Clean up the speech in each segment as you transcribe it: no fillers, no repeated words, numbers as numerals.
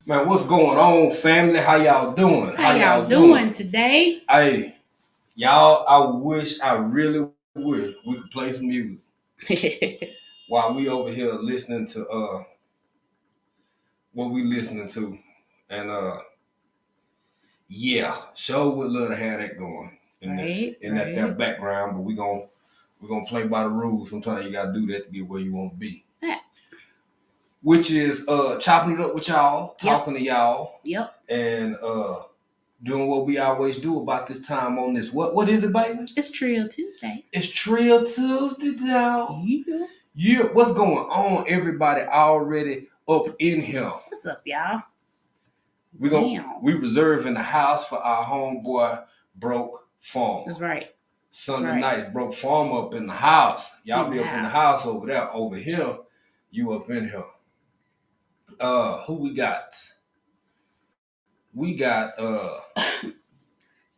Man, what's going on, family? How y'all doing? How y'all doing today? Hey, y'all, I really wish we could play some music while we over here listening to what we listening to. And yeah, sure would love to have that going in that background, but we're gonna play by the rules. Sometimes you gotta do that to get where you want to be. Yes. Which is chopping it up with y'all, talking to y'all. Yep. And doing what we always do about this time on this. What is it, baby? It's Trio Tuesday. It's Trio Tuesday, y'all. Yeah. Yeah. What's going on, everybody? Already up in here. What's up, y'all? We reserving the house for our homeboy Broke Farmer. That's right. Sunday night, Broke Farmer up in the house. Y'all be up in the house over there. Over here, you up in here. Who we got? We got the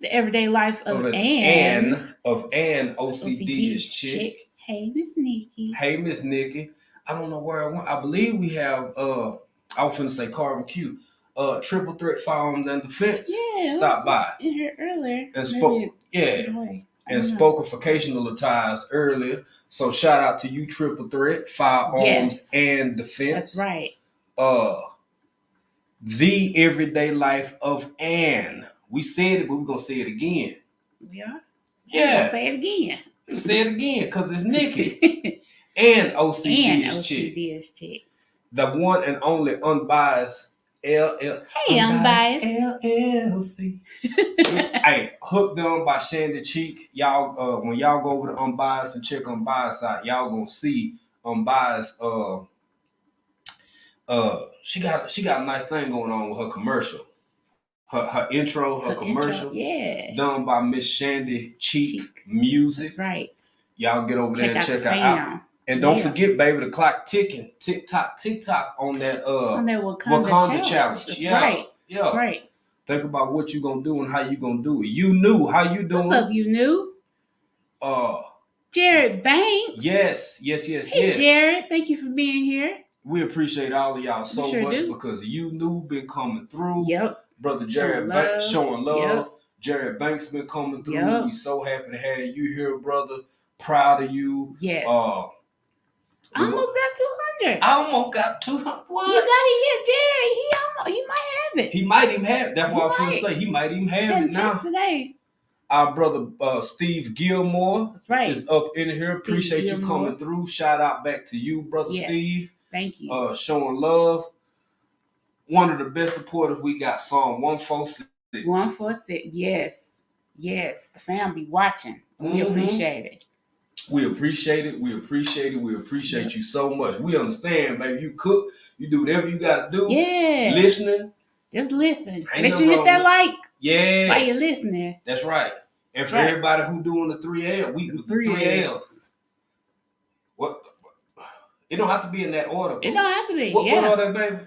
everyday life of Ann OCD is chick. Hey, Miss Nikki. Hey, Miss Nikki. I don't know where I went. I believe we have I was finna say Carbon Q. Triple Threat Firearms and Defense. Yeah, stopped by in here earlier and spoke. And spoke of vocational attires earlier. So shout out to you, Triple Threat Firearms and Defense. That's right. The everyday life of Ann. We said it, but we're gonna say it again. We are? Yeah. Say it again. Say it again, because it's Nikki. And OCD is chick. The one and only unbiased LL. Hey, unbiased. LLC. Hey, hooked on by Shandy Cheek. Y'all, when y'all go over to Unbiased and check Unbiased out, y'all gonna see Unbiased. She got a nice thing going on with her commercial. Her intro, her commercial, done by Miss Shandy Cheek Music. That's right. Y'all get over there and check her out. And don't forget, baby, the clock ticking. TikTok on that Wakanda challenge. That's right. Yeah. That's right. Think about what you gonna do and how you gonna do it. You knew how you doing. What's up, you knew? Jared Banks. Yes. Hey, Jared, thank you for being here. We appreciate all of y'all so much because you knew been coming through. Yep. Brother Jared Banks showing love. Yep. Jared Banks been coming through. Yep. We so happy to have you here, brother. Proud of you. Yes. I almost got 200. I almost got 200. What? You gotta get Jerry. He might have it. He might even have it. That's what I was going to say. He might even have it now. Today. Our brother Steve Gilmore is up in here. Appreciate you coming through. Shout out back to you, brother Steve. Thank you. Showing love. One of the best supporters we got, Psalm 146. 146. Yes. The fam be watching. We appreciate it. We appreciate it. We appreciate you so much. We understand, baby. You cook. You do whatever you got to do. Yeah. Listening. Just listen. Make sure you hit that like. Yeah. While you're listening. That's right. And for everybody who doing the 3L, we do 3 L's. What? It don't have to be in that order. It don't have to be. What order, baby?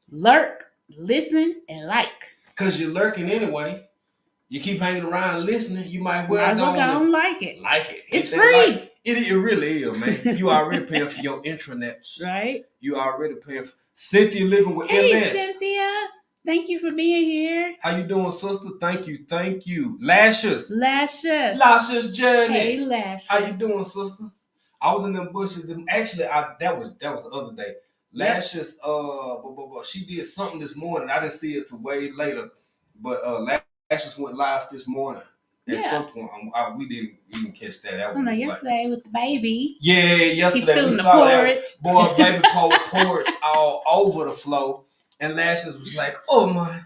Lurk, listen, and like. Because you're lurking anyway. You keep hanging around listening, you might well go and like it. Like it. It's free. Like. It really is, man. You already paying for your intranets. Right. You already paying for Cynthia living with MS. Hey, Cynthia. Thank you for being here. How you doing, sister? Thank you. Lashes Journey. Hey, Lashes. How you doing, sister? I was in them bushes. Actually, that was the other day. Lashes, she did something this morning. I didn't see it till way later, but Lashes went live this morning. At some point, we didn't even catch that. Yesterday with the baby. Yeah, yesterday we saw that. Boy, baby porridge all over the floor. And Lashes was like, oh my,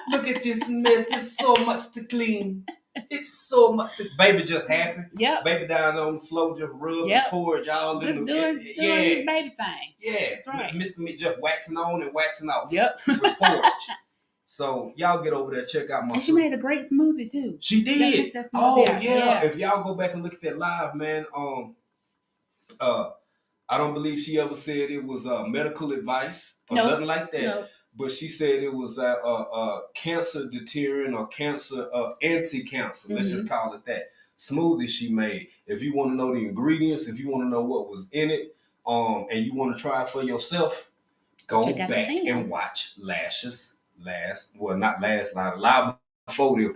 look at this mess. There's so much to clean. It's so much to... Baby just happy. Yep. Baby down on the floor just rubbing porridge all in the... doing his baby thing. Yeah. That's right. Mr. Me just waxing on and waxing off. Yep. With porridge. So y'all get over there, check out my And she made a great smoothie too. She did. Yeah. If y'all go back and look at that live, man, I don't believe she ever said it was medical advice or nothing like that. Nope. But she said it was cancer deterrent or cancer anti-cancer. Let's just call it that. Smoothie she made. If you want to know the ingredients, if you want to know what was in it, and you want to try it for yourself, Go back and watch Lash's not last night, live before the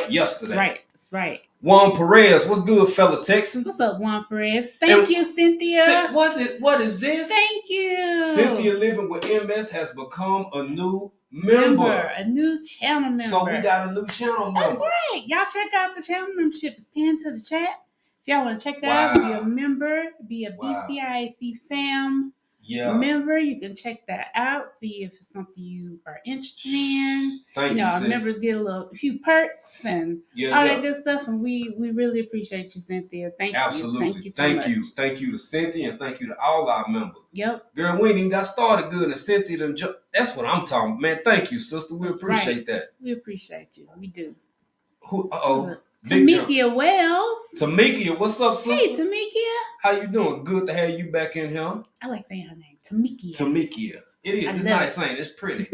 yesterday. That's right. Juan Perez, what's good, fella Texan? What's up, Juan Perez? Thank you, Cynthia. What is this? Thank you. Cynthia Living with MS has become a new member. A new channel member. So we got a new channel member. That's right. Y'all check out the channel membership. It's pinned to the chat. If y'all want to check that out, be a member, be a BCIAC fam member. You can check that out, see if it's something you are interested in. Thank you, our members get a few perks and all that good stuff, and we really appreciate you, Cynthia. Thank you. Thank you so much. Thank you to Cynthia, and thank you to all our members. Yep. Girl, we ain't even got started good, and Cynthia done that's what I'm talking about. Man, thank you, sister. We appreciate that. We appreciate you. We do. Tamikia Wells. Tamikia, what's up, sister? Hey, Tamikia. How you doing? Good to have you back in here. I like saying her name, Tamikia. Tamikia. It is. It's nice saying. It's pretty.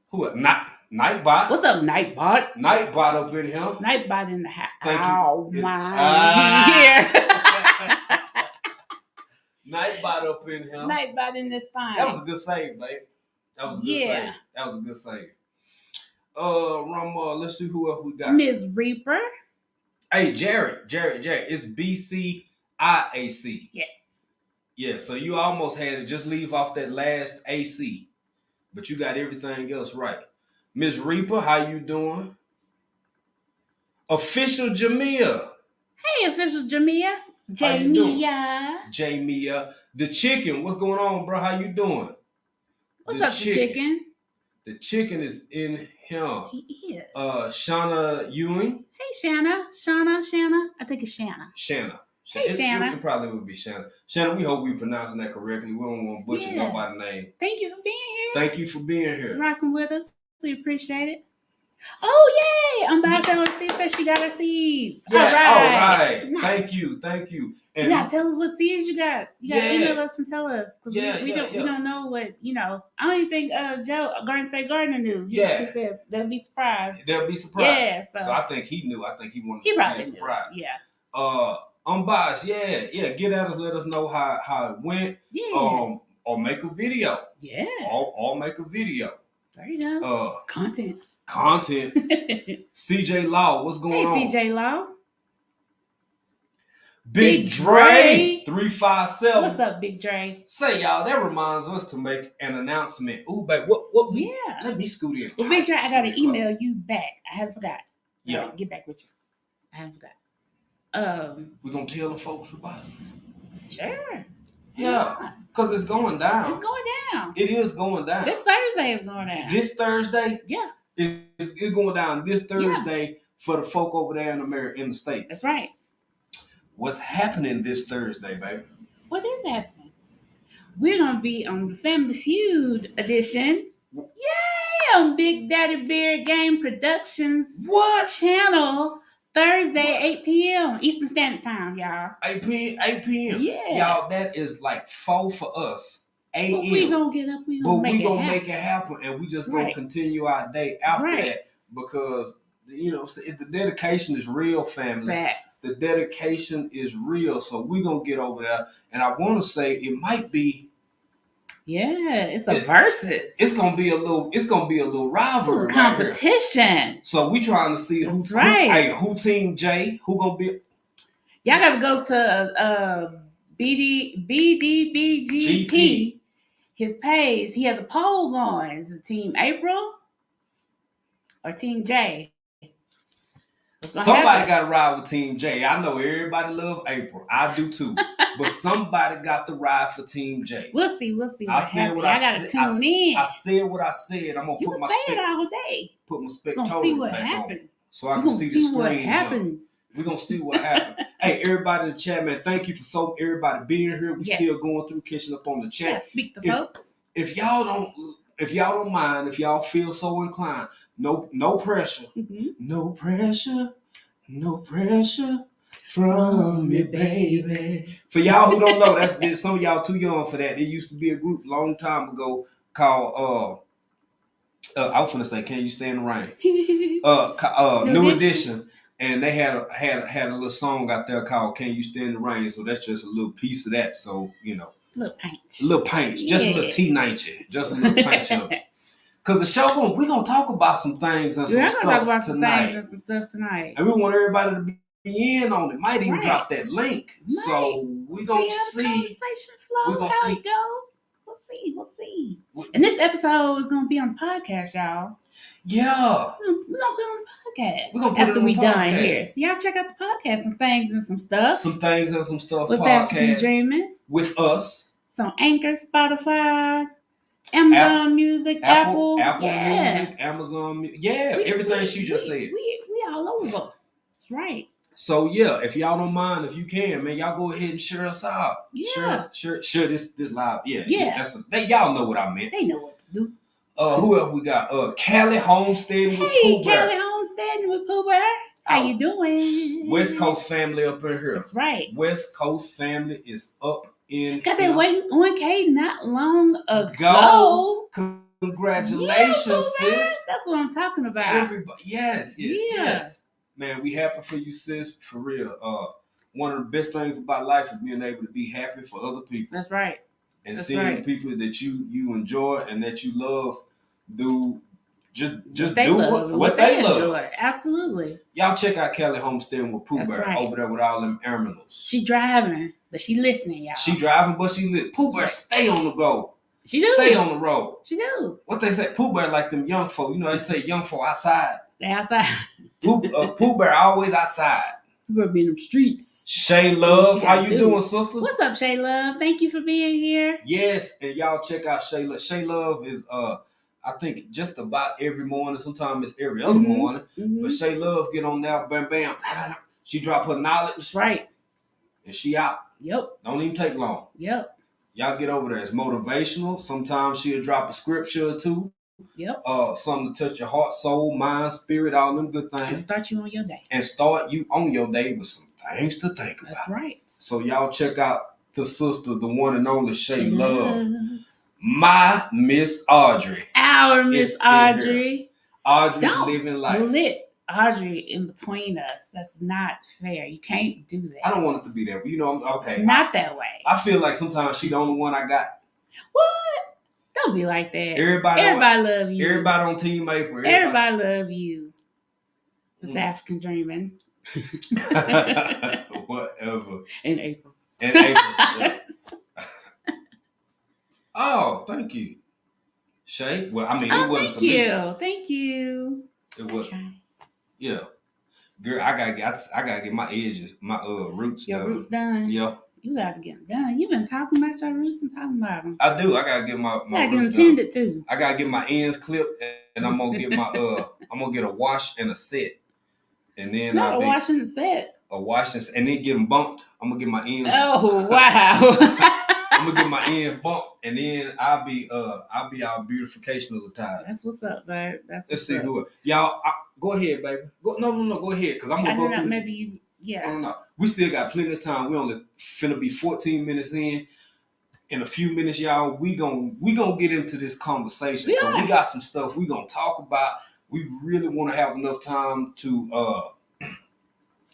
Who? Nightbot. What's up, Nightbot? Nightbot up in here. Nightbot in the house. Thank you. Nightbot up in here. Nightbot in this time. That was a good save, babe. That was a good save. Let's see who else we got. Ms. Reaper. Hey, Jared. It's BCIAC. Yes. Yeah, so you almost had to just leave off that last AC, but you got everything else right. Ms. Reaper, how you doing? Official Jamia. Hey, Official Jamia. Jamia. The chicken, what's going on, bro? How you doing? What's up, the chicken? The chicken is in here. He is. Shauna Ewing. Hey, Shanna. I think it's Shanna. Hey, Shanna. It probably would be Shanna. Shanna, we hope we pronouncing that correctly. We don't want to butcher nobody's name. Thank you for being here. Thank you for being here. Rocking with us. We appreciate it. Oh, yay! Unbiased LLC says she got her seeds. Yeah, all right. Nice. Thank you. And you gotta tell us what seeds you got. You gotta email us and tell us. Because we don't know what, I don't even think Joe, Garden State Gardener knew. Yeah. He said they'll be surprised. Yeah, so I think he knew. I think he wanted to be surprised. Yeah. Unbiased, yeah. Get at us, let us know how it went. Yeah. Or make a video. Yeah. Or make a video. There you go. Content. CJ Law, what's going on? Hey, CJ Law. Big Dre 357. What's up, Big Dre? Say, y'all, that reminds us to make an announcement. Ooh, babe, what we? Yeah. Let me scoot in. Well, Big Dre, I gotta email you back. I haven't forgot. Yeah. Get back with you. I haven't forgot. We're gonna tell the folks about it. Sure. Yeah. Because it's going down. It's going down. It is going down. This Thursday is going down. This Thursday? Yeah. It's going down this Thursday for the folk over there in the States. That's right. What's happening this Thursday, baby? What is happening? We're going to be on the Family Feud edition. Yay! On Big Daddy Beard Game Productions. What? Channel. Thursday, 8 p.m. Eastern Standard Time, y'all. 8 p.m. Yeah. Y'all, that is like 4 for us. A.M. But we gonna get up. We gonna make it happen, and we just gonna continue our day after that because the dedication is real, family. Facts. The dedication is real, so we gonna get over there. And I want to say it might be. Yeah, it's a versus. It's gonna be a little rivalry, competition. So we trying to see who Team J, who gonna be. Y'all got to go to BDBGP. His page. He has a poll going. Is it Team April or Team J? Somebody got to ride with Team J. I know everybody love April. I do too. But somebody got to ride for Team J. We'll see. I said what I gotta tune in. I said what I said. I'm gonna put my say it all day. Put my spectator back on, so I can see the screen. What happened. We're gonna see what happened. Hey, everybody in the chat, man, thank you for everybody being here. We still going through, catching up on the chat. Yeah, speak to folks. If y'all don't mind, if y'all feel so inclined, no pressure. Mm-hmm. No pressure from me, baby. For y'all who don't know, some of y'all too young for that. There used to be a group a long time ago called I was gonna say, Can You Stand the Rain? New Edition. And they had a little song out there called Can You Stand the Rain? So that's just a little piece of that. So, Little pinch. Little pinch. Just a little teenager. Just a little pinch of it. Because the show, we're going to talk about some things and some stuff tonight. And we want everybody to be in on it. Might even drop that link. So we're going to see. Conversation flow. We're going to see. How it go. We'll see. And this episode is going to be on the podcast, y'all. Yeah. We're going to put it on the podcast. We're going to put after it on we the done podcast. Here. So y'all check out the podcast, some things and some stuff. Some things and some stuff with podcast. Dreamin. With us. Some Anchor, Spotify, Amazon Music, Apple Music, Amazon Music. Yeah, everything she just said. We all over. That's right. So yeah, if y'all don't mind, if you can, man, y'all go ahead and share us out. Yeah. Share this live. Yeah. Y'all know what I meant. They know what to do. Who else we got? Callie Homesteading with Pooh Bear. Callie Homesteading with Pooh Bear. How you doing? West Coast family up in here. That's right. West Coast family is up in got that waiting 1K not long ago. Congratulations, sis. That's what I'm talking about. Everybody, yes. Man, we happy for you, sis. For real. One of the best things about life is being able to be happy for other people. That's right. And seeing people that you enjoy and that you love do just do what they love. Enjoy. Absolutely. Y'all check out Callie Homesteading with Pooh Bear over there with all them animals. She driving, but she listening, y'all. She driving, but she listening. Pooh Bear stay on the go. She do. Stay on the road. She do. What they say, Pooh Bear like them young folk. You know, they say young folk outside. They outside. Pooh Bear always outside. Pooh Bear be in them streets. Shay Love, how you doing, sister? What's up, Shay Love? Thank you for being here. Yes, and y'all check out Shay Love. Shay Love is I think just about every morning. Sometimes it's every other morning. Mm-hmm. But Shay Love get on there, bam, bam. She drop her knowledge. That's right. And she out. Yep. Don't even take long. Yep. Y'all get over there. It's motivational. Sometimes she'll drop a scripture or two. Yep. Something to touch your heart, soul, mind, spirit, all them good things. And start you on your day. And start you on your day with some things to think about. That's right. So y'all check out the sister, the one and only Shay Love. My Miss Audrey. Our Miss Audrey. Audrey's living life. Split Audrey in between us. That's not fair. You can't do that. I don't want it to be that, but you know, okay. It's not that way. I feel like sometimes she's the only one I got. What? Don't be like that. Everybody love you. Everybody on Team April. Everybody love you. It's the African Dreamin. Whatever. In April. Yeah. Oh, thank you, Shay. Well, I mean, it wasn't to me. Thank you. It was. Yeah, girl, I gotta get my edges, my roots done. Your roots done. Yeah. You gotta get them done. You've been talking about your roots and talking about them. I do. I gotta get my roots done. Tended too. I gotta get my ends clipped, and I'm gonna get my I'm gonna get a wash and a set, and then a wash and a set. A wash and then get them bumped. I'm gonna get my ends. Oh wow. I'm gonna get my end bumped, and then I'll be our beautification attire. That's what's up, babe. Let's see who y'all. Go ahead, baby. No, go ahead, cause I'm gonna go through. Maybe you. Yeah. I don't know. We still got plenty of time. We only finna be 14 minutes in. In a few minutes, y'all, we gonna get into this conversation. We got some stuff we gonna talk about. We really want to have enough time to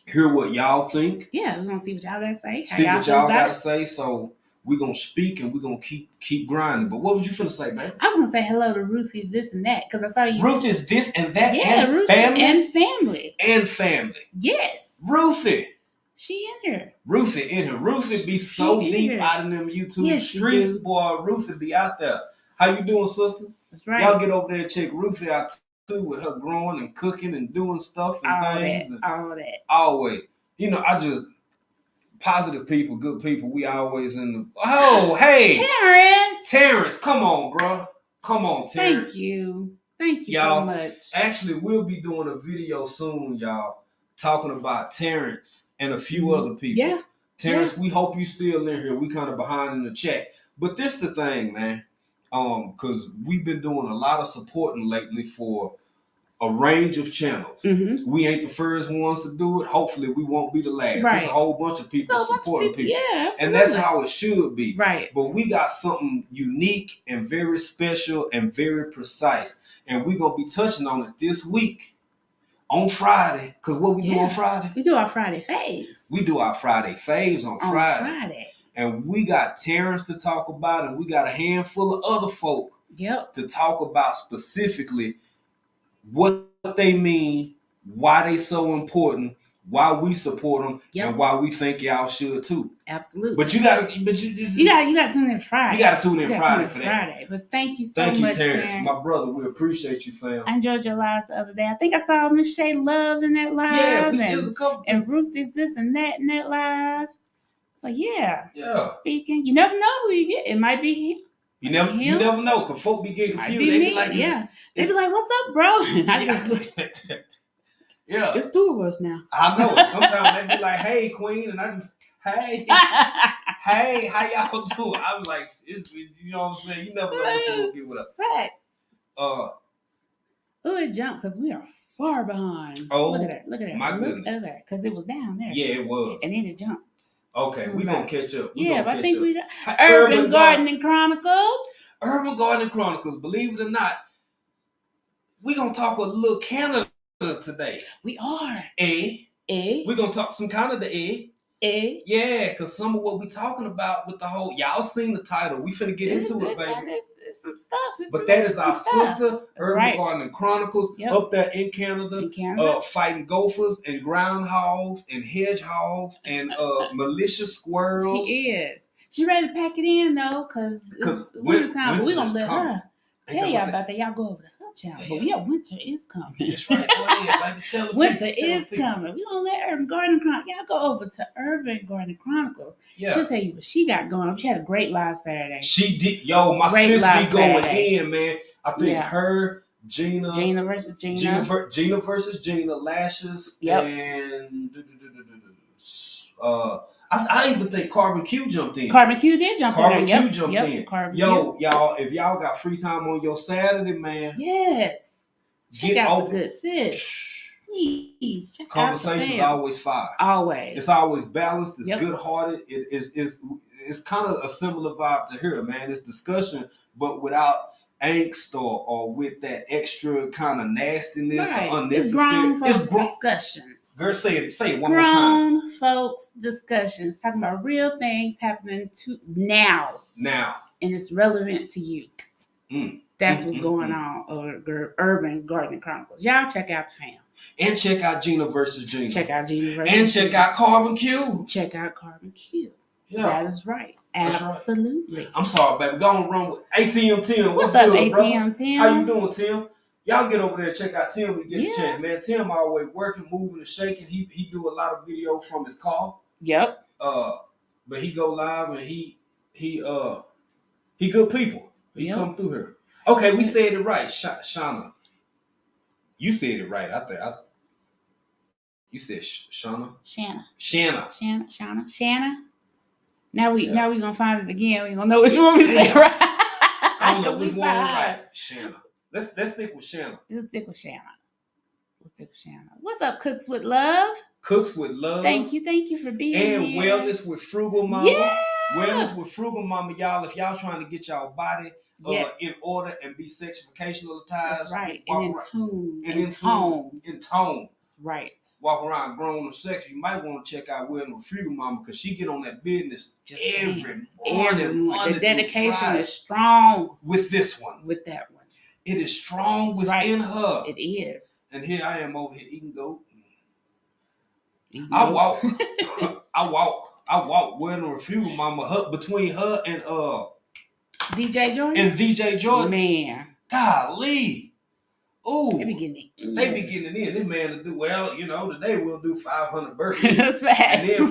hear what y'all think. Yeah, we're gonna see what y'all gotta say. See what y'all gotta say. So we're gonna speak and we're gonna keep grinding. But what was you finna say, man? I was gonna say hello to Ruthie's this and that because I saw you. Ruth is this and that. Yeah, and Ruthie family. And family. Yes. Ruthie. She in here. Ruthie be so deep out in them YouTube streets, boy. Ruthie be out there. How you doing, sister? That's right. Y'all get over there and check Ruthie out too with her growing and cooking and doing stuff and things. All that. Always. You know, I just positive people, good people. We always in the. Oh, hey, Terrence, come on, bro. Come on, Terrence. Thank you y'all, so much. Actually, we'll be doing a video soon, y'all, talking about Terrence and a few other people. Yeah. Terrence, we hope you still in here. We kind of behind in the chat. But this the thing, man. Because we've been doing a lot of supporting lately for a range of channels. Mm-hmm. We ain't the first ones to do it. Hopefully, we won't be the last. Right. There's a whole bunch of people supporting people. Yeah, absolutely. And that's how it should be. Right. But we got something unique and very special and very precise. And we're going to be touching on it this week. On Friday, because what we do on Friday? We do our Friday faves. We do our Friday faves on Friday. and we got Terrence to talk about, and we got a handful of other folk to talk about specifically what they mean, why they so important, why we support them, and why we think y'all should too. Absolutely. But you gotta tune in Friday. You gotta tune in Friday for that. But thank you so much, Terrence, my brother. We appreciate you, fam. I enjoyed your lives the other day. I think I saw Miss Shay Love in that live. Yeah, it was a couple. And Ruth is this and that in that live. So yeah. Speaking, you never know who you get. It might be him. You never know, because folk be getting confused. They be like, they be like, "What's up, bro?" And I just look. Yeah, it's two of us now. I know. Sometimes they be like, "Hey, Queen," and I just, "Hey, hey, how y'all doing?" I'm like, you know what I'm saying? You never know what you're gonna get with us. Facts. It jumped because we are far behind. Oh, look at that! My goodness. Look at that, because it was down there. Yeah, it was. And then it jumps. Okay, we're gonna catch up. But I think we Urban Gardening Chronicles. Urban Gardening Chronicles. Believe it or not, we're gonna talk a little Canada today. We are. We're gonna talk some Canada. Yeah, because some of what we talking about with the whole, y'all seen the title. We finna get into it, baby. It's some stuff. But that is our sister, Urban Gardening Chronicles, up there in Canada. Fighting gophers and groundhogs and hedgehogs and malicious squirrels. She is. She ready to pack it in though, because it's winter time. But we're gonna let her tell y'all about that. Y'all go over to her channel. But winter is coming. That's right. Go ahead, baby. Tell them. Winter is coming. We gonna let Urban Gardening Chronicles. Y'all go over to Urban Gardening Chronicles. Yeah. She'll tell you what she got going on. She had a great live Saturday. She did. Yo, my sis be going in, man. I think her, Gina versus Gina. Gina versus Gina, Lashes, and I even think Carbon Q jumped in. Carbon Q did jump in. Carbon Q jumped in. Y'all, if y'all got free time on your Saturday, man. Yes. Check out the good sis. Please check Conversation's always fire. Always. It's always balanced. It's good-hearted. It's kind of a similar vibe to her, man. It's discussion, but without angst or with that extra kind of nastiness or unnecessary. It's grown folks discussions. Girl, say it one more time. Grown folks discussions, talking about real things happening to now. And it's relevant to you. That's what's going on over Urban Gardening Chronicles. Y'all check out the fam. And check out Gina versus Gina. And check out Carbon Q. Check out Carbon Q. Yeah. That is right. Absolutely. Right. I'm sorry, baby. Go on run with ATM Tim. What's up, good, ATM Tim? How you doing, Tim? Y'all get over there and check out Tim when you get a chance, man. Tim always working, moving, and shaking. He do a lot of videos from his car. Yep. But he go live and he good people. He come through here. Okay, we said it right, Shauna. You said it right. I think you said Shauna. Shanna. Now we gonna find it again. We gonna know which one we said right. I don't know which one right. Shanna. Let's stick with Shanna. Let's stick with Shanna. What's up, Cooks with Love? Cooks with Love. Thank you for being here. And Wellness with Frugal Mama. Yeah. Wellness with Frugal Mama, y'all. If y'all trying to get y'all body in order and be sexuficationalized. That's right. And in tune. In tone. That's right. Walk around grown and sexy. You might want to check out Wellness with Frugal Mama because she get on that business every morning. The dedication is strong. With this one. With that one. It is strong within her. It is. And here I am over here eating goat. I walk Wellness with Frugal Mama between her and DJ Jordan. Man. Golly. Ooh. They be getting it in. This man to do, today we'll do 500 burpees. Facts. And then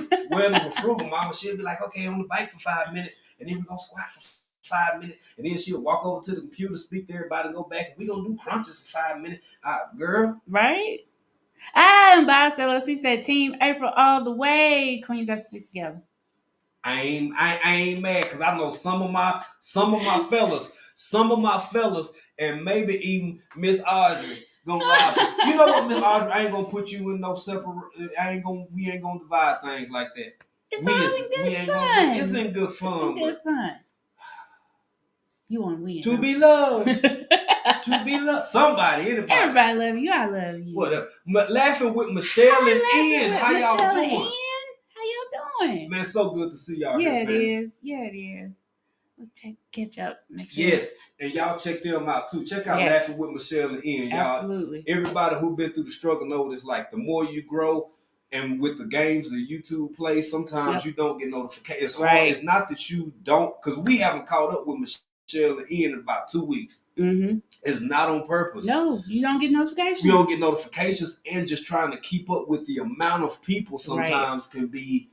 with Frugal Mama, she'll be like, okay, on the bike for 5 minutes. And then we're going to squat for 5 minutes. And then she'll walk over to the computer, speak to everybody, go back. And we're going to do crunches for 5 minutes. Girl. Right? And Bostella, she said, Team April all the way. Queens have to stick together. I ain't mad because I know some of my fellas, and maybe even Miss Audrey gonna rise. You know what, Miss Audrey? I ain't gonna put you in no separate. We ain't gonna divide things like that. It's in good fun. You want to win? To be loved. To be loved. Somebody, anybody. Everybody love you. I love you. Whatever. Laughing with Michelle and Ian. How y'all doing? How y'all doing? Man, so good to see y'all Yeah, here, it fam. is. Yeah, it is. Let's catch up. Make sure. Yes, and y'all check them out too. Check out Yes. Laughing with Michelle and Ian, y'all. Absolutely. Everybody who been through the struggle know this. Like the more you grow, and with the games that YouTube plays, sometimes you don't get notifications. It's hard. Right. It's not that you don't, because we haven't caught up with Michelle and Ian in about 2 weeks. Mm-hmm. It's not on purpose. No, you don't get notifications. You don't get notifications, and just trying to keep up with the amount of people sometimes can be.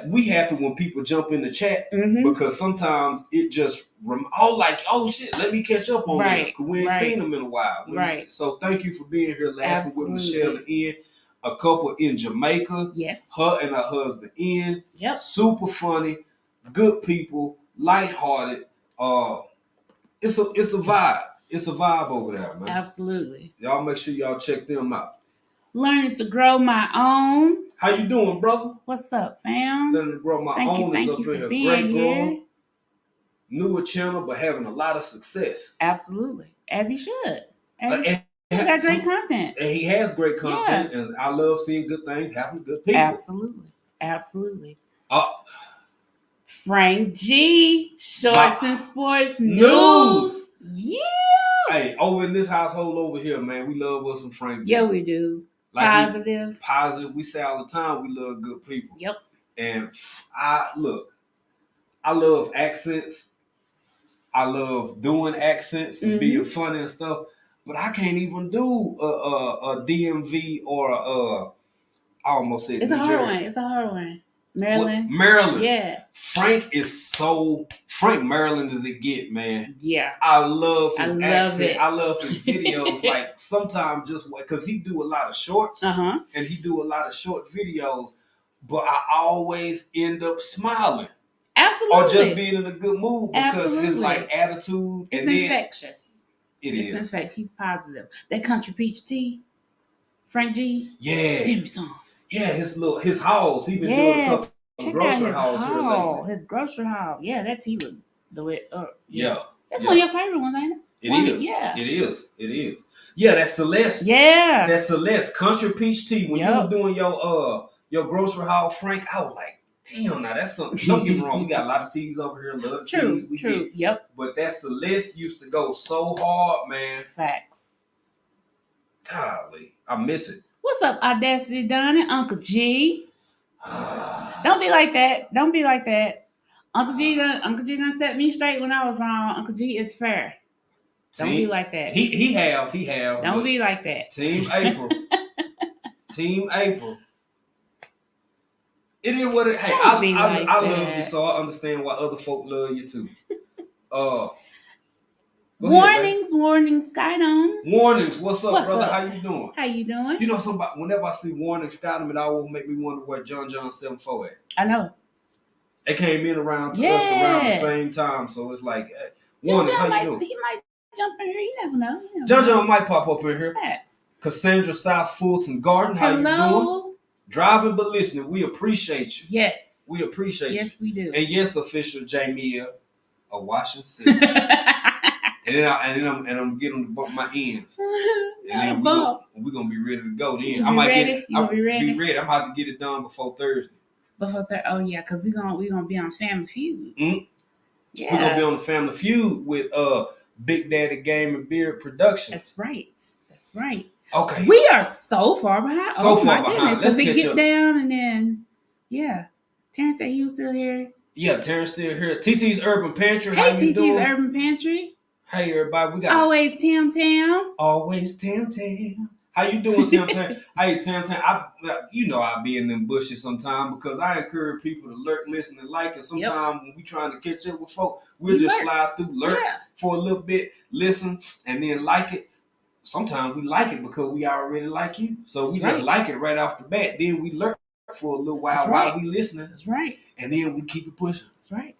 We happy when people jump in the chat, because sometimes it just oh shit, let me catch up on them, because we ain't seen them in a while. So thank you for being here, laughing with Michelle and Ian, a couple in Jamaica. Yes, her and her husband Ian. Yep, super funny, good people, lighthearted. It's a vibe. It's a vibe over there, man. Absolutely. Y'all make sure y'all check them out. Learning to grow my own. How you doing, brother? What's up, fam? Learning to grow my own. Thank you for being here. Newer channel, but having a lot of success. Absolutely, as he should. He got great content. And he has great content, and I love seeing good things happen to good people. Absolutely. Frank G, Shorts and Sports News. Yeah. Hey, over in this household over here, man, we love us some Frank G. Yeah, we do. Like positive. Positive. We say all the time we love good people. Yep. And I love accents. I love doing accents and being funny and stuff. But I can't even do a DMV or I almost said New Jersey. It's a hard one. Maryland. Yeah. Frank Maryland as it get, man. Yeah. I love his accent. I love his videos. Like sometimes just because he do a lot of shorts and he do a lot of short videos, but I always end up smiling. Absolutely. Or just being in a good mood because his like attitude. It's infectious. It's infectious. He's positive. That country peach tea, Frank G. Yeah. Send me some. Yeah, his hauls. He been doing a couple of grocery hauls here lately. His grocery haul. Yeah, that tea was lit up. Yeah. That's one of your favorite ones, ain't it? It is. Yeah, that's Celeste. Yeah. That's Celeste. Country peach tea. When you was doing your grocery haul, Frank, I was like, damn, now that's something. Don't get me wrong, we got a lot of teas over here. Love teas. We get. Yep. But that Celeste used to go so hard, man. Facts. Golly, I miss it. What's up, Audacity Donna? Uncle G. Don't be like that. Uncle G done set me straight when I was wrong. Uncle G is fair. Don't be like that. He have. Don't be like that. Team April. Team April. It is what it. Hey, I love you, so I understand why other folk love you too. Warnings, Skydome. Warnings, what's up, brother? How you doing? You know, somebody. Whenever I see Warnings, Skydome, it always make me wonder where John 74 at. I know. They came in around us around the same time, so it's like, hey, Warnings, how you doing? He might jump in here. You never know. John might pop up in here. Facts. Cassandra South Fulton Garden, how you doing? Driving but listening, we appreciate you. Yes. We appreciate you. Yes, we do. And yes, official Jamia of Washington. and then I'm getting to bump my ends. And then we're gonna be ready to go then. I'll be ready. I'm about to get it done before Thursday. Oh yeah, because we're gonna be on Family Feud. Mm-hmm. Yeah. We're gonna be on the Family Feud with Big Daddy Game and Beard Productions. That's right. Okay. We are so far behind. Goodness. Because we get down and then, Terrence said he was still here. Yeah, Terrence still here. TT's Urban Pantry. Hey, TT's Urban Pantry. Hey, everybody. We got Always Tam Tam. Always Tam Tam. How you doing, Tam Tam? Hey, Tam Tam. I be in them bushes sometimes because I encourage people to lurk, listen, and like. And sometimes when we trying to catch up with folk, we'll just slide through, lurk for a little bit, listen, and then like it. Sometimes we like it because we already like you. So we just like it right off the bat. Then we lurk for a little while while we listening. That's right. And then we keep it pushing. That's right.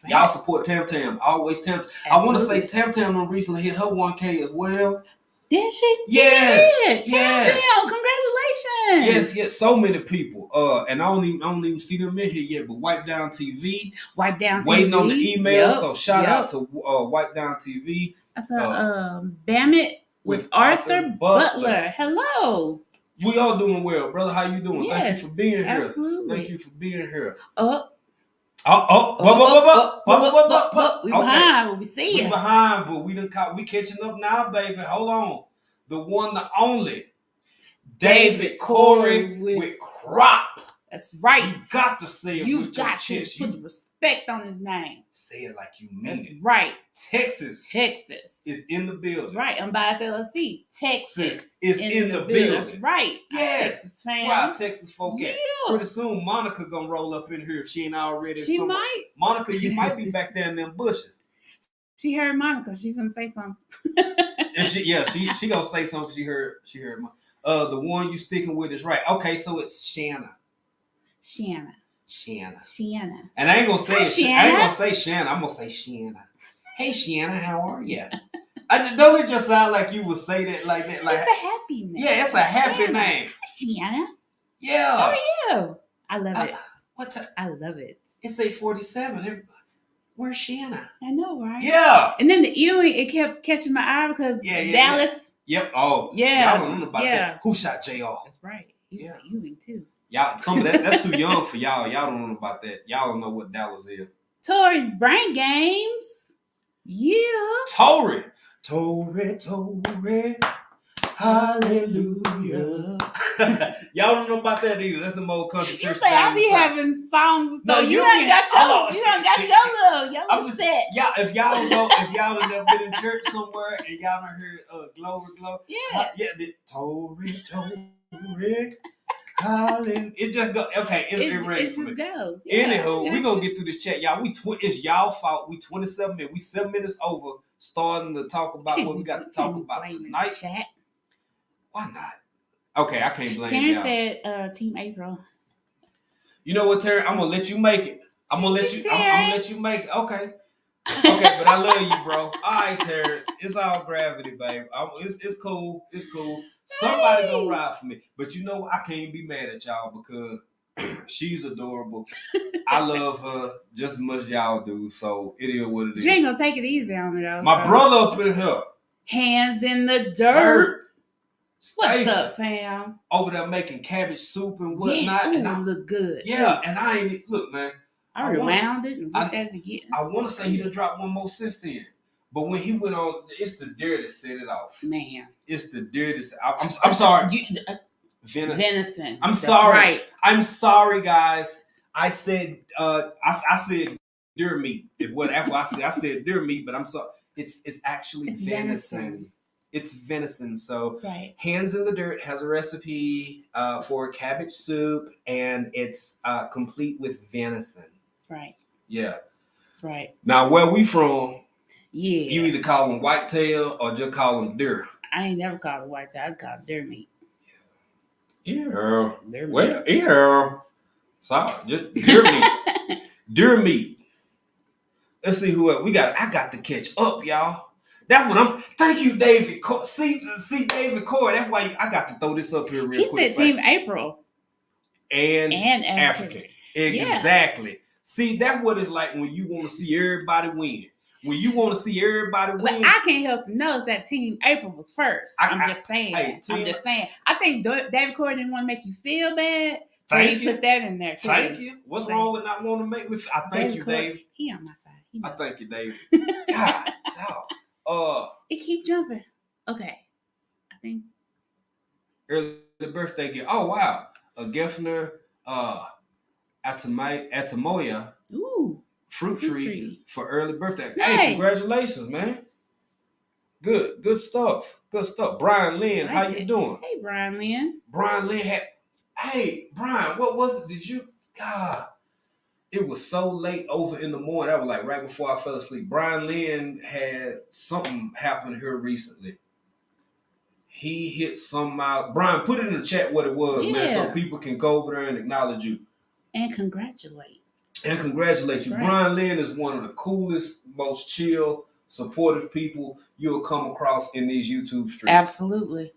Y'all support Tam Tam. Always Tam Tam. I want to say Tam Tam recently hit her 1K as well. Did she? Yes. Tam Tam, congratulations. Yes. So many people. And I don't even see them in here yet. But Wipe Down TV. Waiting on the email. So shout out to Wipe Down TV. That's Bam It with Arthur Butler. Hello. We all doing well, brother. How you doing? Yes, thank you for being here. Absolutely. Thank you for being here. We behind, but we see you. We behind, but we catching up now, baby. Hold on. The one, the only, David Corey with Crop. That's right. You got to say it with your chest. You got to put respect on his name. Say it like you mean it. That's right. Texas is in the building. That's right. Unbiased LLC. Texas is in the building. That's right. Yes. Texas fam. Wow, Texas folk. Yeah. Pretty soon, Monica gonna roll up in here if she ain't already. She might. Monica, you might be back there in them bushes. She heard Monica. She gonna say something. she gonna say something. She heard. The one you sticking with is right. Okay, so it's Shanna. And I ain't gonna say I ain't gonna say Shanna. I'm gonna say Shanna. Hey Shanna, how are you? Don't it just sound like you would say that like that? Like, it's a happy name. Yeah, it's a happy name. Shanna. Yeah. How are you? I love it. I love it. It's 8:47. Everybody. Where's Shanna? I know, right? Yeah. And then the earring, it kept catching my eye because Dallas. Yeah. Yep. Oh. Yeah. Y'all don't know about that. Who shot JR? That's right. Ewing too. Y'all, some of that's too young for y'all. Y'all don't know about that. Y'all don't know what Dallas is. Tori's Brain Games. Yeah. Tori. Hallelujah. Y'all don't know about that either. That's some old country church. You say I be having songs. No, you done got your little set. Yeah, if y'all have never been in church somewhere and y'all done heard glory. Yeah. Tori. Hallelujah. It just go okay. It rains for me. Goes. Yeah, anywho, we gonna get through this chat, y'all. It's y'all fault. We 27 minutes. We 7 minutes over. Starting to talk about what we got to talk about tonight. Chat. Why not? Okay, I can't blame Terrence y'all. said Team April. You know what, Terrence? I'm gonna let you make it. I'm gonna let you make it. Okay, but I love you, bro. All right, Terrence. It's all gravity, babe. It's cool. It's cool. Somebody gonna ride for me. But you know, I can't be mad at y'all because she's adorable. I love her just as much as y'all do. So it is what it is. You ain't gonna take it easy on me though. My brother up in here. Hands in the dirt. Stacey, what's up, fam? Over there making cabbage soup and whatnot. Yeah, and I look good. Yeah, and I ain't look, man. I rewound it and looked at it again. I want to say he done dropped one more since then. But when he went on, it's the deer that set it off. Man. It's the deer that I'm sorry. Venison. I'm sorry. Right. I'm sorry, guys. I said I said deer meat. Whatever I said deer meat, but I'm sorry. It's actually venison. It's venison. So that's right. Hands in the Dirt has a recipe for cabbage soup, and it's complete with venison. That's right. Yeah. That's right. Now, where we from, yeah, you either call them whitetail or just call them deer. I ain't never called it whitetail. I just called it deer meat. Yeah. Well, yeah. Sorry, just deer meat. Deer meat. Let's see who else. I got to catch up, y'all. That's what I'm. Thank you, David. See, David Corey. That's why I got to throw this up here real quick. He said Team April. And African. Exactly. Yeah. See, that's what it's like when you want to see everybody win. When you want to see everybody win. But I can't help to notice that Team April was first. I'm just saying. I think David Corey didn't want to make you feel bad. So he put that in there too. Thank you. What's wrong with not wanting to make me feel? I thank you, Dave. He on my side. I thank you, David. God, dog. It keep jumping. Okay. I think. Early birthday gift. Oh, wow. A Geffner Atamoya. Ooh. Fruit tree for early birthday. Nice. Hey, congratulations, man. Good stuff. Good stuff. Brian Lynn, how you doing? Hey, Brian Lynn. Brian Lynn hey, Brian, what was it? God, it was so late over in the morning. That was like right before I fell asleep. Brian Lynn had something happen here recently. He hit something out. Brian, put it in the chat what it was, man, so people can go over there and acknowledge you. And congratulate. And congratulate you. Right. Brian Lynn is one of the coolest, most chill, supportive people you'll come across in these YouTube streets. Absolutely.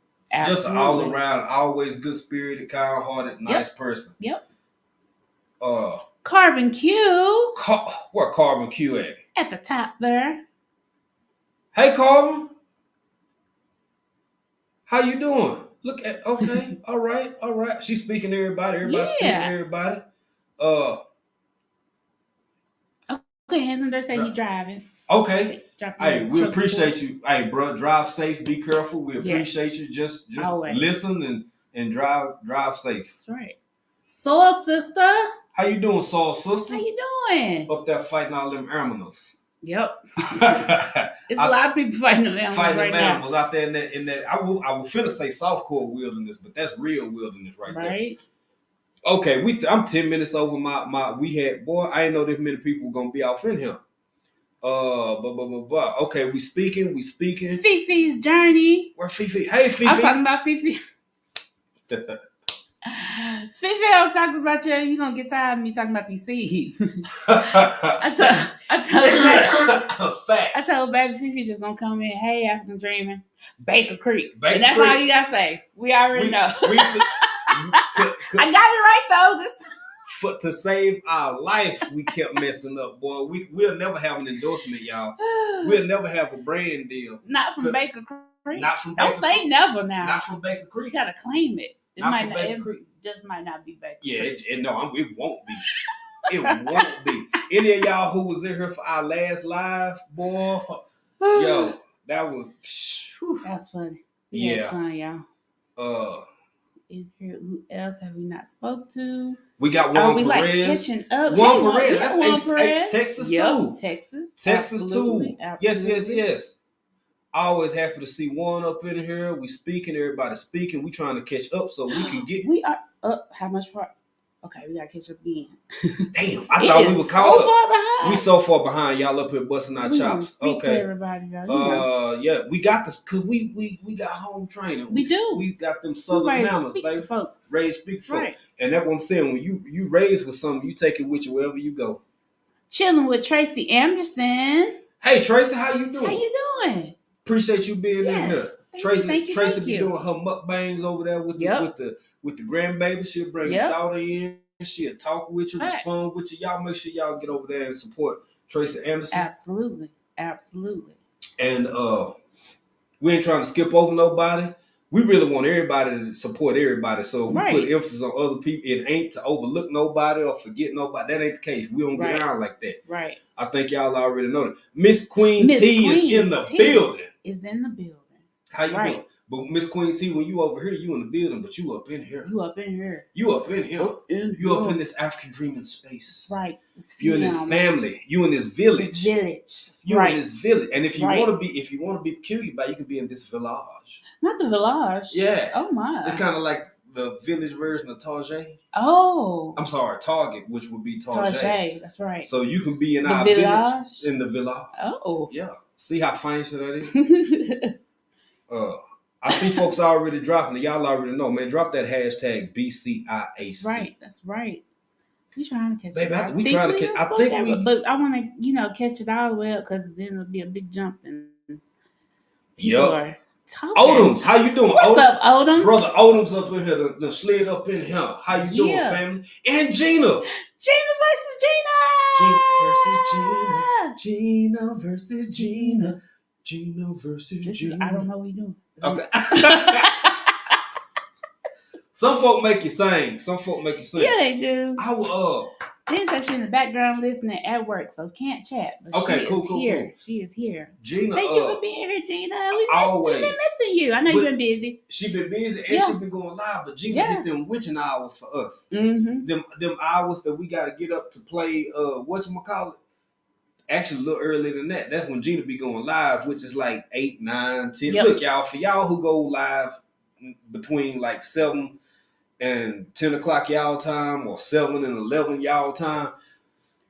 Just all around, always good spirited, kind-hearted, nice person. Yep. Carbon Q. Where Carbon Q at? At the top there. Hey, Carbon. How you doing? Look at okay, all right. She's speaking to everybody. Everybody speaking to everybody. Okay, Hansel say he driving. Okay. Hey, we appreciate you. Hey, bro, drive safe. Be careful. We appreciate you. Just always listen and drive safe. That's right. Soul sister. How you doing, Soul sister? How you doing? Up there fighting all them animals. Yep. It's a lot of people fighting them animals animals out there in that. I will finna say softcore wilderness, but that's real wilderness right there. Okay, I'm 10 minutes over my we had boy. I didn't know this many people were gonna be off in here. Okay, we speaking. Fifi's journey. Where Fifi? Hey, Fifi. I was talking about Fifi. Fifi, I was talking about you. You gonna get tired of me talking about these seeds. I told baby Fifi just gonna come in. Hey, African Dreamin, Baker Creek, and that's all you gotta say. We already know. I got it right though. To save our life, we kept messing up, boy. We'll never have an endorsement, y'all. We'll never have a brand deal. Not from Baker Creek. Not from Baker Don't say Creek. never now. Not from Baker Creek. You gotta claim it. It just might not be Baker Creek. It won't be. It won't be. Any of y'all who was in here for our last live, boy, yo, that was. That's funny. Yeah, fun, y'all. In here, who else have we not spoke to? We got Juan Perez. Like catching up. Juan Perez. That's Texas too. Texas too. Yes. Always happy to see Juan up in here. We speaking. Everybody speaking. We trying to catch up so we can get. We are up. How much far? Okay, we gotta catch up again. Damn, I thought we were caught up. We so far behind. Y'all up here busting our chops. Okay, to everybody, y'all, yeah, we got this because we got home training. We do. We got them southern manners, baby. Folks. Raised speak folks, and that's what I'm saying. When you raised with something, you take it with you wherever you go. Chilling with Tracy Anderson. Hey Tracy, how you doing? How you doing? Appreciate you being in here. Tracy be doing her mukbangs over there with the grandbaby. She'll bring your daughter in. She'll talk with you, respond with you. Y'all make sure y'all get over there and support Tracy Anderson. Absolutely. And we ain't trying to skip over nobody. We really want everybody to support everybody. So if we put emphasis on other people, it ain't to overlook nobody or forget nobody. That ain't the case. We don't get down like that. Right. I think y'all already know that. Miss Queen T is in the building. How you doing? But Miss Queen T, when you over here, you in the building, but you up in here. You up in here. You up in this African Dreamin space. That's right. You in this family. You in this village. You in this village. And if you want to be peculiar about it, you can be in this village. Not the village. Yeah. Oh my. It's kind of like the village version of Target. Oh. I'm sorry, Target, which would be Target. That's right. So you can be in our village. In the village. Oh. Yeah. See how fancy that is? I see folks already dropping it. Y'all already know, man. Drop that hashtag BCIAC. That's right. We trying to catch it. Baby, we trying to catch. I think we. But I want to, catch it all the way up because then it'll be a big jump. Yup. Odoms, how you doing? What's up, Odoms? Brother Odoms up in here, the slid up in here. How you doing, family? And Gina. Gina versus Gina. Gina versus Gina. Gina versus Gina. I don't know what you're doing. Okay. Some folk make you sing. Yeah, they do. I will. Gina said she's in the background listening at work, so can't chat. But cool. She is here. Gina, thank you for being here, Gina. We've been missing you. I know you've been busy. She been busy and she been going live, but Gina hit them witching hours for us. Mm-hmm. Them hours that we got to get up to play. Whatchamacallit? Actually, a little earlier than that. That's when Gina be going live, which is like 8, 9, 10. Yep. Look, y'all, for y'all who go live between like 7 and 10 o'clock y'all time or 7 and 11 y'all time.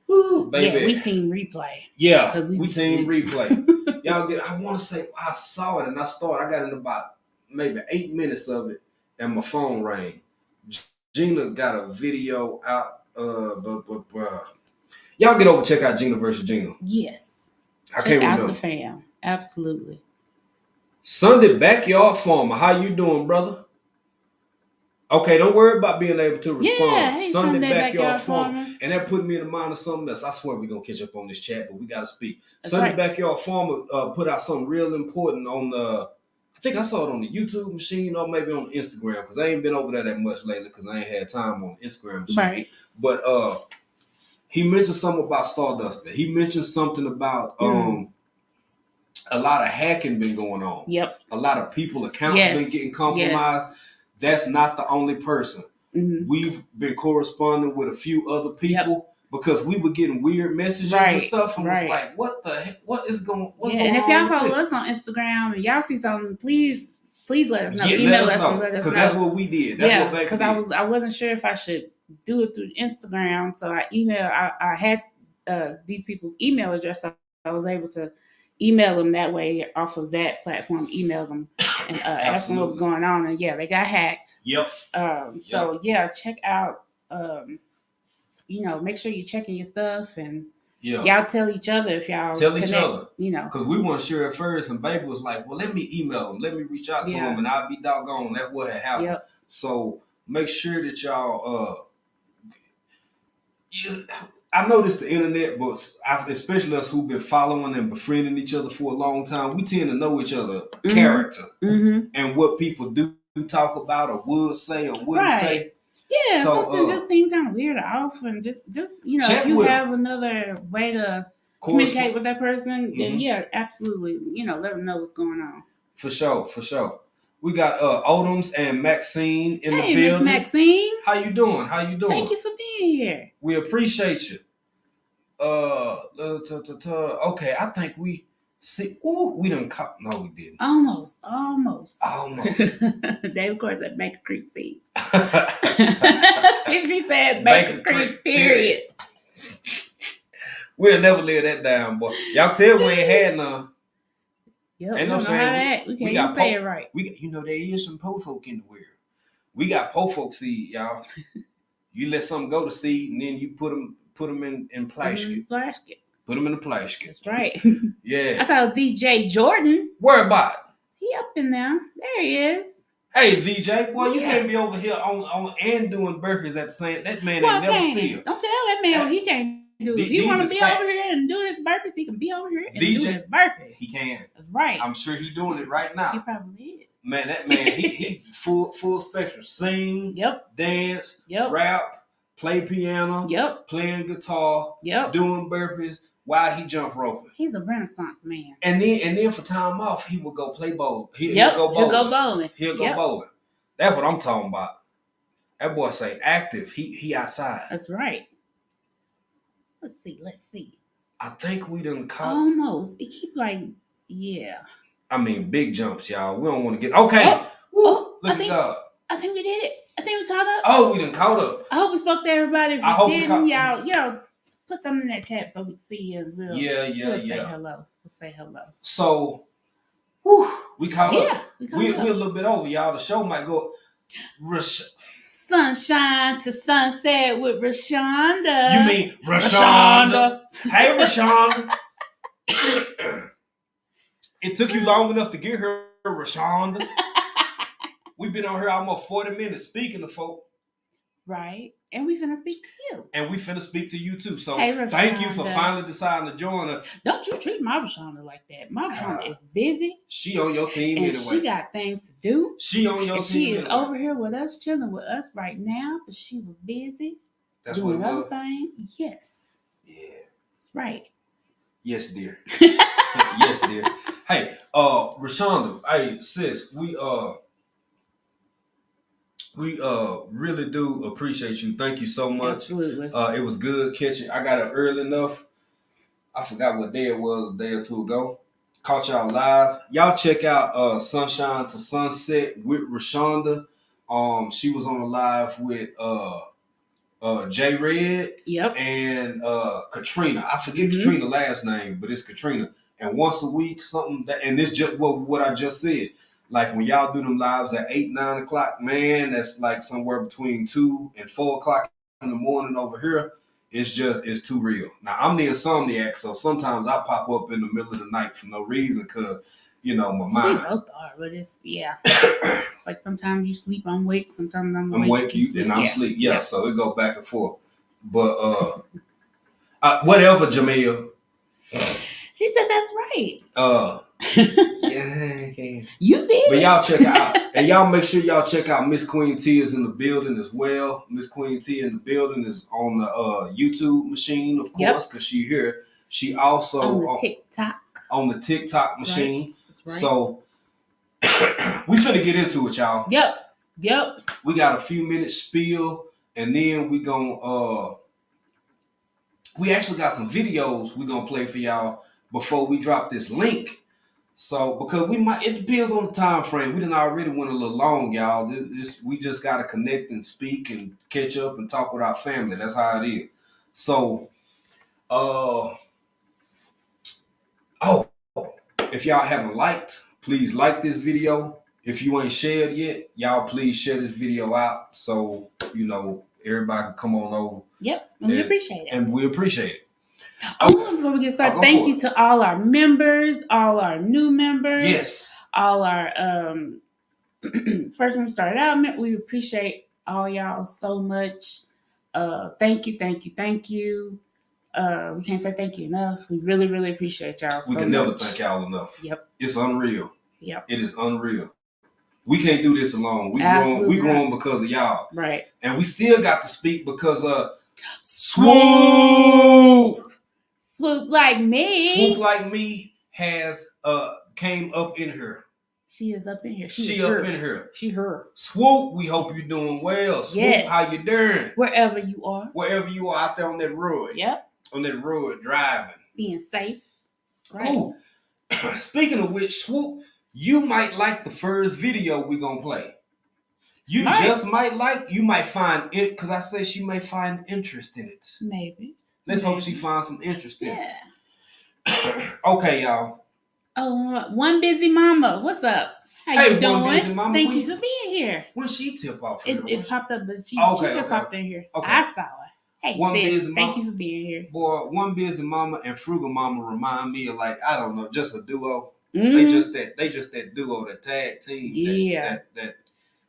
Woo, baby. Yeah, we team replay. Yeah, we team replay. Y'all I want to say, I saw it and I got in about maybe 8 minutes of it and my phone rang. Gina got a video out, y'all get over check out Gina versus Gina. Yes. I can't remember. Check out the fam. Absolutely. Sunday Backyard Farmer. How you doing, brother? Okay, don't worry about being able to respond. Yeah, hey, Sunday Backyard Farmer. And that put me in the mind of something else. I swear we're going to catch up on this chat, but we got to speak. That's Sunday Backyard Farmer put out something real important on I think I saw it on the YouTube machine or maybe on Instagram because I ain't been over there that much lately because I ain't had time on the Instagram machine. Right. But he mentioned something about Stardust. He mentioned something about a lot of hacking been going on. Yep. A lot of people accounts been getting compromised. Yes. That's not the only person. Mm-hmm. We've been corresponding with a few other people because we were getting weird messages and stuff, and was like, "What the heck? What is going? What's going and if on y'all follow us on Instagram and y'all see something, please let us know. Email us and let us know because that's what we did. That's what because I wasn't sure if I should do it through Instagram, so I had these people's email address, so I was able to email them that way off of that platform. Email them and ask them what was going on, and they got hacked. Yep. So check out. Make sure you're checking your stuff and y'all tell each other if y'all tell each other. Because we weren't sure at first, and Baby was like, "Well, let me email them, let me reach out to them, and I'll be doggone. That's what had happened." Yep. So make sure that y'all. I noticed the internet, but especially us who've been following and befriending each other for a long time, we tend to know each other character and what people do talk about or would say or wouldn't say. Yeah, so, something just seems kind of weird or off, and just if you have another way to communicate with that person, then absolutely, let them know what's going on. For sure. We got Odoms and Maxine in the building. Hey, Miss Maxine. How you doing? Thank you for being here. We appreciate you. Okay, I think we see. Ooh, we didn't caught. No, we didn't. Almost. Dave, of course, at Baker Creek seeds. If he said Baker Creek, period. We'll never live that down, boy. Y'all tell we ain't had none. Yep, ain't no saying we can't even say it right. There is some po folk in the world. We got po folk seed, y'all. You let something go to seed, and then you put them in plastic. Put them in a plastic. That's right. Yeah. I saw DJ Jordan. Where about? He up in there. There he is. Hey, VJ, boy, you can't be over here on and doing burpees at the same. That man ain't never still. Don't tell that man what he can't do. If he want to be over here and do his burpees, he can be over here and do his burpees. He can. That's right. I'm sure he's doing it right now. He probably is. Man, that man, he full spectrum. Sing, dance, rap, play piano, playing guitar, doing burpees while he jump roping. He's a Renaissance man. And then for time off, he would go play bowl. He'll go bowling. He'll go bowling. That's what I'm talking about. That boy say active. He outside. That's right. Let's see. I think we done caught. Almost. It keep I mean, big jumps, y'all. We don't want to get... Okay. Look at God. I think we did it. I think we caught up. Oh, we done caught up. I hope we spoke to everybody. If we didn't, y'all, put something in that chat so we can see you. We'll say hello. We'll say hello. So, we caught up. We're a little bit over, y'all. The show might go... Sunshine to sunset with Rashonda. You mean Rashonda? Hey, Rashonda. It took you long enough to get her, Rashonda. We've been on here almost 40 minutes speaking to folk. Right. And we finna speak to you. And we finna speak to you too. So thank you for finally deciding to join us. Don't you treat my Rashonda like that. My Rashonda is busy. She on your team and anyway. She got things to do. She on your team She is anyway. over here with us, chilling with us right now. But she was busy. That's doing what it other was. thing. Yes. Yeah. That's right. Yes, dear. Yes, dear. Hey, Rashonda. Hey, sis. We really do appreciate you. Thank you so much. Absolutely. It was good catching. I got up early enough. I forgot what day it was, a day or two ago. Caught y'all live. Y'all check out Sunshine to Sunset with Rashonda. She was on a live with J Red and Katrina. I forget Katrina's last name, but it's Katrina. And once a week, and this just what I just said. Like when y'all do them lives at 8, 9 o'clock, man, that's like somewhere between 2 and 4 o'clock in the morning over here. It's too real. Now I'm the insomniac, so sometimes I pop up in the middle of the night for no reason because, my mind. We both are, but it's like sometimes you sleep, I'm awake, sometimes I'm awake, and I'm asleep. Yeah, so it goes back and forth. But whatever, Jamil. She said that's right. Yeah, you did. But y'all check out, and y'all make sure y'all check out Miss Queen T is in the building as well. Miss Queen T in the building is on the YouTube machine, of course, because she here. She also on the TikTok. On the TikTok That's machine. Right. That's right. So we finna get into it, y'all. Yep. We got a few minutes spiel, and then we gonna we actually got some videos we gonna play for y'all before we drop this link. So because it depends on the time frame. We done already went a little long, y'all. We just gotta connect and speak and catch up and talk with our family. That's how it is. So, if y'all haven't liked, please like this video. If you ain't shared yet, y'all please share this video out so everybody can come on over. Yep, and we appreciate it. And we appreciate it. Before we get started, thank you to all our members, all our new members. Yes. All our first when we started out, we appreciate all y'all so much. Thank you. We can't say thank you enough. We really, really appreciate y'all so much. We can never thank y'all enough. Yep. It's unreal. Yep. It is unreal. We can't do this alone. We growing because of y'all. Right. And we still got to speak because of Swoop. Swoop like me. Swoop like me has came up in her. She is up in here. She up in here. She her. Swoop, we hope you're doing well. Swoop, yes. How you doing? Wherever you are. Wherever you are out there on that road. Yep. On that road driving. Being safe. Right. Ooh. Speaking of which, Swoop, you might like the first video we gonna play. You just might like. You might find it because I say she may find interest in it. Maybe. Let's hope she finds some interest in it. Yeah. Okay, y'all. Oh, One Busy Mama, what's up? How you doing? One Busy Mama. Thank you for being here. When she tip off here? It popped up, but she just popped in here. Okay. I saw her. Hey, One sis, Busy thank you for being here. Boy, One Busy Mama and Frugal Mama remind me of I don't know, just a duo. Mm-hmm. They just that duo, that tag team. Yeah. That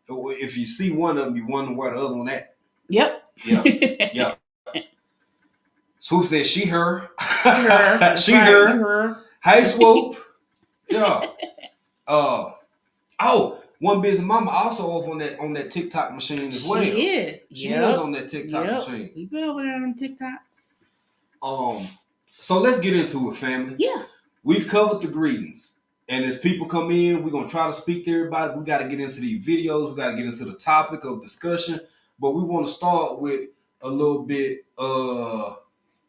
if you see one of them, you wonder where the other one at. Yep. Yeah. Swoop said she her. She right, her. Hey, Swoop. Yeah. One Busy Mama also over on that TikTok machine as well. She is. She is on that TikTok machine. We been over there on them TikToks. So let's get into it, family. Yeah. We've covered the greetings. And as people come in, we're gonna try to speak to everybody. We gotta get into these videos, we gotta get into the topic of discussion. But we want to start with a little bit of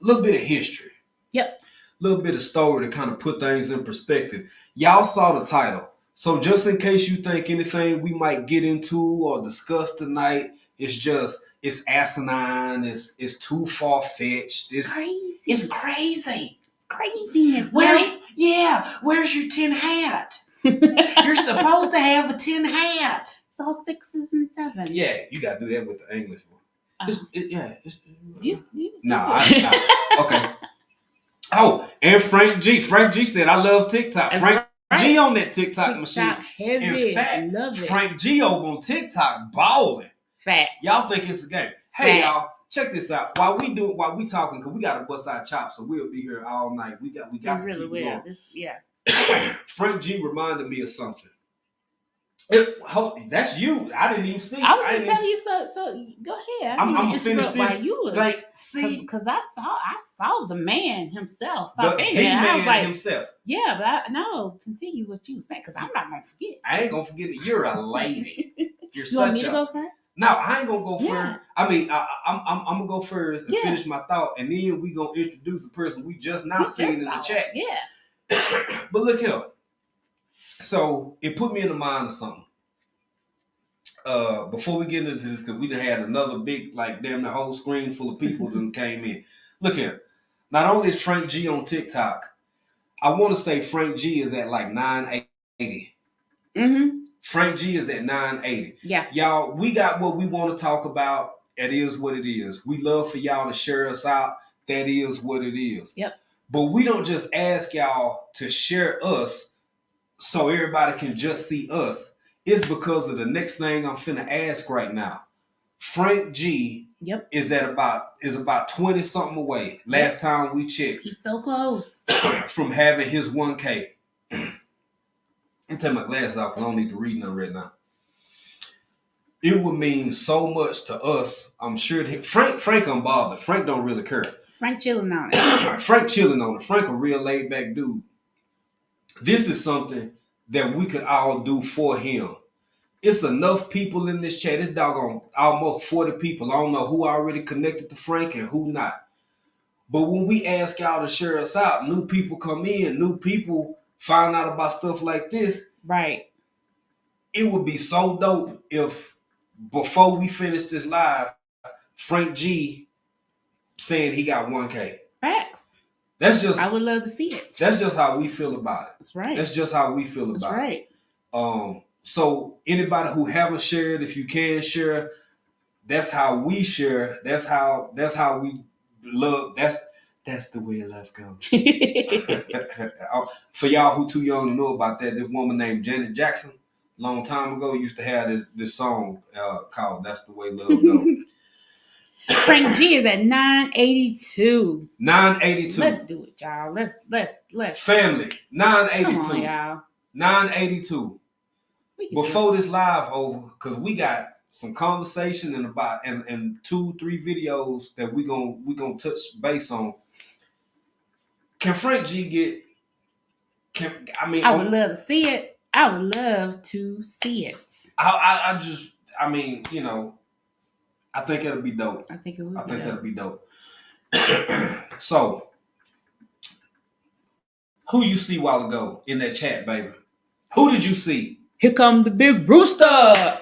history. Yep. A little bit of story to kind of put things in perspective. Y'all saw the title. So just in case you think anything we might get into or discuss tonight, it's asinine, it's too far-fetched. It's crazy. Craziness. Where's your tin hat? You're supposed to have a tin hat. It's all 6s and 7s. Yeah, you got to do that with the English one. Okay. Oh, and Frank G. Frank G said, I love TikTok. Frank G on that TikTok machine. Heavy. In fact, love it. Frank G over on TikTok balling. Fact. Y'all think it's a game. Hey, y'all, check this out. While we talking, because we got to bust our chops, so we'll be here all night. We got to keep going. Frank G reminded me of something. That's you. I didn't even see. I was just telling you. So go ahead. I'm gonna finish this. Because I saw the man himself. The man himself. Yeah, but continue what you were saying because I'm not gonna forget. I ain't gonna forget it. You're a lady. You're you want me to go first? No, I ain't gonna go first. I mean, I'm gonna go first and finish my thought, and then we gonna introduce the person we just seen in the chat. Yeah. But look here. So it put me in the mind of something. Before we get into this, because we done had another big, damn the whole screen full of people that came in. Look here. Not only is Frank G on TikTok, I want to say Frank G is at 980. Mm-hmm. Frank G is at 980. Yeah. Y'all, we got what we want to talk about. It is what it is. We love for y'all to share us out. That is what it is. Yep. But we don't just ask y'all to share us so everybody can just see us. It's because of the next thing I'm finna ask right now. Frank G is about 20 something away. Last time we checked. He's so close. From having his 1K. I'm taking my glasses off because I don't need to read nothing right now. It would mean so much to us. I'm sure that Frank unbothered. Frank don't really care. Frank chilling on it. Frank chilling on it. Frank a real laid back dude. This is something that we could all do for him. It's enough people in this chat. It's doggone almost 40 people. I don't know who already connected to Frank and who not. But when we ask y'all to share us out, new people come in, new people find out about stuff like this. Right. It would be so dope if before we finish this live, Frank G saying he got 1K. Facts. That's just. I would love to see it. That's just how we feel about it. That's right. That's just how we feel about right. it. So anybody who haven't shared, if you can share, that's how we share. That's how we love. That's the way life goes. For y'all who too young to know about that, this woman named Janet Jackson, long time ago, used to have this song called "That's the Way Love Goes." Frank G is at 982. 982. Let's do it, y'all. Let's. Family, 982. Come on, y'all. 982. Before this live over, because we got some conversation and 2-3 videos that we gonna touch base on. Can Frank G I would love to see it. I would love to see it. I think it'll be dope. I think it would. I think that'll be dope. So, who you see a while ago in that chat, baby? Who did you see? Here come the big rooster.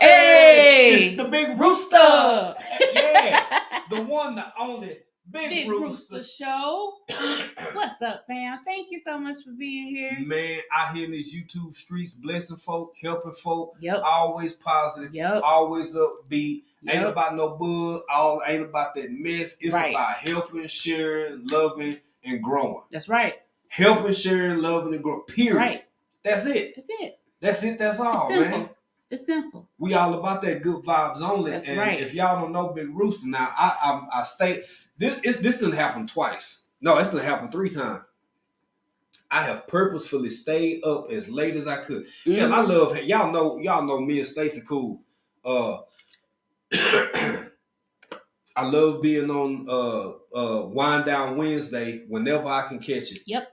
Hey! It's the big rooster. Yeah. The one, the only big rooster show. What's up, fam? Thank you so much for being here. Man, out here in these YouTube streets, blessing folk, helping folk. Yep. Always positive. Yep. Always upbeat. Yep. Ain't about no bug. Ain't about that mess. It's about helping, sharing, loving, and growing. That's right. Helping, sharing, loving, and growing. Period. Right. That's it. That's it. That's it. That's all, man. It's simple. We all about that good vibes only. That's and right. If y'all don't know Big Rooster, now I stay. This didn't happen twice. No, it's didn't happen 3 times. I have purposefully stayed up as late as I could. Mm-hmm. Hell, I love y'all know me and Stacey cool. I love being on Wind Down Wednesday whenever I can catch it. Yep.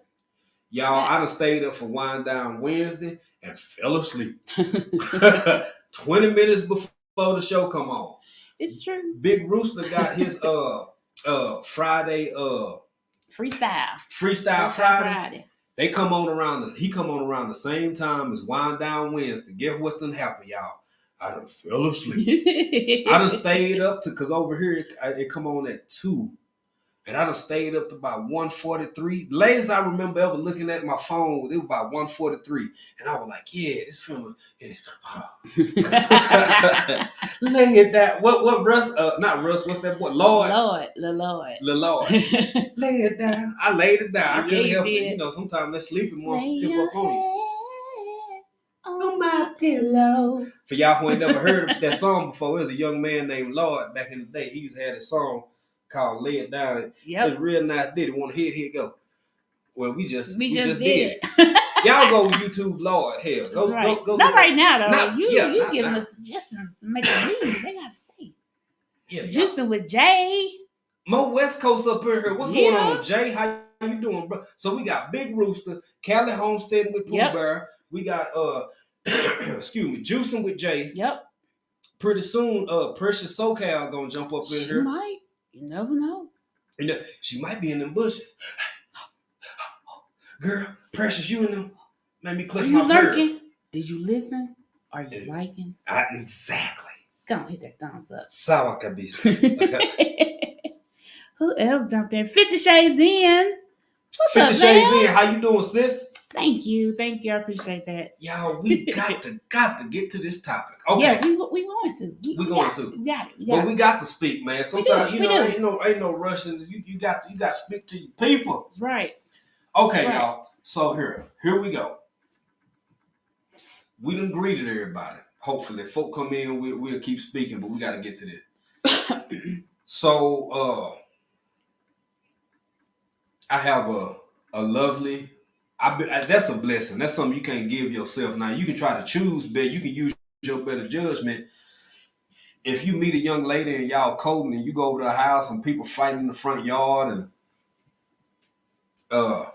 Y'all, I done stayed up for Wind Down Wednesday and fell asleep. 20 minutes before the show come on. It's true. Big Rooster got his Friday Freestyle Friday. They come on around he come on around the same time as Wind Down Wednesday. Guess what's done happened, y'all? I done fell asleep. I done stayed up because over here it come on at 2. And I done stayed up to about 1:43. Latest I remember ever looking at my phone, it was about 1:43. And I was like, yeah, this film is lay it down. What Russ? Not Russ, what's that boy? Lord. Lay it down. I laid it down. I couldn't help it. You know, sometimes that sleeping wants to tip up on you. On my pillow. For y'all who ain't never heard of that song before, it was a young man named Lord back in the day. He used to have this song called Lay It Down. Yep. It's real nice. Did it want to hit? Here it go. Well, we just did it. Y'all go YouTube, Lord. Hell, go. Not right now, though. You giving us suggestions to make a leave. They gotta stay. Yeah. Juicing with Jay. More West Coast up in here. What's going on, Jay? How you doing, bro? So we got Big Rooster, Cali Homestead with Pooh Bear. We got Juicing with Jay. Yep. Pretty soon, Precious SoCal gonna jump up in here. She might. You never know. She might be in them bushes. Girl, Precious, you in them. Made me clutch my bird. Did you listen? Are you liking? Exactly. Go on, hit that thumbs up. Sour cabeza. Who else jumped in? 50 Shades in. What's 50 up, Shades man? in. How you doing, sis? Thank you. I appreciate that. Y'all, we got to get to this topic. Okay. Yeah, we going to. We going to. We got it. But we got to speak, man. Sometimes ain't no rushing. You got to speak to your people. That's right. Okay, y'all. So here we go. We done greeted everybody. Hopefully, if folk come in, we'll keep speaking, but we got to get to this. So, I have a lovely, That's a blessing. That's something you can't give yourself. Now you can try to choose better. You can use your better judgment. If you meet a young lady and y'all coding and you go over to her house and people fighting in the front yard and uh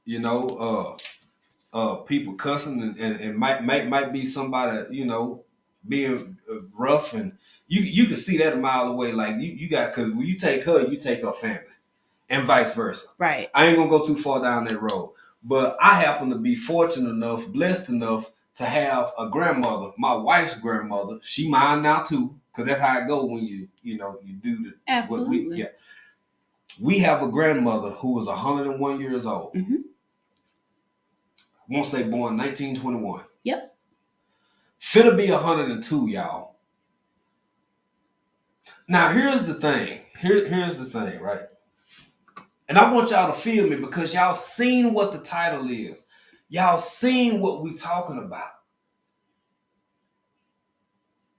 you know people cussing and might be somebody being rough, and you can see that a mile away. Like you got, because when you take her, you take her family, and vice versa. Right. I ain't gonna go too far down that road, but I happen to be fortunate enough, blessed enough to have a grandmother, my wife's grandmother. She mine now too, because that's how it go when you do the absolutely. We have a grandmother who was 101 years old. Mm-hmm. I won't say born 1921. Yep. Finna be 102, y'all. Now here's the thing. Here's the thing, right? And I want y'all to feel me, because y'all seen what the title is. Y'all seen what we talking about.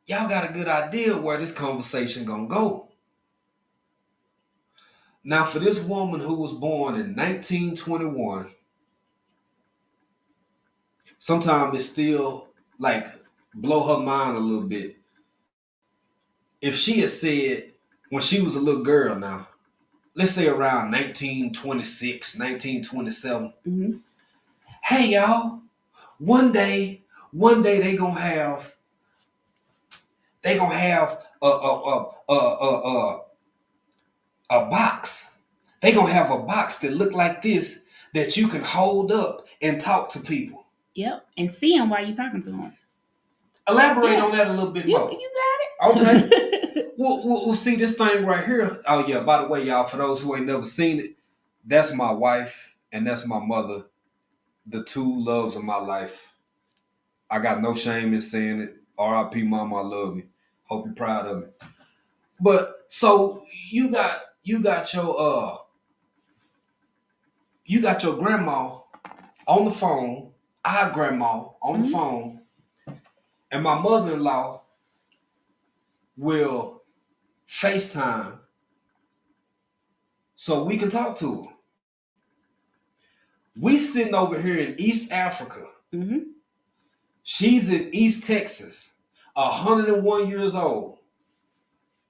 Y'all got a good idea where this conversation gonna go. Now, for this woman who was born in 1921, sometimes it still like blow her mind a little bit. If she had said when she was a little girl, now, let's say around 1926, 1927, mm-hmm. Hey y'all, one day they gonna have a box. They gonna have a box that look like this that you can hold up and talk to people. Yep, and see them while you talking to them. Elaborate on that a little bit more. You got it. Okay. We'll see this thing right here. Oh yeah, by the way, y'all, for those who ain't never seen it, that's my wife and that's my mother, the two loves of my life. I got no shame in saying it. R.I.P. Mama, I love you. Hope you're proud of me. But so you got your grandma on the phone, our grandma on the phone, and my mother-in-law will FaceTime so we can talk to her. We sitting over here in East Africa. Mm-hmm. She's in East Texas, 101 years old.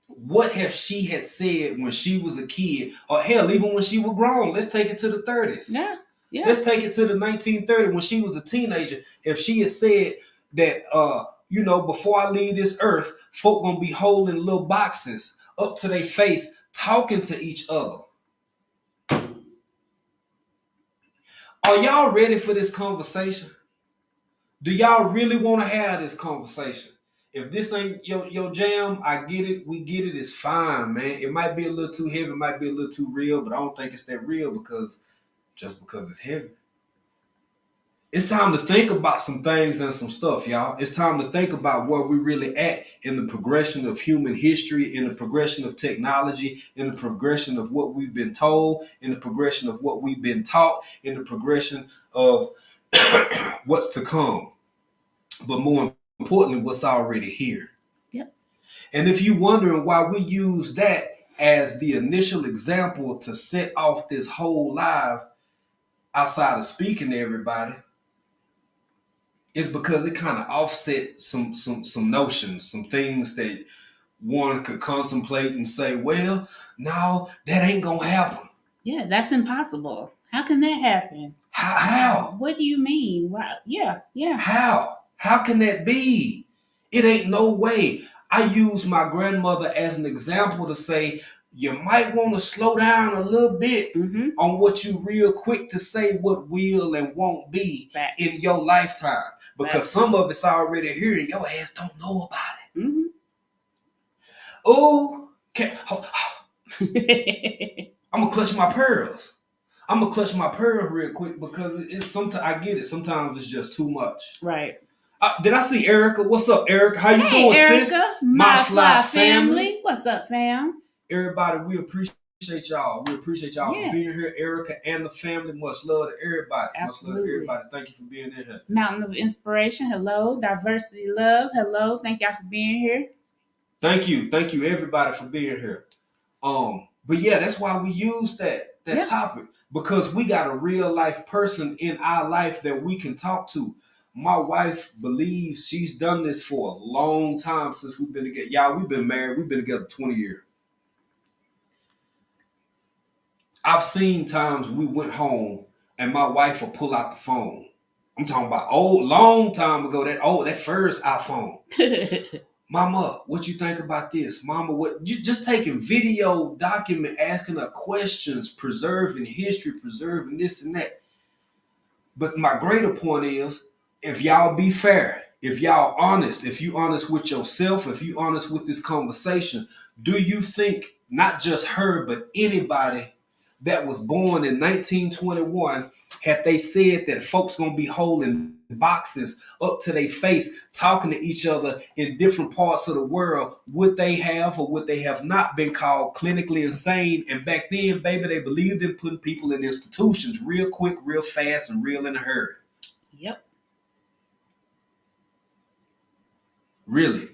What have she had said when she was a kid, or hell, even when she was grown? Let's take it to the 30s. Yeah. Let's take it to the 1930s when she was a teenager. If she had said that, before I leave this earth, folk gonna be holding little boxes up to their face, talking to each other. Are y'all ready for this conversation? Do y'all really want to have this conversation? If this ain't your jam, I get it. We get it. It's fine, man. It might be a little too heavy. It might be a little too real, but I don't think it's that real because it's heavy. It's time to think about some things and some stuff, y'all. It's time to think about where we really at in the progression of human history, in the progression of technology, in the progression of what we've been told, in the progression of what we've been taught, in the progression of what's to come. But more importantly, what's already here. Yep. And if you're wondering why we use that as the initial example to set off this whole live outside of speaking to everybody, it's because it kind of offset some notions, some things that one could contemplate and say, well, no, that ain't gonna happen. Yeah, that's impossible. How can that happen? How? What do you mean? Wow. Yeah. How can that be? It ain't no way. I use my grandmother as an example to say, you might want to slow down a little bit on what you real quick to say what will and won't be in your lifetime. Because some of it's already here and your ass don't know about it. Mm-hmm. Oh, I'm going to clutch my pearls. I'm going to clutch my pearl real quick because it's sometimes I get it. Sometimes it's just too much. Right. Did I see Erica? What's up, Erica? How you doing, Erica, sis? My fly family. What's up, fam? Everybody, we appreciate y'all. We appreciate y'all for being here. Erica and the family. Much love to everybody. Absolutely. Much love to everybody. Thank you for being in here. Mountain of Inspiration. Hello. Diversity Love. Hello. Thank y'all for being here. Thank you, everybody, for being here. But yeah, that's why we use that topic. because we got a real life person in our life that we can talk to. My wife believes she's done this for a long time since we've been together. Y'all, we've been married. We've been together 20 years. I've seen times we went home and my wife will pull out the phone. I'm talking about long time ago. That first iPhone. Mama, what you think about this? Mama, what you just taking video document, asking her questions, preserving history, preserving this and that. But my greater point is, if y'all be fair, if y'all honest, if you honest with yourself, if you honest with this conversation, do you think not just her, but anybody that was born in 1921, had they said that folks gonna be holding boxes up to their face, talking to each other in different parts of the world, would they have or would they have not been called clinically insane? And back then, baby, they believed in putting people in institutions real quick, real fast, and real in a hurry. Yep. Really.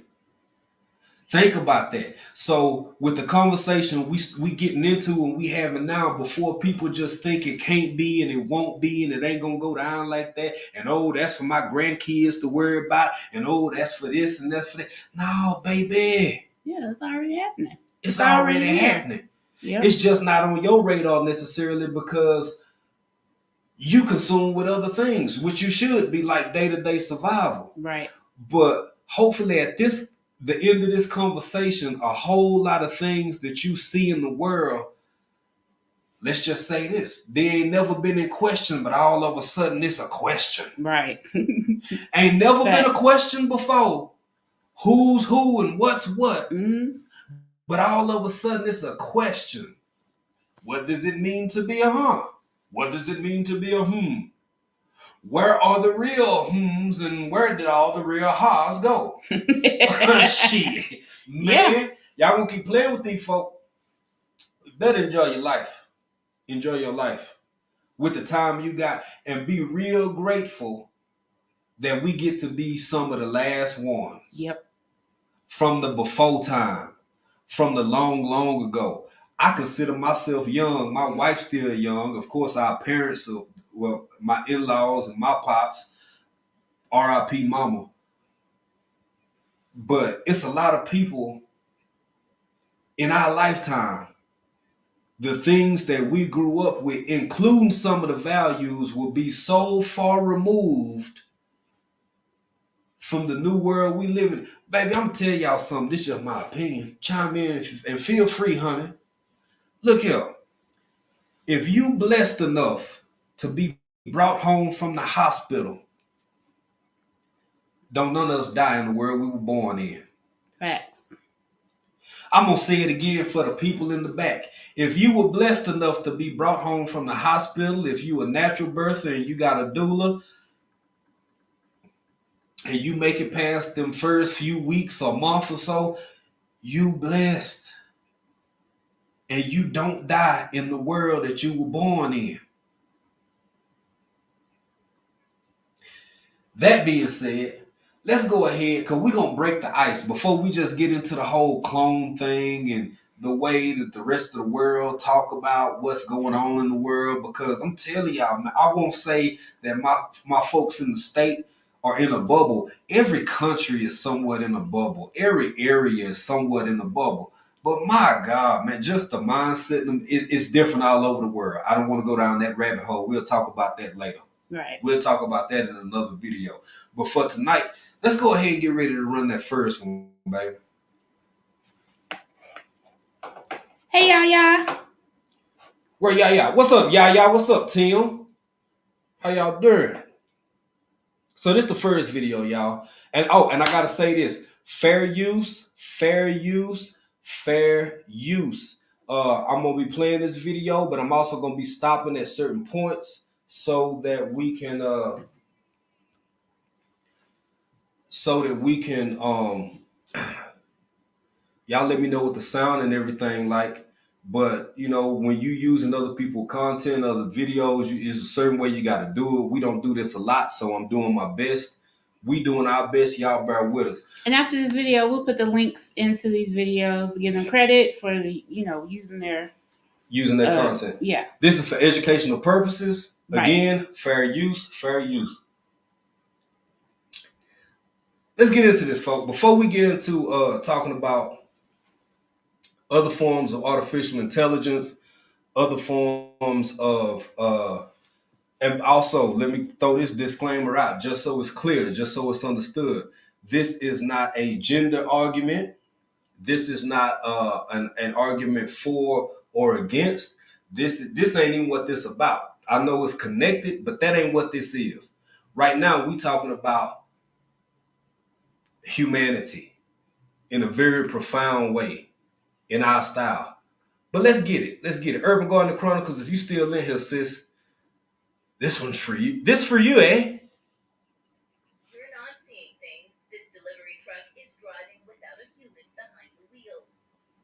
Think about that. So with the conversation we getting into and we having now, before people just think it can't be and it won't be and it ain't gonna go down like that, and oh, that's for my grandkids to worry about, and oh, that's for this and that's for that. No, baby. Yeah, it's already happening. It's already happening. Yep. It's just not on your radar necessarily because you consume with other things, which you should be, like day-to-day survival. Right. But hopefully at the end of this conversation, a whole lot of things that you see in the world, let's just say this, they ain't never been in question, but all of a sudden it's a question. Right. Ain't never been a question before. Who's who and what's what. Mm-hmm. But all of a sudden it's a question. What does it mean to be a huh? What does it mean to be a hmm? Where are the real hmms and where did all the real ha's go? Shit. Man, y'all gonna keep playing with these folk. You better enjoy your life. Enjoy your life with the time you got and be real grateful that we get to be some of the last ones. Yep. From the before time, from the long, long ago. I consider myself young. My wife's still young. Of course, our parents are, well, my in-laws and my pops, R.I.P. mama. But it's a lot of people in our lifetime, the things that we grew up with, including some of the values, will be so far removed from the new world we live in. Baby, I'm going to tell y'all something. This is just my opinion. Chime in and feel free, honey. Look here. If you blessed enough to be brought home from the hospital, don't none of us die in the world we were born in. Facts. I'm going to say it again for the people in the back. If you were blessed enough to be brought home from the hospital, if you were natural birther and you got a doula, and you make it past them first few weeks or months or so, you blessed. And you don't die in the world that you were born in. That being said, let's go ahead, because we're going to break the ice before we just get into the whole clone thing and the way that the rest of the world talk about what's going on in the world. Because I'm telling y'all, man, I won't say that my folks in the state are in a bubble. Every country is somewhat in a bubble. Every area is somewhat in a bubble. But my God, man, just the mindset, it's different all over the world. I don't want to go down that rabbit hole. We'll talk about that later. Right. We'll talk about that in another video. But for tonight, let's go ahead and get ready to run that first one, baby. Hey, Yaya. Where Yaya? What's up, Yaya? What's up, Tim? How y'all doing? So this is the first video, y'all. And I gotta say this. Fair use. I'm gonna be playing this video, but I'm also gonna be stopping at certain points so that we can y'all let me know what the sound and everything like. But you know, when you using other people's content, other videos, is a certain way you got to do it. We don't do this a lot, so I'm doing my best. We doing our best. Y'all bear with us. And after this video, we'll put the links into these videos to give them credit for using their using that content. Yeah. This is for educational purposes. Right. Again, fair use, fair use. Let's get into this, folks. Before we get into talking about other forms of artificial intelligence, other forms of and also let me throw this disclaimer out just so it's clear, just so it's understood. This is not a gender argument. This is not an argument for or against. This ain't even what this about. I know it's connected, but that ain't what this is. Right now, we talking about humanity in a very profound way in our style. But let's get it. Let's get it. Urban Gardener Chronicles, if you still in here, sis, this one's for you. This for you, eh? You're not seeing things. This delivery truck is driving without a human behind the wheel.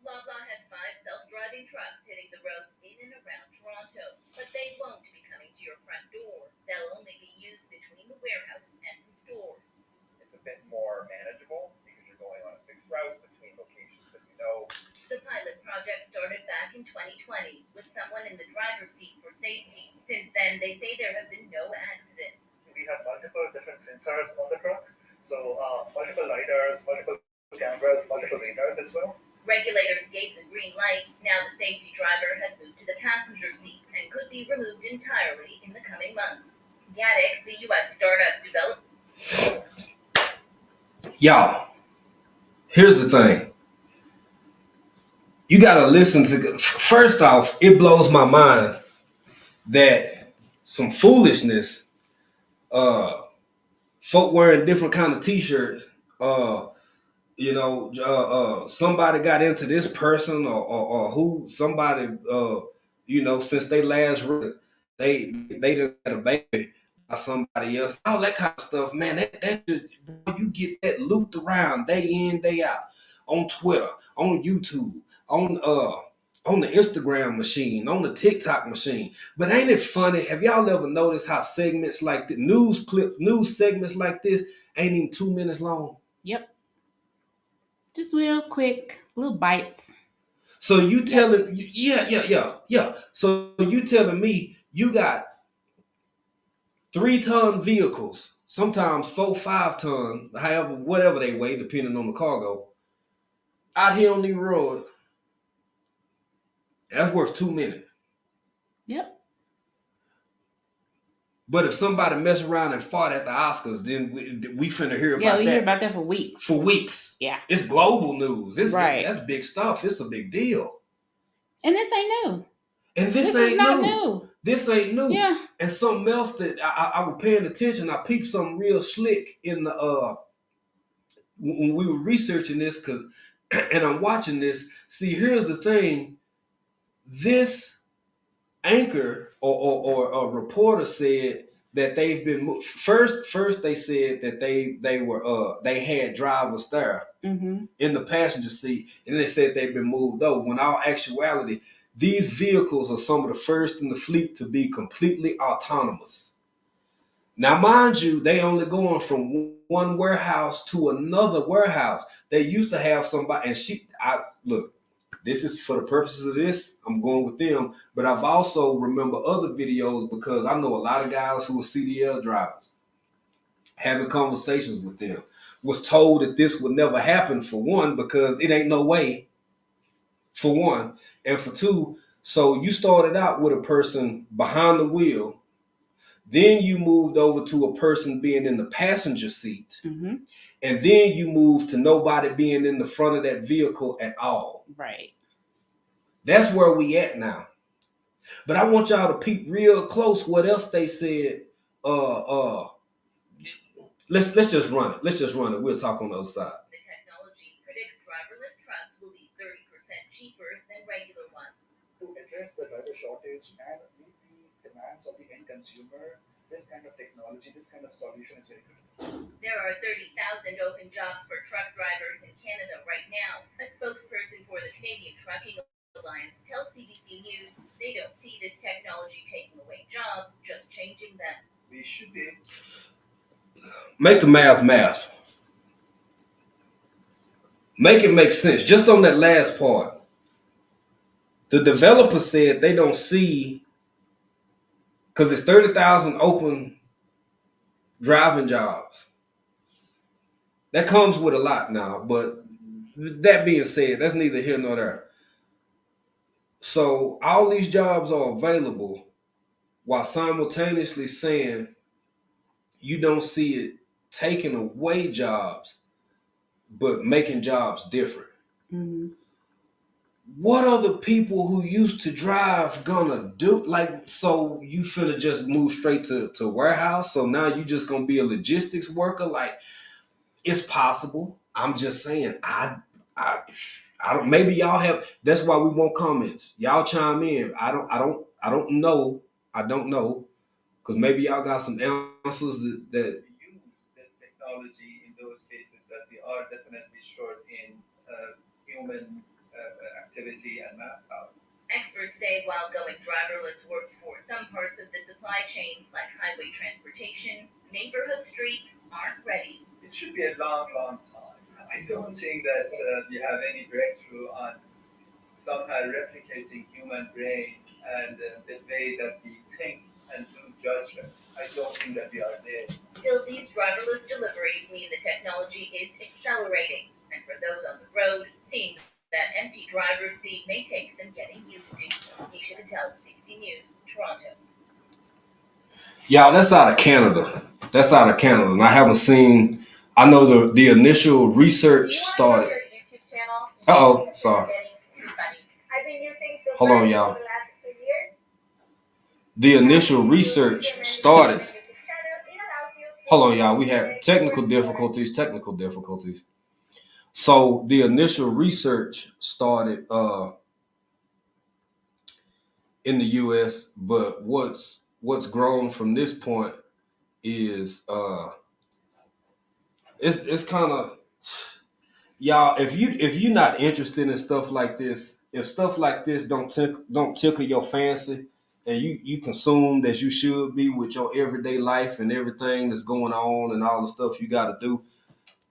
Loblaw has 5 self-driving trucks hitting the roads in and around Toronto, but they won't be coming to your front door. They'll only be used between the warehouse and some stores. It's a bit more manageable because you're going on a fixed route between locations that you know. The pilot project started back in 2020 with someone in the driver's seat for safety. Since then, they say there have been no accidents. We have multiple different sensors on the truck, so multiple lidars, multiple cameras, multiple radars as well. Regulators gave the green light. Now the safety driver has moved to the passenger seat and could be removed entirely in the coming months. Gaddick, the U.S. startup developed. Y'all, here's the thing. You gotta listen to. First off, it blows my mind that some foolishness. Folk wearing different kind of t-shirts. Somebody got into this person or who somebody since they last read, they done had a baby by somebody else, all that kind of stuff, man. That just, you get that looped around day in, day out on Twitter, on YouTube, on the Instagram machine, on the TikTok machine. But ain't it funny? Have y'all ever noticed how segments like the news segments like this ain't even 2 minutes long? Yep. Just real quick, little bites. So you telling, yeah. So you telling me you got 3-ton vehicles, sometimes 4-5 ton, however, whatever they weigh, depending on the cargo, out here on the road. That's worth 2 minutes. Yep. But if somebody mess around and fought at the Oscars, then we finna hear about that. Yeah, we hear about that for weeks. For weeks. Yeah. It's global news. Right. That's big stuff. It's a big deal. And this ain't new. And this ain't new. This ain't new. Yeah. And something else that I was paying attention, I peeped something real slick in the when we were researching this, and I'm watching this. See, here's the thing. This anchor or a reporter said that they've been first they said that they had drivers there in the passenger seat, and then they said they've been moved over. When all actuality, these vehicles are some of the first in the fleet to be completely autonomous. Now, mind you, they only going from one warehouse to another warehouse. They used to have somebody, and look, this is for the purposes of this, I'm going with them, but I've also remember other videos because I know a lot of guys who are CDL drivers, having conversations with them, was told that this would never happen, for one, because it ain't no way, for one, and for two, so you started out with a person behind the wheel, then you moved over to a person being in the passenger seat, and then you moved to nobody being in the front of that vehicle at all. Right. That's where we at now. But I want y'all to peep real close what else they said. Let's just run it. Let's just run it. We'll talk on the other side. The technology predicts driverless trucks will be 30% cheaper than regular ones. To address the driver shortage and meet the demands of the end consumer, this kind of technology, this kind of solution is very critical. There are 30,000 open jobs for truck drivers in Canada right now. A spokesperson for the Canadian Trucking Alliance tells CBC News they don't see this technology taking away jobs, just changing them. We should be. Make the math. Make it make sense. Just on that last part. The developer said they don't see, because it's 30,000 open driving jobs. That comes with a lot now, but that being said, that's neither here nor there. So all these jobs are available while simultaneously saying you don't see it taking away jobs, but making jobs different. Mm-hmm. What are the people who used to drive gonna do? Like, so you finna just move straight to warehouse? So now you just gonna be a logistics worker? Like, it's possible. I'm just saying, I, I don't. Maybe y'all have. That's why we want comments. Y'all chime in. I don't know. I don't know because maybe y'all got some answers that use this technology in those cases that we are definitely short in human activity and manpower. Experts say while going driverless works for some parts of the supply chain, like highway transportation, neighborhood streets aren't ready. It should be a long, long time. I don't think that we have any breakthrough on somehow replicating human brain and the way that we think and do judgment. I don't think that we are there. Still, these driverless deliveries mean the technology is accelerating. And for those on the road, seeing that empty driver's seat may take some getting used to. Nisha Patel, CBC News, Toronto. y'all. That's out of Canada. That's out of Canada, and I haven't seen. I know the initial research started. Uh oh, sorry. Hold on, y'all. The initial research started. Hold on, y'all. We had technical difficulties. Technical difficulties. So the initial research started in the U.S., but what's grown from this point is it's kind of y'all. If you're not interested in stuff like this, if stuff like this don't tickle your fancy, and you consumed as you should be with your everyday life and everything that's going on and all the stuff you got to do,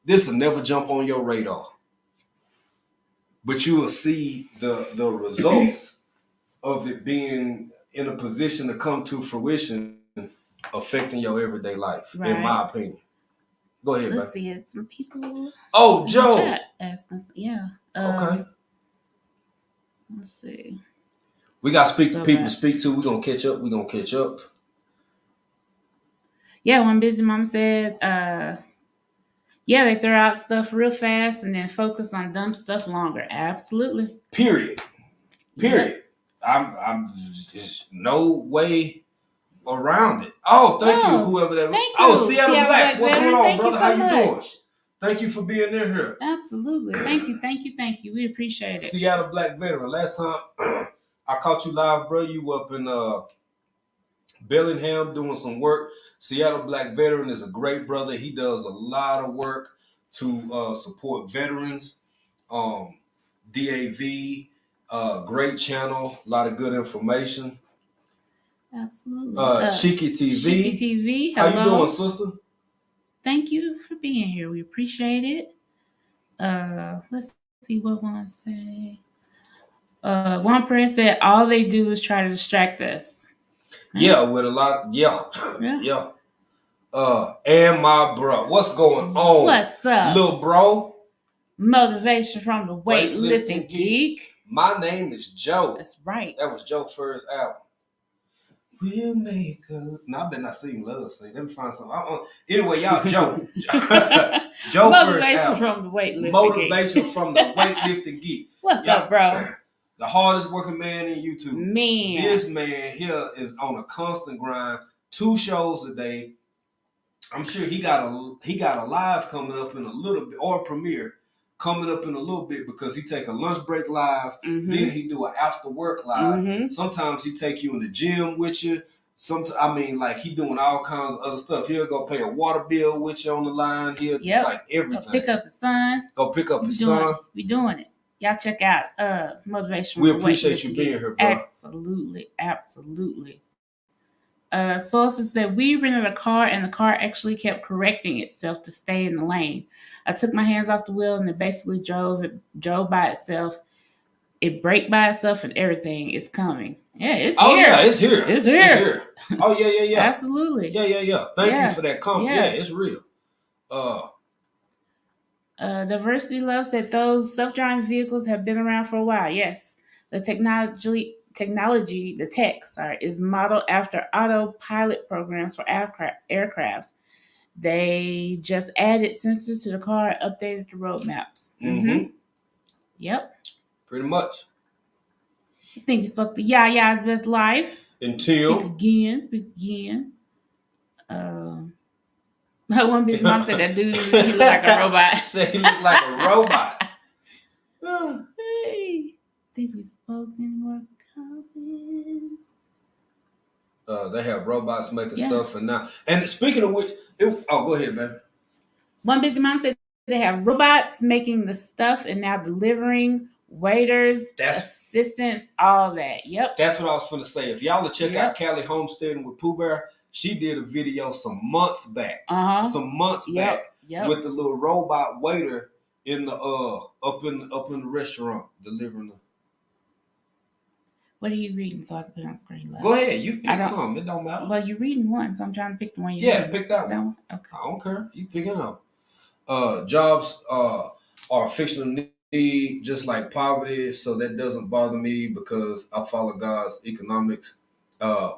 this will never jump on your radar. But you will see the results of it being in a position to come to fruition, affecting your everyday life, in my opinion. Go ahead, Let's baby. see it. Some people. Oh, in the Joe. chat asking. Yeah. Okay. Let's see. We got people Go to back. speak to. We're gonna catch up. Yeah, one busy mom said, yeah, they throw out stuff real fast and then focus on dumb stuff longer. Absolutely. Period. Yep. I'm just no way around it. Oh, thank you, whoever that was. Thank Oh, you. Seattle Black. What's going on, Thank brother? you How so you doing? much. Thank you for being in here. Absolutely. Thank you. We appreciate it. Seattle Black veteran. Last time I caught you live, bro, you up in Bellingham doing some work. Seattle Black veteran is a great brother. He does a lot of work to support veterans. DAV, great channel, a lot of good information. Absolutely. Shiki TV. Shiki TV. Hello. How you doing, sister? Thank you for being here. We appreciate it. Let's see what one say. One person said all they do is try to distract us. Yeah, with a lot. Yeah. And my bro, what's going on? What's up, little bro? Motivation from the weightlifting geek. My name is Joe. That's right. That was Joe's first album. We'll make a. No, I better not sing love. Sing. Let me find something. Anyway, y'all, Joe. Joe Motivation from the weightlifting. Motivation from the weightlifting geek. What's up, bro? The hardest working man in YouTube. Man. This man here is on a constant grind. 2 shows a day. I'm sure he got a live coming up in a little bit, or a premiere coming up in a little bit, because he take a lunch break live, then he do an after work live. Sometimes he take you in the gym with you. Like he doing all kinds of other stuff. He'll go pay a water bill with you on the line. He'll like everything. Go pick up his son. We doing it. Y'all check out Motivation. We appreciate you being here, bro. Absolutely. Sources said we rented a car and the car actually kept correcting itself to stay in the lane. I took my hands off the wheel and it basically drove by itself. It break by itself and everything. It's coming. Yeah, it's Oh here. yeah, it's here. It's here. It's here. Oh yeah. Absolutely. Yeah. Thank you for that comment. Yeah, it's real. Diversity Love said those self-driving vehicles have been around for a while. Yes, the the tech, is modeled after autopilot programs for aircrafts. They just added sensors to the car and updated the roadmaps. Mm-hmm. Yep. Pretty much. I think we spoke to Yaya's best life. Until Speak again. One bitch mom said that dude he looked like a robot. Said he looked like a robot. Hey, think we spoke any more comments? They have robots making stuff and now. And speaking of which, go ahead, man. One busy mom said they have robots making the stuff and now delivering, waiters, assistants, all that. Yep. That's what I was going to say. If y'all will check out Callie Homesteading with Pooh Bear, she did a video some months back. With the little robot waiter in the up in the restaurant delivering the. What are you reading so I can put on screen? Love? Go ahead. You pick something. It don't matter. Well, you're reading one, so I'm trying to pick the one you're reading. Pick that one. Okay. I don't care. You pick it up. Jobs are a fictional need, just like poverty, so that doesn't bother me because I follow God's economics,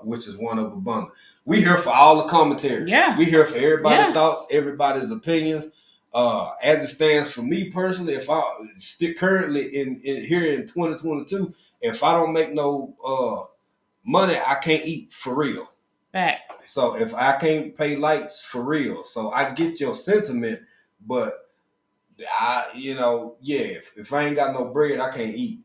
which is one of abundance. We here for all the commentary. Yeah. We here for everybody's thoughts, everybody's opinions. As it stands for me personally, if I stick currently in here in 2022, if I don't make no money, I can't eat for real. Facts. So if I can't pay lights for real, so I get your sentiment, but if I ain't got no bread, I can't eat.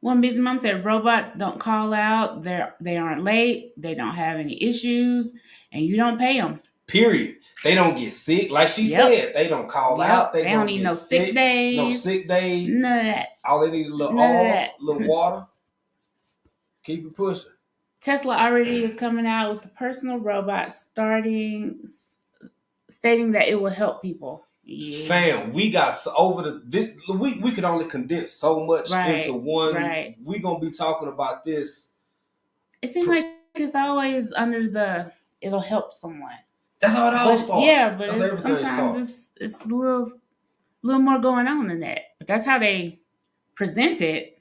One busy mom said robots don't call out, they aren't late, they don't have any issues, and you don't pay them. Period. They don't get sick, like she said. They don't call out. They don't need no sick days. No sick days. None of that. All they need is a little oil, a little water. Keep it pushing. Tesla already is coming out with a personal robot stating that it will help people. Yeah. Fam, we got we could only condense so much into one. Right. We're gonna be talking about this. It seems like it's always under it'll help someone. That's how it all starts. Yeah, but sometimes it's a little more going on than that. But that's how they present it.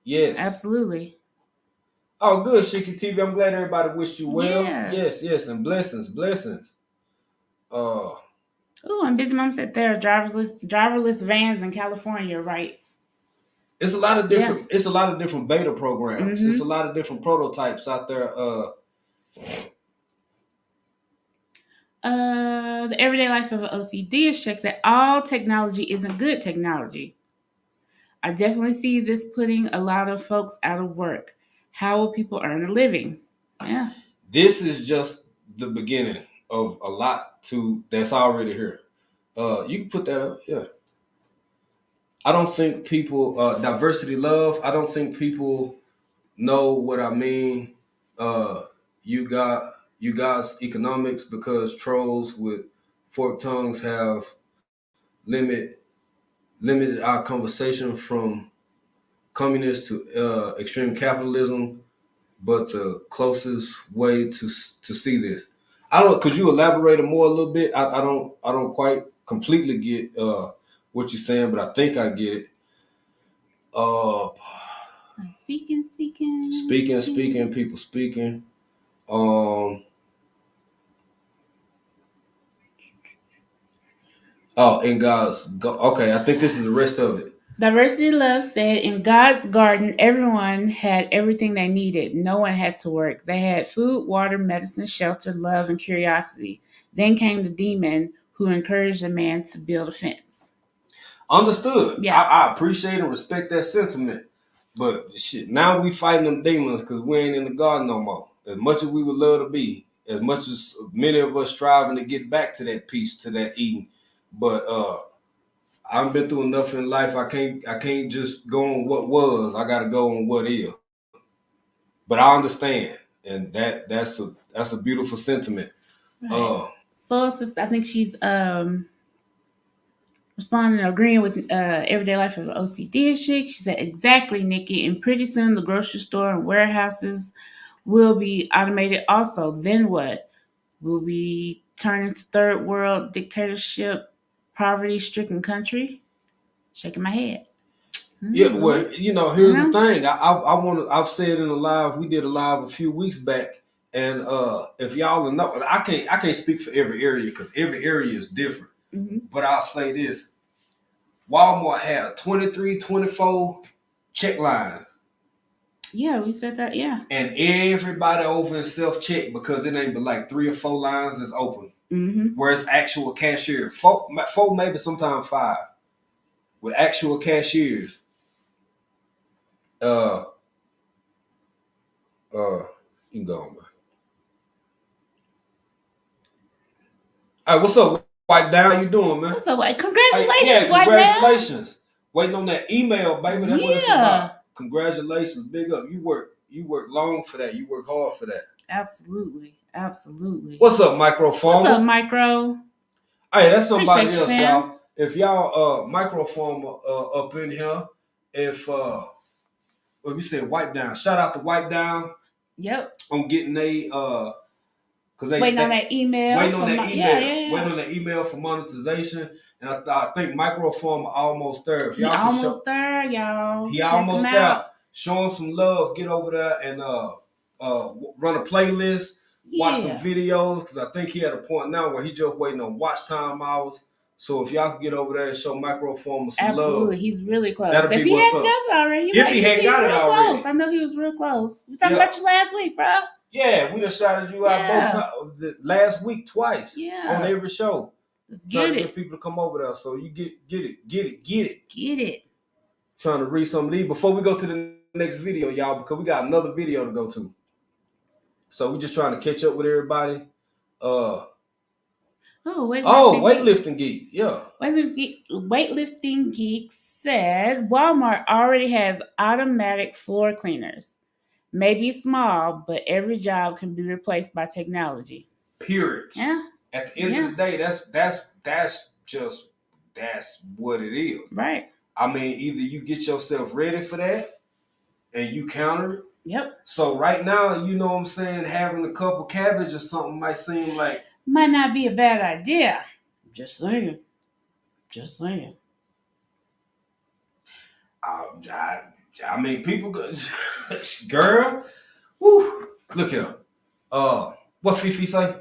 Yes. Absolutely. Oh, good, Shiki TV. I'm glad everybody wished you well. Yeah. Yes, and blessings. And Busy Mom said there are driverless vans in California, right? It's a lot of different. It's a lot of different beta programs. Mm-hmm. It's a lot of different prototypes out there. The everyday life of an OCD checks that all technology isn't good technology. I definitely see this putting a lot of folks out of work. How will people earn a living? Yeah. This is just the beginning of a lot that's already here. You can put that up, yeah. I don't think people diversity love. I don't think people know what I mean. You guys economics because trolls with forked tongues have limited our conversation from communist to extreme capitalism. But the closest way to see this, I don't. Could you elaborate more a little bit? I don't quite completely get what you're saying, but I think I get it. Speaking. People speaking. In God's okay. I think this is the rest of it. Diversity Love said, in God's garden, everyone had everything they needed. No one had to work. They had food, water, medicine, shelter, love, and curiosity. Then came the demon who encouraged a man to build a fence. Understood. Yeah. I appreciate and respect that sentiment. But shit, now we fighting them demons because we ain't in the garden no more. As much as we would love to be, as much as many of us striving to get back to that peace, to that Eden. But I've been through enough in life. I can't just go on what was. I got to go on what is. But I understand, and that's a beautiful sentiment. Right. Soul Sister, I think she's Responding and agreeing with everyday life of OCD chick. She said, exactly, Nikki. And pretty soon the grocery store and warehouses will be automated also. Then what? Will we turn into third world dictatorship, poverty stricken country? Shaking my head. Yeah, Lord. well, here's the thing. I've said in a live, we did a live a few weeks back, and if y'all know, I can't speak for every area because every area is different. Mm-hmm. But I'll say this: Walmart had 23, 24 check lines. Yeah, we said that. Yeah. And everybody over in self-check because it ain't but like 3 or 4 lines that's open. Mm-hmm. Where it's actual cashier. Four, maybe sometimes 5. With actual cashiers. You can go on, man. All right, what's up, White Down? How you doing, man? What's up, White? Congratulations, yeah, White congratulations. Waiting on that email, baby. That's what it's Yeah. about. Congratulations. Big up. You work long for that. You work hard for that. Absolutely. Absolutely. What's up, Micro Farmer? What's up, Micro? Hey, that's somebody Appreciate you, else, fam. y'all. If y'all Micro Farmer up in here, if we said Wipe Down, shout out to Wipe Down Yep. on getting because they waiting on that email. Waiting on that email. Yeah. Waiting on that email for monetization. And I think Micro Farmer almost there. If He almost there, y'all. He Check almost him there. out. Show him some love. Get over there and run a playlist. Watch some videos because I think he at a point now where he just waiting on watch time hours. So if y'all can get over there and show Micro Farmer some love. Absolutely, he's really close. That'll if be he what's hadn't up. got it already, If he hadn't got it already. Close. I know he was real close. We talking about you last week, bro. Yeah, we done shouted you out both times last week twice. Yeah. On every show. Let's trying to get people to come over there. So you get it. Trying to read some of these before we go to the next video, y'all, because we got another video to go to. So we just trying to catch up with everybody. Weightlifting Geek. Yeah. Weightlifting Geek said Walmart already has automatic floor cleaners. Maybe small, but every job can be replaced by technology. Period. Yeah. At the end of the day, that's what it is. Right. I mean, either you get yourself ready for that and you counter it. Yep. So right now, you know what I'm saying, having a couple cabbage or something might seem like might not be a bad idea. Just saying. I mean, people girl, woo, look here. What Fifi say?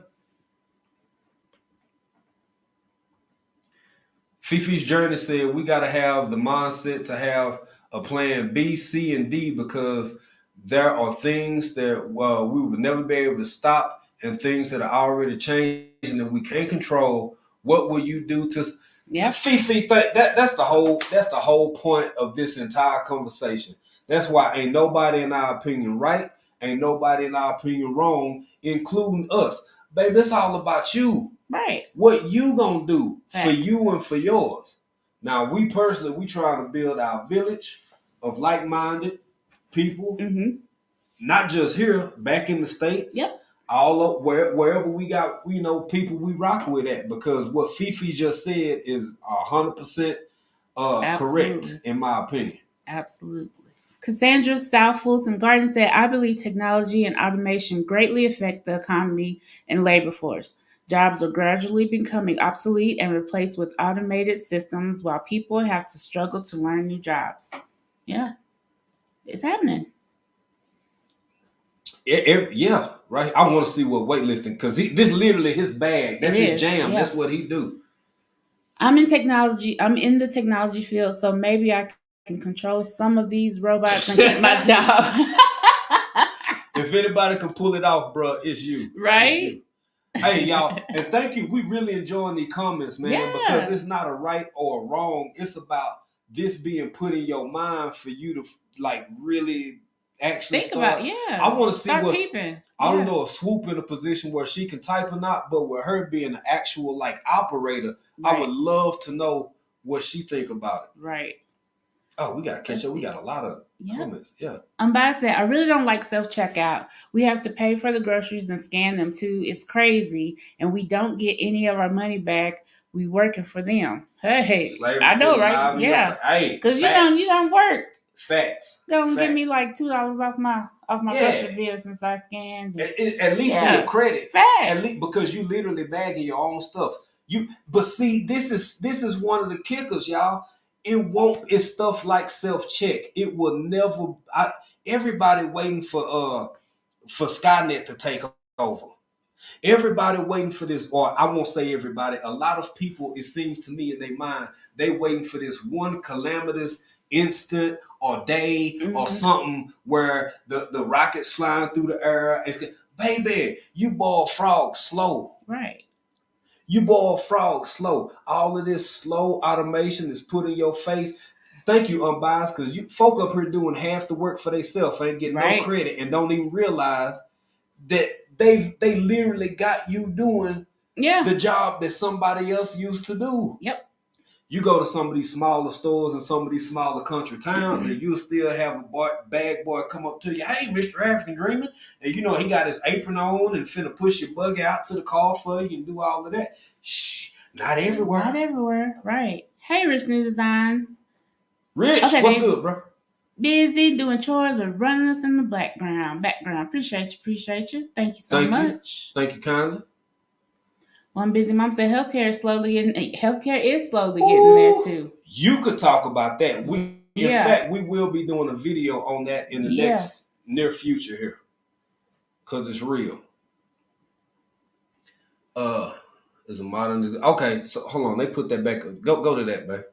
Fifi's journey said we got to have the mindset to have a plan B, C, and D because there are things that we would never be able to stop and things that are already changing that we can't control. What will you do to? Yeah, Fifi, that's the whole point of this entire conversation. That's why ain't nobody in our opinion right, ain't nobody in our opinion wrong, including us. Baby, it's all about you. Right. What you gonna do for you and for yours. Now, we personally, we trying to build our village of like-minded people. Mm-hmm. Not just here, back in the States. Yep. All up wherever we got, people we rock with at. Because what Fifi just said is 100% correct, in my opinion. Absolutely. Cassandra South Fulton Garden said, I believe technology and automation greatly affect the economy and labor force. Jobs are gradually becoming obsolete and replaced with automated systems while people have to struggle to learn new jobs. Yeah, it's happening. Yeah, right. I want to see what weightlifting, because this literally his bag. That's his jam. Yeah. That's what he do. I'm in technology. I'm in the technology field, so maybe I can control some of these robots and get my job. If anybody can pull it off, bro, it's you. Right? It's you. Hey, y'all, and thank you. We really enjoying the comments, man, because it's not a right or a wrong. It's about this being put in your mind for you to really actually think start. about. Yeah, I want to see what. Peeping. I don't know if Swoop in a position where she can type or not, but with her being an actual operator, right. I would love to know what she think about it. Right. Oh, we got to catch up. We got a lot of comments. Yeah. Unbiased said, I really don't like self-checkout. We have to pay for the groceries and scan them too. It's crazy. And we don't get any of our money back We working for them. Hey, Slavery I know, still right? alive in Yeah, your hey, because facts. you done worked. Facts. Gonna give Facts. me like $2 off my Yeah. grocery bill since I scanned. At least be a credit. Facts. At least because you literally bagging your own stuff. But see, this is one of the kickers, y'all. It's stuff like self-check. It will never everybody waiting for Skynet to take over. Everybody waiting for this, or I won't say everybody, a lot of people, it seems to me in their mind, they waiting for this one calamitous instant or day or something where the rockets flying through the air. Baby, you boil frogs slow. Right. You boil frogs slow. All of this slow automation is put in your face. Thank you, unbiased, because you folk up here doing half the work for themselves, ain't getting no credit and don't even realize that they literally got you doing the job that somebody else used to do. Yep. You go to some of these smaller stores and some of these smaller country towns, and you'll still have a bag boy come up to you, hey, Mr. African Dreamin', and you know he got his apron on and finna push your buggy out to the car for you and do all of that. Shh, not everywhere. Not everywhere, right? Hey, Rich New Design. Rich, okay, what's good, bro? Busy doing chores, but running us in the background. Appreciate you. Thank you so much. Thank you kindly. One busy mom said healthcare is slowly getting there too. You could talk about that. In fact, we will be doing a video on that in the next near future here. Cause it's real. There's a modern. Okay, so hold on. They put that back. Go to that, man.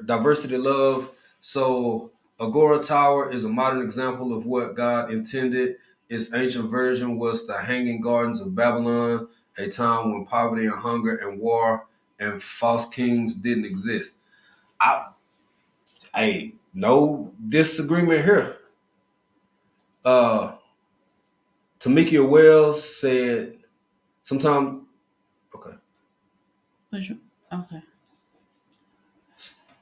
Diversity love. So Agora Tower is a modern example of what God intended. Its ancient version was the Hanging Gardens of Babylon, a time when poverty and hunger and war and false kings didn't exist. No disagreement here. Tamikia Wells said, sometimes, okay.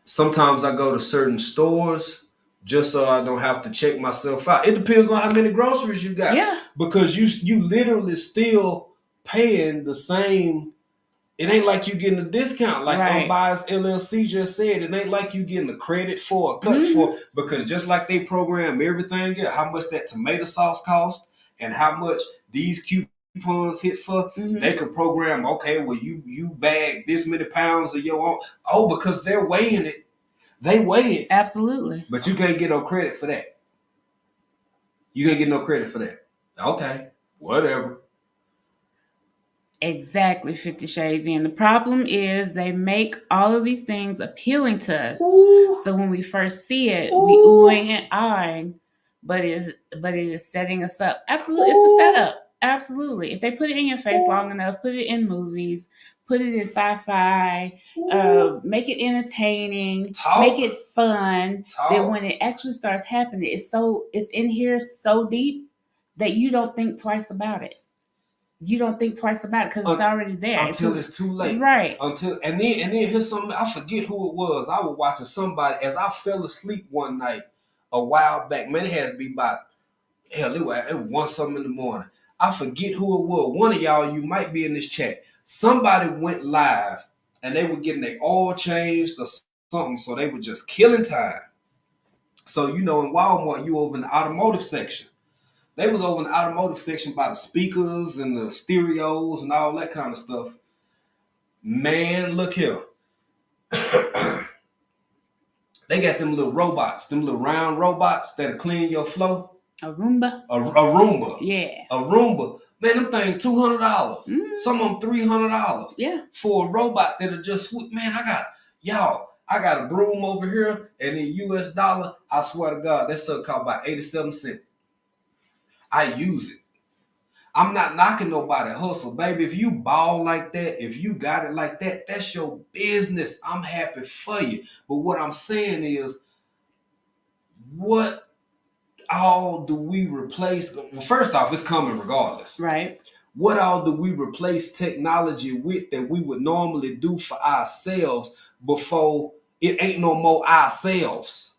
Sometimes I go to certain stores just so I don't have to check myself out. It depends on how many groceries you got. Yeah. Because you literally still paying the same. It ain't like you getting a discount. Like Unbiased LLC just said, it ain't like you getting a credit for a cut for, because just like they program everything, how much that tomato sauce cost and how much these coupons hit for, they could program, okay, well, you bag this many pounds of your own. Oh, because they're weighing it. They weigh it. Absolutely. But you can't get no credit for that. You can't get no credit for that. Okay, whatever. Exactly, 50 Shades in. The problem is they make all of these things appealing to us. Ooh. So when we first see it, we oohing and ahhing, but it is setting us up. Absolutely, it's a setup. Absolutely. If they put it in your face long enough, put it in movies, put it in sci-fi, make it entertaining, make it fun, then when it actually starts happening, it's in here so deep that you don't think twice about it. You don't think twice about it because it's already there. Until it's too late. Right. And then here's something, I forget who it was. I was watching somebody as I fell asleep one night a while back. Man, it had to be about, hell, it was 1 something in the morning. I forget who it was. One of y'all, you might be in this chat. Somebody went live and they were getting their oil changed or something, so they were just killing time. So, in Walmart, you over in the automotive section. They was over in the automotive section by the speakers and the stereos and all that kind of stuff. Man, look here. They got them little robots, them little round robots that'll clean your floor. A Roomba? A Roomba. Yeah. A Roomba. Man, them things $200. Some of them $300. Yeah. For a robot that'll just, man, I got a broom over here, and in US dollar, I swear to God, that stuff cost about 87 cents. I use it. I'm not knocking nobody hustle, baby. If you ball like that, if you got it like that, that's your business. I'm happy for you. But what I'm saying is, what all do we replace? Well, first off, it's coming regardless. Right. What all do we replace technology with that we would normally do for ourselves before it ain't no more ourselves?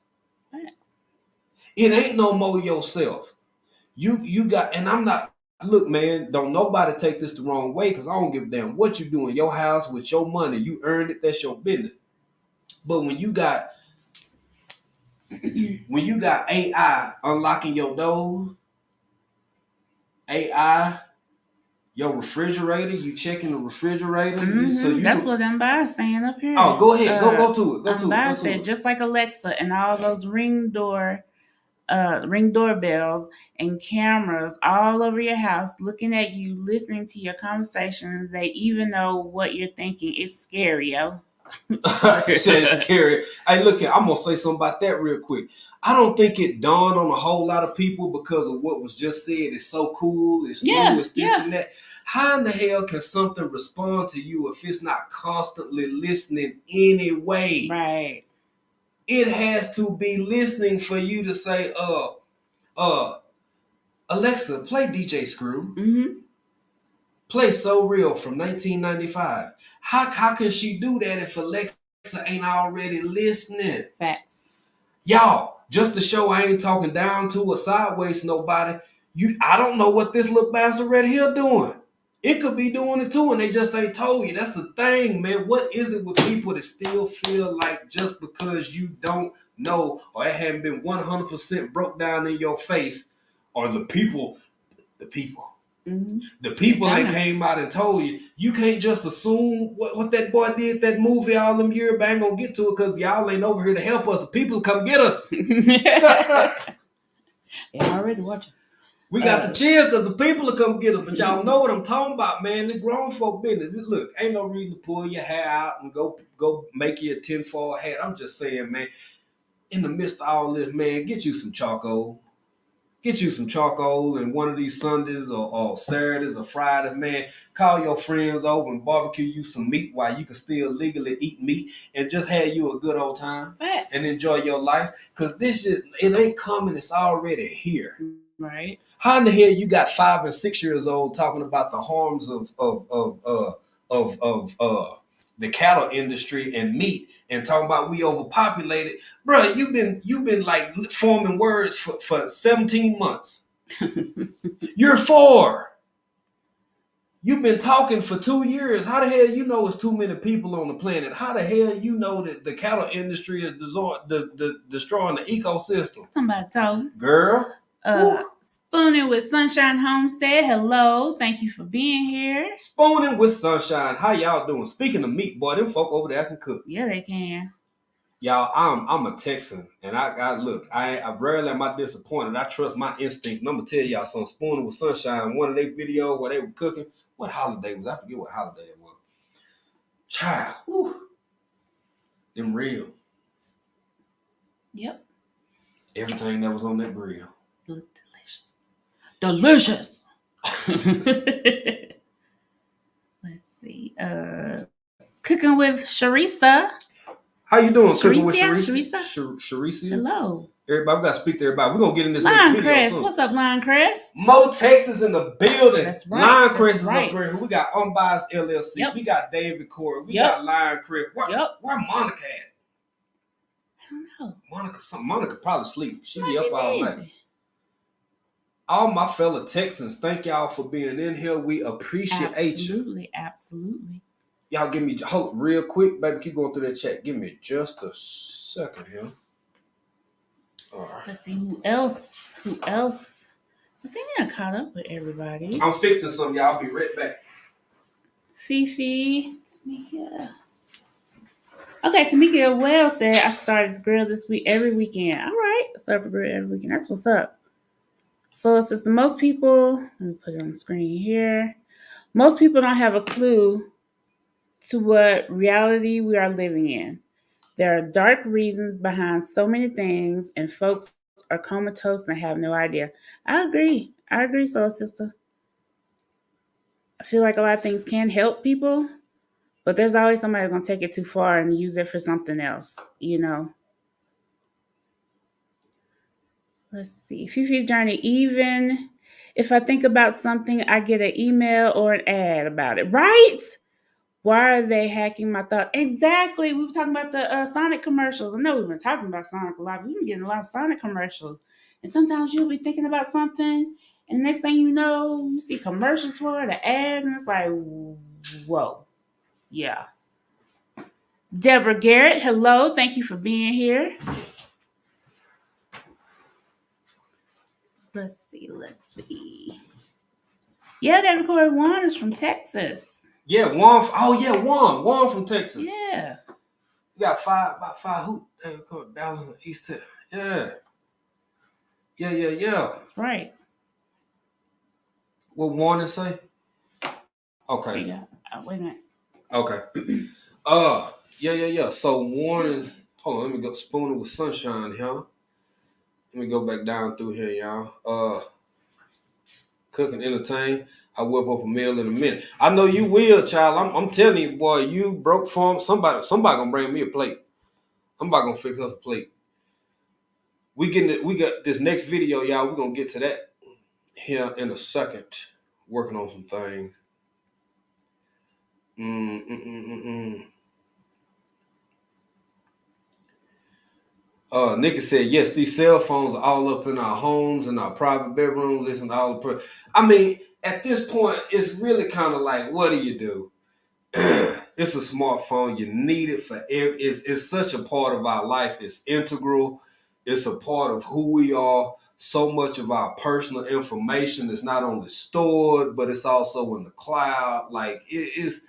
Thanks. It ain't no more yourself. You got, and I'm not look, man, don't nobody take this the wrong way because I don't give a damn what you do in your house with your money. You earned it, that's your business. But when you got AI unlocking your doors, AI, your refrigerator, you checking the refrigerator, That's what Unbiased saying up here. Oh, go ahead, go to it. Unbiased said just like Alexa and all those ring doorbells and cameras all over your house, looking at you, listening to your conversations. They even know what you're thinking. It's scary, yo. It's scary. Hey, look here, I'm gonna say something about that real quick. I don't think it dawned on a whole lot of people because of what was just said. It's so cool, it's new, it's this and that. How in the hell can something respond to you if it's not constantly listening anyway? Right. It has to be listening for you to say, Alexa, play DJ Screw. Mm-hmm. Play So Real from 1995. How can she do that if Alexa ain't already listening? Facts. Y'all, just to show I ain't talking down to or sideways to nobody, I don't know what this little bastard right here doing. It could be doing it too, and they just ain't told you. That's the thing, man. What is it with people that still feel like just because you don't know or it hadn't been 100% broke down in your face, or the people. Mm-hmm. The people ain't came out and told you. You can't just assume what that boy did, that movie all them years, but I ain't gonna get to it because y'all ain't over here to help us. The people come get us. They're already watching. We got to chill because the people will come get us. But y'all know what I'm talking about, man. The grown folk business. Look, ain't no reason to pull your hair out and go make you a tinfoil hat. I'm just saying, man, in the midst of all this, man, get you some charcoal. Get you some charcoal and one of these Sundays or Saturdays or Fridays, man. Call your friends over and barbecue you some meat while you can still legally eat meat and just have you a good old time and enjoy your life. Because it ain't coming, it's already here. Right. How in the hell you got 5 and 6 years old talking about the harms of the cattle industry and meat and talking about we overpopulated? Bro, you've been like forming words for 17 months. You're 4. You've been talking for 2 years. How the hell you know it's too many people on the planet? How the hell you know that the cattle industry is destroying the ecosystem? Somebody told. Girl. Spooning with Sunshine Homestead. Hello. Thank you for being here. Spooning with Sunshine. How y'all doing? Speaking of meat, boy, them folk over there can cook. Yeah, they can. Y'all, I'm a Texan, and I rarely am I disappointed. I trust my instinct. And I'm gonna tell y'all something. Spooning with Sunshine, one of their videos where they were cooking. What holiday was? I forget what holiday that was. Child, whew, them real. Yep. Everything that was on that grill. Looked delicious. Let's see. Cooking with Sharisa. How you doing? Cooking with Sharisa? Sharisa? Hello. Everybody, we got to speak to everybody. We're going to get in this Lion video Crest. soon. What's up, Lion Crest? Mo Texas in the building. That's right. Lion Crest is up here. We got Unbiased LLC. Yep. We got David Corey. We got Lion Crest. Where Monica at? I don't know. Monica probably sleep. She be up all night. All my fellow Texans, thank y'all for being in here. We appreciate you. Absolutely. Y'all give me, hold real quick, baby. Keep going through that chat. Give me just a second here. All right. Let's see who else. I think I caught up with everybody. I'm fixing some, y'all. I'll be right back. Fifi, Tamika. Okay, Tamika Wells said I started the grill this week every weekend. All right, I started the grill every weekend. That's what's up. So it says most people, let me put it on the screen here. Most people don't have a clue to what reality we are living in. There are dark reasons behind so many things, and folks are comatose and have no idea. I agree, Soul Sister. I feel like a lot of things can help people, but there's always somebody going to take it too far and use it for something else, you know. Let's see. Fifi's journey. Even if I think about something, I get an email or an ad about it. Right? Why are they hacking my thought? Exactly. We were talking about the Sonic commercials. I know we've been talking about Sonic a lot. We've been getting a lot of Sonic commercials. And sometimes you'll be thinking about something And next thing you know, you see commercials for it, the ads, and it's like, whoa. Yeah. Deborah Garrett, hello. Thank you for being here. Let's see. Yeah, that recorded Juan is from Texas. Yeah, Juan. Oh yeah, Juan from Texas. Yeah. We got about five who they record Dallas and East Texas. Yeah. That's right. What Juan say? Okay. Yeah. Wait a minute. Okay. Yeah. So Juan is. Hold on, let me go spooning with sunshine here. Let me go back down through here, y'all. Cook and entertain. I whip up a meal in a minute. I know you will, child. I'm telling you, boy, you broke farm. Somebody gonna bring me a plate. Somebody gonna fix us a plate. We got this next video, y'all. We're gonna get to that here in a second. Working on some things. Nikki said, yes, these cell phones are all up in our homes and our private bedroom. Listen to all the. I mean, at this point, it's really kind of like, what do you do? It's a smartphone. You need it for it's such a part of our life. It's integral. It's a part of who we are. So much of our personal information is not only stored, but it's also in the cloud. Like it is.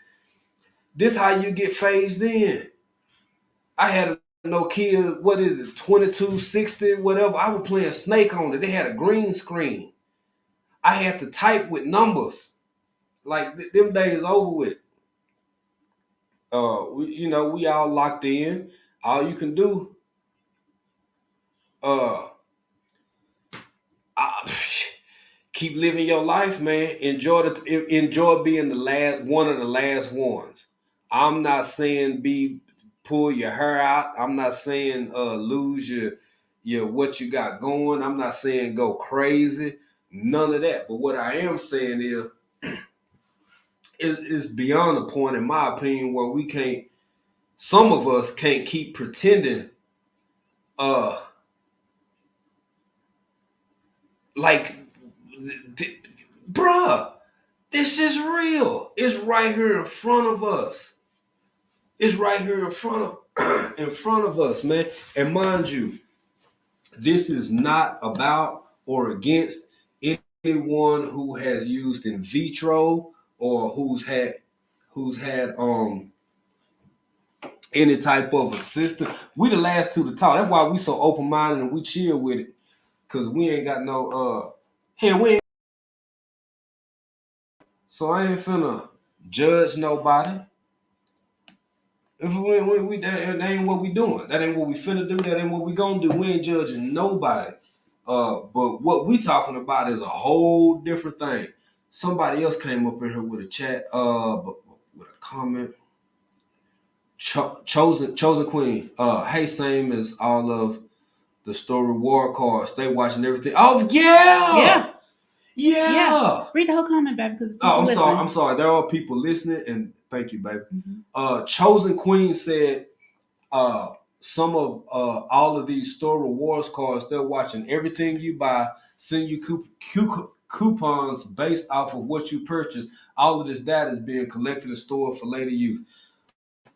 This how you get phased in. I had a Nokia, what is it, 2260, whatever. I was playing Snake on it. They had a green screen. I had to type with numbers. Like them days over with. We all locked in. All you can do, uh, keep living your life, man. Enjoy being one of the last ones. I'm not saying pull your hair out. I'm not saying lose your what you got going. I'm not saying go crazy. None of that. But what I am saying is beyond the point, in my opinion, where we can't. Some of us can't keep pretending. Like, bruh, this is real. It's right here in front of us. It's right here in front of us, man. And mind you, this is not about or against anyone who has used in vitro or who's had any type of assistant. We the last two to talk. That's why we so open minded and we chill with it, cause we ain't got no we ain't. So I ain't finna judge nobody. If that ain't what we doing. That ain't what we finna do. That ain't what we gonna do. We ain't judging nobody. But what we talking about is a whole different thing. Somebody else came up in here with a chat, with a comment. Chosen Queen. Hey, same as all of the story war cards. They watching everything. Oh yeah. Yeah. Read the whole comment, baby, because I'm sorry. There are people listening, and thank you, baby. Mm-hmm. Chosen Queen said, some of all of these store rewards cards, they're watching everything you buy, send you coupons based off of what you purchased. All of this data is being collected and stored for later use.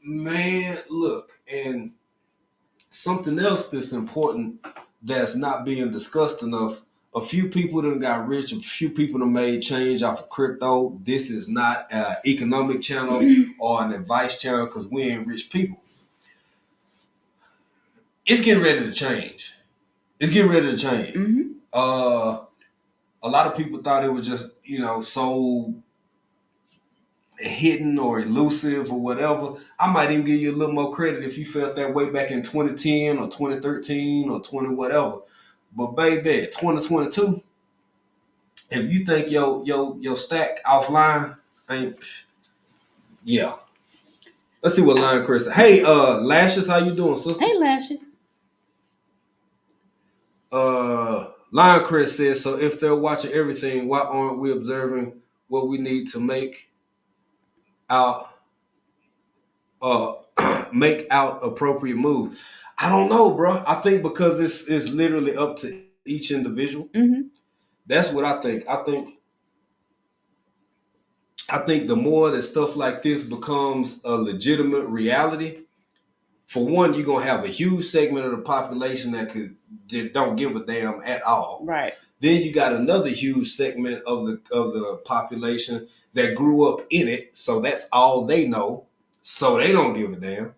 Man, look, and something else that's important that's not being discussed enough. A few people done got rich. A few people done made change off of crypto. This is not an economic channel or an advice channel because we ain't rich people. It's getting ready to change. Mm-hmm. A lot of people thought it was just, so hidden or elusive or whatever. I might even give you a little more credit if you felt that way back in 2010 or 2013 or 20 whatever. But baby, 2022, if you think your stack offline, yeah. Let's see what Lion Chris said. Hey, Lashes, how you doing, sister? Hey, Lashes. Lion Chris says, so if they're watching everything, why aren't we observing what we need to make out appropriate moves? I don't know, bro. I think because it's literally up to each individual. Mm-hmm. That's what I think. I think the more that stuff like this becomes a legitimate reality, for one, you're gonna have a huge segment of the population that don't give a damn at all. Right. Then you got another huge segment of the population that grew up in it, so that's all they know, so they don't give a damn.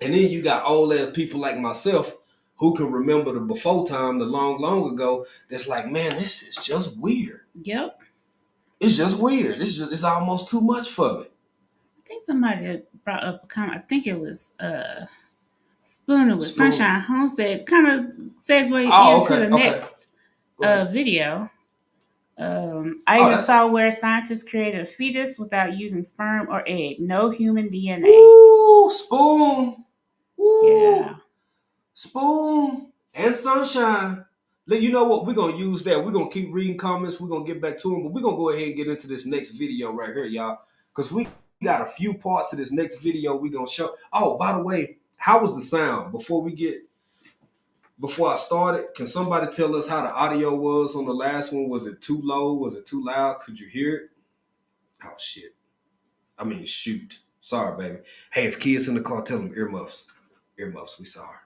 And then you got old ass people like myself who can remember the before time, the long ago. That's like, man, this is just weird. Yep. It's just weird. It's almost too much for me. I think somebody brought up a comment. I think it was Spooner with Spoon. Sunshine Homestead. Kind of segue into the next video. I even saw where scientists created a fetus without using sperm or egg. No human DNA. Ooh, Spoon. Ooh. Yeah. Spoon and Sunshine. You know what? We're going to use that. We're going to keep reading comments. We're going to get back to them. But we're going to go ahead and get into this next video right here, y'all. Because we got a few parts of this next video we're going to show. Oh, by the way, how was the sound? Before I started, can somebody tell us how the audio was on the last one? Was it too low? Was it too loud? Could you hear it? Oh, shit. I mean, shoot. Sorry, baby. Hey, if kids in the car, tell them earmuffs. Earmuffs, we sorry.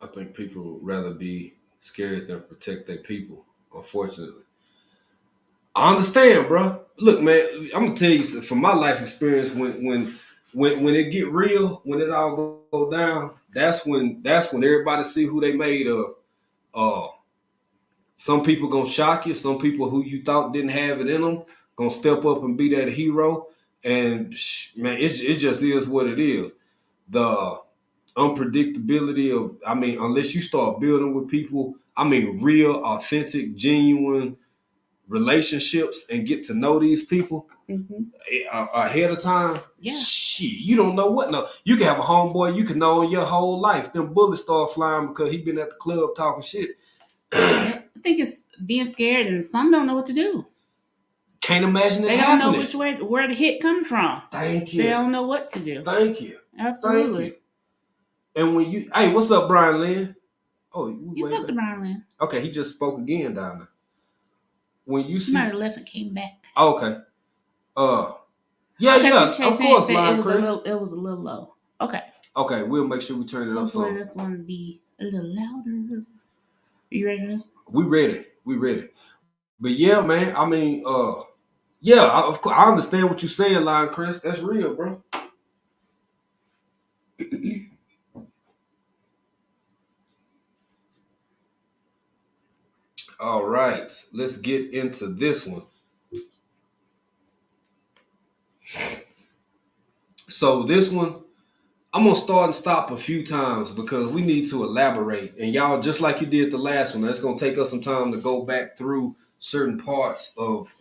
I think people rather be scared than protect their people, unfortunately. I understand, bro. Look, man, I'm gonna tell you from my life experience, when it get real, when it all go down, that's when everybody see who they made of. Some people gonna shock you. Some people who you thought didn't have it in them gonna step up and be that hero. And man, it just is what it is. The unpredictability of, unless you start building with people, real, authentic, genuine relationships and get to know these people ahead of time. Yeah. Shit, you don't know what. No, you can have a homeboy you can know your whole life. Them bullets start flying because he been at the club talking shit. I think it's being scared, and some don't know what to do. Can't imagine it They happening. don't know where the hit coming from. Thank you. They don't know what to do. Thank you. Absolutely. Thank you. And when hey, what's up, Brian Lynn? Oh, you spoke to Brian Lynn. Okay, he just spoke again down there. When you see, he might have left and came back. Okay. Yeah. Of course, it was a little low. Okay. Okay, we'll make sure we turn it up some. This one will be a little louder. Are you ready for this? We ready. But yeah, man. Yeah. Of course, I understand what you're saying, Lion Chris. That's real, bro. All right, let's get into this one. So this one, I'm gonna start and stop a few times because we need to elaborate. And y'all, just like you did the last one, that's gonna take us some time to go back through certain parts of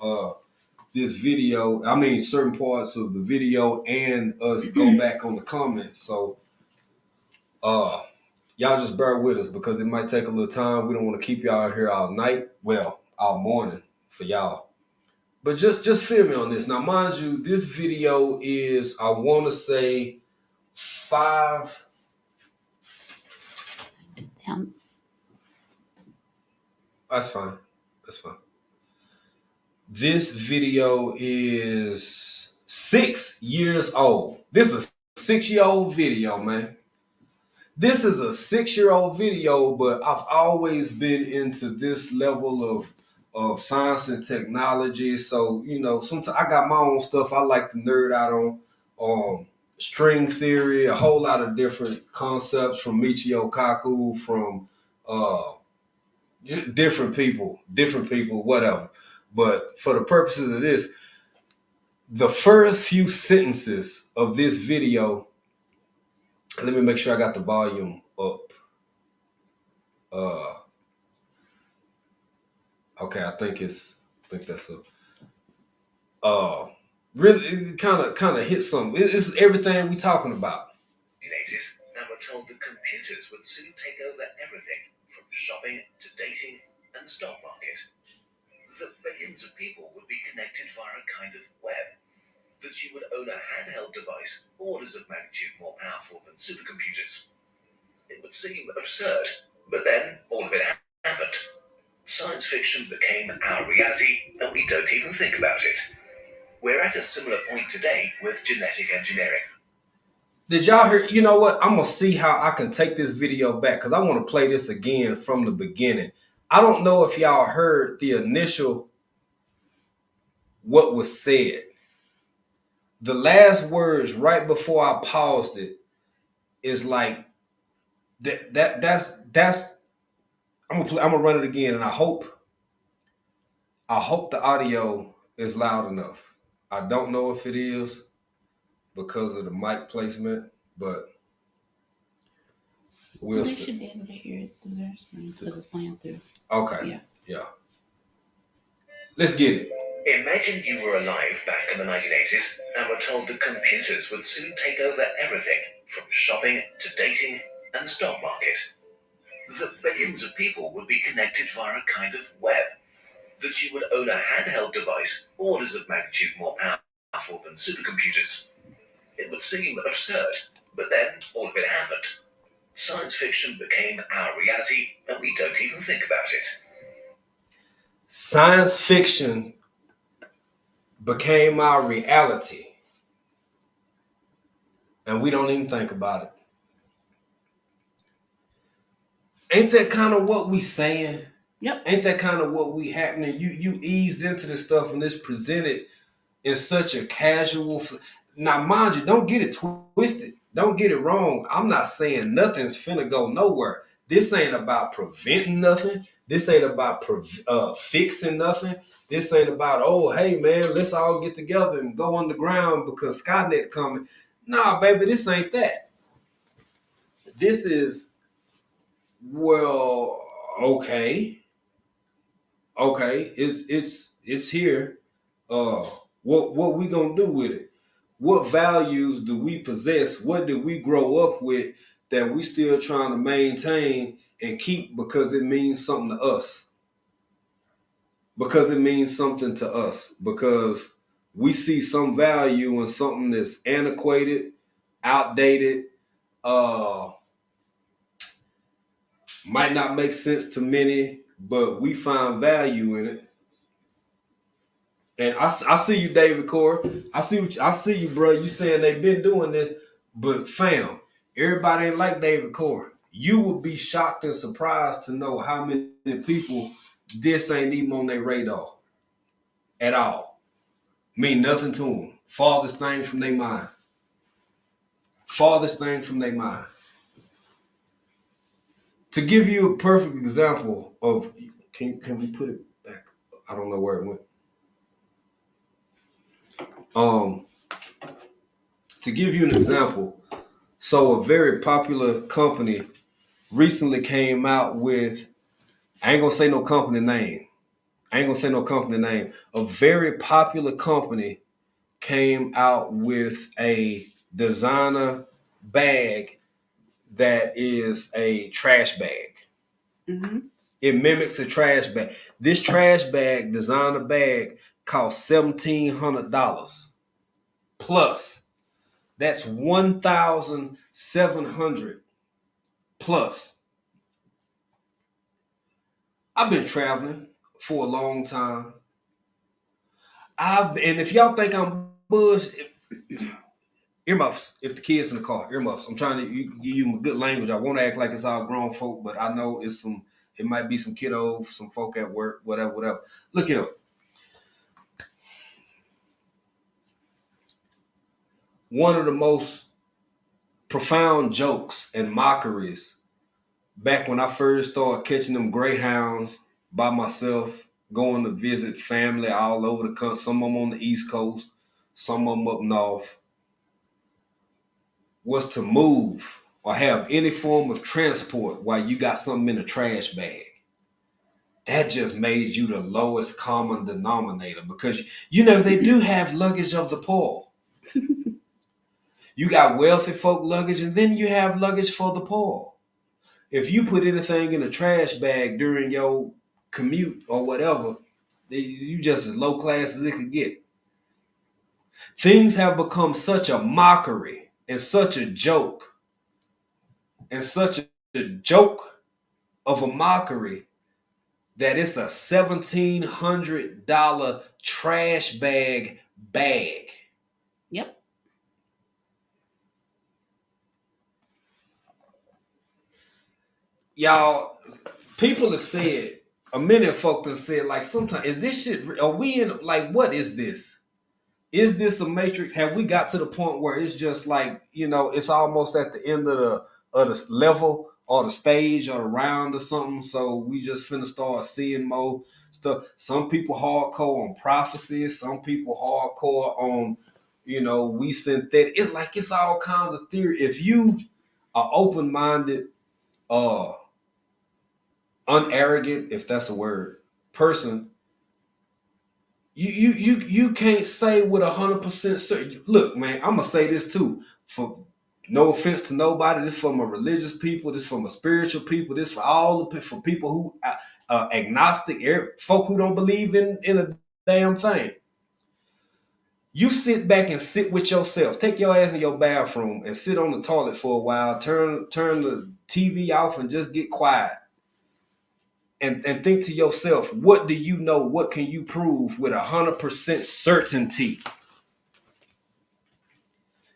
this video. Certain parts of the video and us go back on the comments. So y'all just bear with us because it might take a little time. We don't want to keep y'all here all night. Well, all morning for y'all. But just feel me on this. Now, mind you, this video is, I want to say, 5. It's down. That's fine. This video is 6 years old. This is a 6-year-old video, man. This is a 6-year-old video, but I've always been into this level of science and technology. So, sometimes I got my own stuff I like to nerd out on. String theory, a whole lot of different concepts from Michio Kaku, from different people, whatever. But for the purposes of this, the first few sentences of this video, let me make sure I got the volume up. Okay, I think that's really kind of hit something. It's everything we talking about. Teenagers now were told that computers would soon take over everything, from shopping to dating and the stock market. That billions of people would be connected via a kind of web. That you would own a handheld device orders of magnitude more powerful than supercomputers. It would seem absurd, But then all of it happened. Science fiction became our reality, and we don't even think about it. We're at a similar point today with genetic engineering. Did y'all hear? You know what? I'm gonna see how I can take this video back because I want to play this again from the beginning. I don't know if y'all heard the initial what was said. The last words right before I paused it is like that's I'm gonna run it again, and I hope the audio is loud enough. I don't know if it is because of the mic placement, but we'll They see. should be able to hear it through their screen because it's playing through. Okay. Yeah. Let's get it. Imagine you were alive back in the 1980s and were told that computers would soon take over everything from shopping to dating and the stock market. That billions of people would be connected via a kind of web. That you would own a handheld device orders of magnitude more powerful than supercomputers. It would seem absurd, but then all of it happened. Science fiction became our reality, and we don't even think about it. Science fiction became our reality, and we don't even think about it. Ain't that kind of what we saying? Yep. Ain't that kind of what we happening? You eased into this stuff and it's presented in such a casual. Now, mind you, don't get it twisted. Don't get it wrong. I'm not saying nothing's finna go nowhere. This ain't about preventing nothing. This ain't about fixing nothing. This ain't about, oh, hey, man, let's all get together and go underground because Skynet coming. Nah, baby, this ain't that. This is, well, okay, it's here. What we gonna do with it? What values do we possess? What did we grow up with that we still trying to maintain and keep because it means something to us? Because it means something to us. Because we see some value in something that's antiquated, outdated, might not make sense to many, but we find value in it. And I see you, David Core. I see you, bro. You saying they've been doing this, but fam, everybody ain't like David Core. You would be shocked and surprised to know how many people this ain't even on their radar at all. Mean nothing to them. Farthest thing from their mind. Farthest thing from their mind. To give you a perfect example of, can we put it back? I don't know where it went. To give you an example, so a very popular company recently came out with, I ain't gonna say no company name. A very popular company came out with a designer bag that is a trash bag. Mm-hmm. It mimics a trash bag. This trash bag, designer bag, costs $1,700 plus. That's 1,700 plus. I've been traveling for a long time. And if y'all think I'm bush, earmuffs. If the kids in the car, earmuffs. I'm trying to give you good language. I want to act like it's all grown folk, but I know it's some. It might be some kiddos, some folk at work, whatever. Look here. One of the most profound jokes and mockeries back when I first started catching them greyhounds by myself, going to visit family all over the country, some of them on the East Coast, some of them up north, was to move or have any form of transport while you got something in a trash bag. That just made you the lowest common denominator because, they do have luggage of the poor. You got wealthy folk luggage and then you have luggage for the poor. If you put anything in a trash bag during your commute or whatever, you just as low class as it could get. Things have become such a mockery and such a joke of a mockery that it's a $1,700 trash bag. Yep. Y'all, people have said, a minute folk have said, like, sometimes, is this shit, are we in, like, what is this? Is this a matrix? Have we got to the point where it's just like, it's almost at the end of the level or the stage or the round or something? So we just finna start seeing more stuff. Some people hardcore on prophecies. Some people hardcore on, we synthetic. It's all kinds of theory. If you are open-minded, unarrogant, if that's a word, person, you can't say with 100% certain. Look, man, I'm gonna say this too. For no offense to nobody, this from a religious people, this from a spiritual people, this for all for people who agnostic, folk who don't believe in a damn thing. You sit back and sit with yourself. Take your ass in your bathroom and sit on the toilet for a while. Turn the TV off and just get quiet. And think to yourself, what do you know? What can you prove with 100% certainty?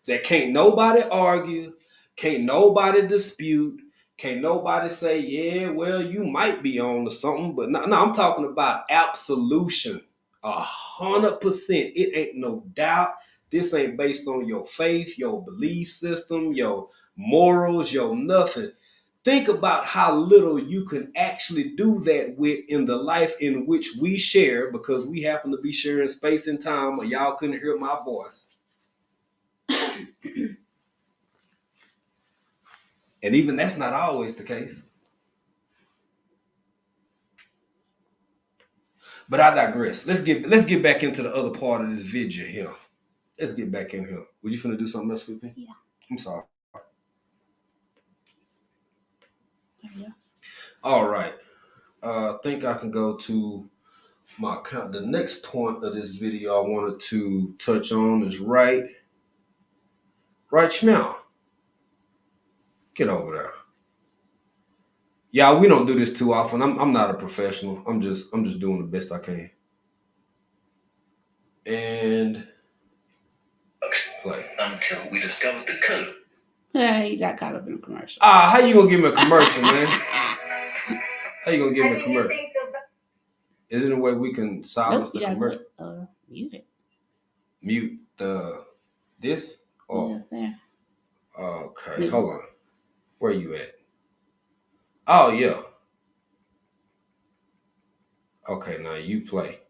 That can't nobody argue, can't nobody dispute, can't nobody say, yeah, well, you might be on to something, but no, I'm talking about absolution. 100%. It ain't no doubt. This ain't based on your faith, your belief system, your morals, your nothing. Think about how little you can actually do that with in the life in which we share, because we happen to be sharing space and time, or y'all couldn't hear my voice. And even that's not always the case. But I digress. Let's get back into the other part of this video here. Let's get back in here. Were you finna do something else with me? Yeah. I'm sorry. Yeah. All right. I think I can go to my account. The next point of this video I wanted to touch on is right Schmeal. Get over there. Yeah, we don't do this too often. I'm not a professional. I'm just doing the best I can. And play. Until we discovered the code. Yeah, you got caught up in a commercial. How you gonna give me a commercial, man? How you gonna give me a commercial? Is there any way we can silence the commercial? Mute it. Mute this? Yeah, there. Okay, hold on. Where you at? Oh yeah. Okay, now you play.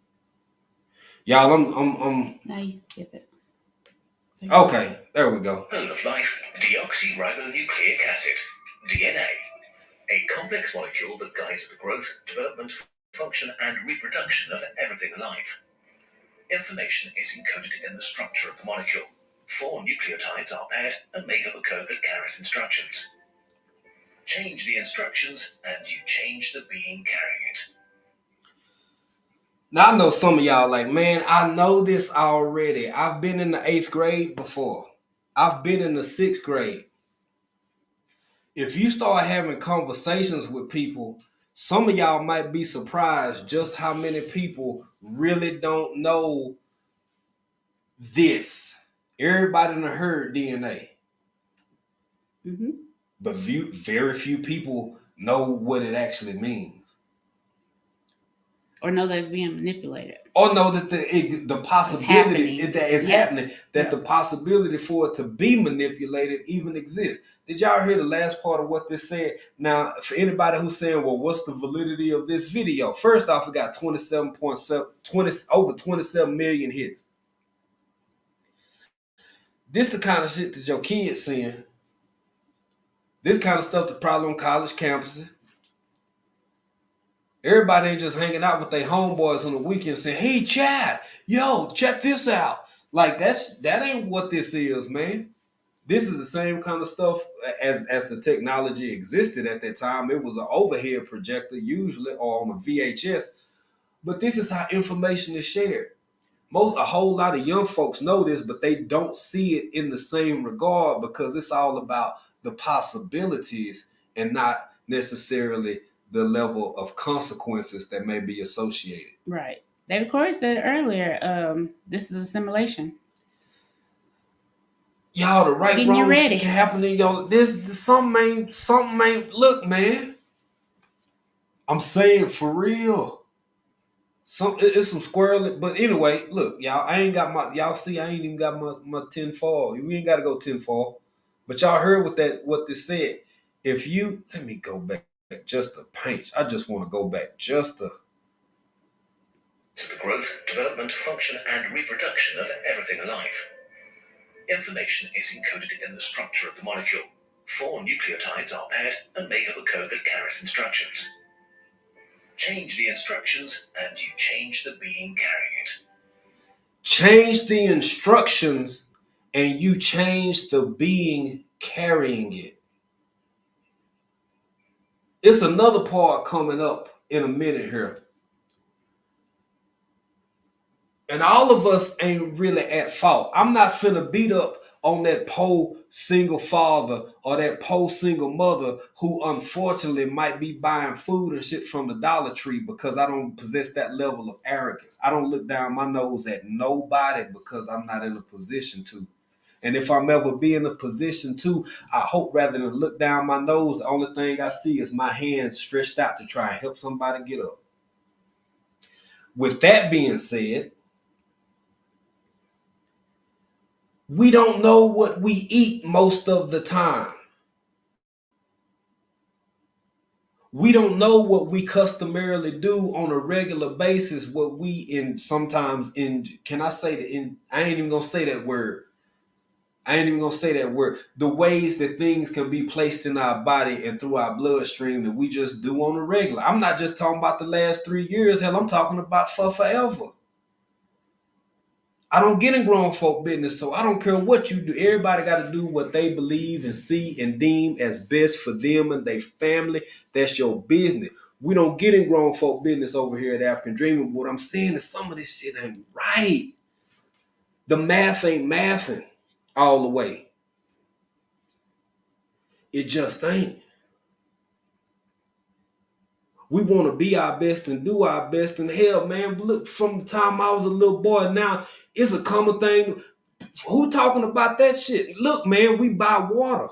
Y'all, I'm Now you can skip it. Okay, there we go. Whole of life, deoxyribonucleic acid, DNA. A complex molecule that guides the growth, development, function, and reproduction of everything alive. Information is encoded in the structure of the molecule. 4 nucleotides are paired and make up a code that carries instructions. Change the instructions, and you change the being carrying it. Now, I know some of y'all like, man, I know this already. I've been in the 8th grade before. I've been in the 6th grade. If you start having conversations with people, some of y'all might be surprised just how many people really don't know this. Everybody done heard DNA. Mm-hmm. But very few people know what it actually means. Or know that it's being manipulated. Or know that the possibility that is happening, that the possibility for it to be manipulated even exists. Did y'all hear the last part of what this said? Now, for anybody who's saying, well, what's the validity of this video? First off, it got over 27 million hits. This the kind of shit that your kids seeing. This kind of stuff that's probably on college campuses. Everybody ain't just hanging out with their homeboys on the weekend saying, hey, Chad, yo, check this out. Like, that ain't what this is, man. This is the same kind of stuff as the technology existed at that time. It was an overhead projector usually, or on a VHS. But this is how information is shared. A whole lot of young folks know this, but they don't see it in the same regard because it's all about the possibilities and not necessarily the level of consequences that may be associated. Right. David Corey said earlier, this is a simulation. Y'all, the right Getting you wrong shit ready. can happen in y'all. This something ain't. Look, man. I'm saying for real. It's some squirrel. But anyway, look, y'all. Y'all see, I ain't even got my 10 fall. We ain't got to go 10 fall. But y'all heard what this said. If you let me go back just a pinch. I just want to go back just a. To the growth, development, function, and reproduction of everything alive. Information is encoded in the structure of the molecule. 4 nucleotides are paired and make up a code that carries instructions. Change the instructions and you change the being carrying it. Change the instructions and you change the being carrying it. It's another part coming up in a minute here. And all of us ain't really at fault. I'm not finna beat up on that poor single father or that poor single mother who unfortunately might be buying food and shit from the Dollar Tree because I don't possess that level of arrogance. I don't look down my nose at nobody because I'm not in a position to. And if I'm ever be in a position to, I hope rather than look down my nose, the only thing I see is my hands stretched out to try and help somebody get up. With that being said, we don't know what we eat most of the time. We don't know what we customarily do on a regular basis, what we can I say that I ain't even gonna say that word. The ways that things can be placed in our body and through our bloodstream that we just do on a regular. I'm not just talking about the last 3 years, hell, I'm talking about for forever. I don't get in grown folk business, so I don't care what you do. Everybody got to do what they believe and see and deem as best for them and their family. That's your business. We don't get in grown folk business over here at African Dreamin'. But what I'm saying is some of this shit ain't right. The math ain't mathing all the way. It just ain't. We want to be our best and do our best. And hell, man, look, from the time I was a little boy, now it's a common thing. Who talking about that shit? Look, man, we buy water.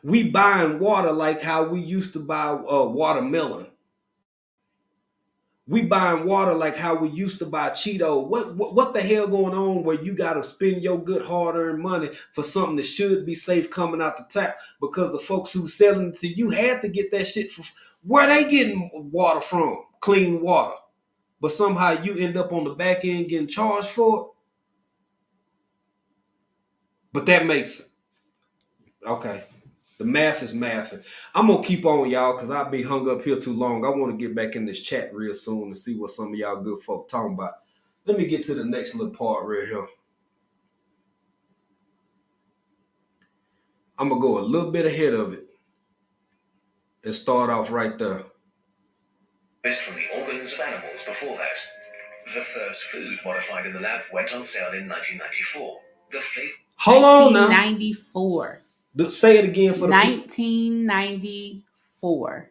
We buying water like how we used to buy watermelon. We buying water like how we used to buy Cheeto. What the hell going on where you got to spend your good hard-earned money for something that should be safe coming out the tap because the folks who selling it to you had to get that shit from where they getting water from, clean water. But somehow you end up on the back end getting charged for it. But that makes okay. The math is mathing. I'm going to keep on, y'all, because I'll be hung up here too long. I want to get back in this chat real soon and see what some of y'all good folk talking about. Let me get to the next little part right here. I'm going to go a little bit ahead of it and start off right there. Based from the organs of animals before that. The first food modified in the lab went on sale in 1994. The flavor. Hold on now. 1994. Say it again for the 1994.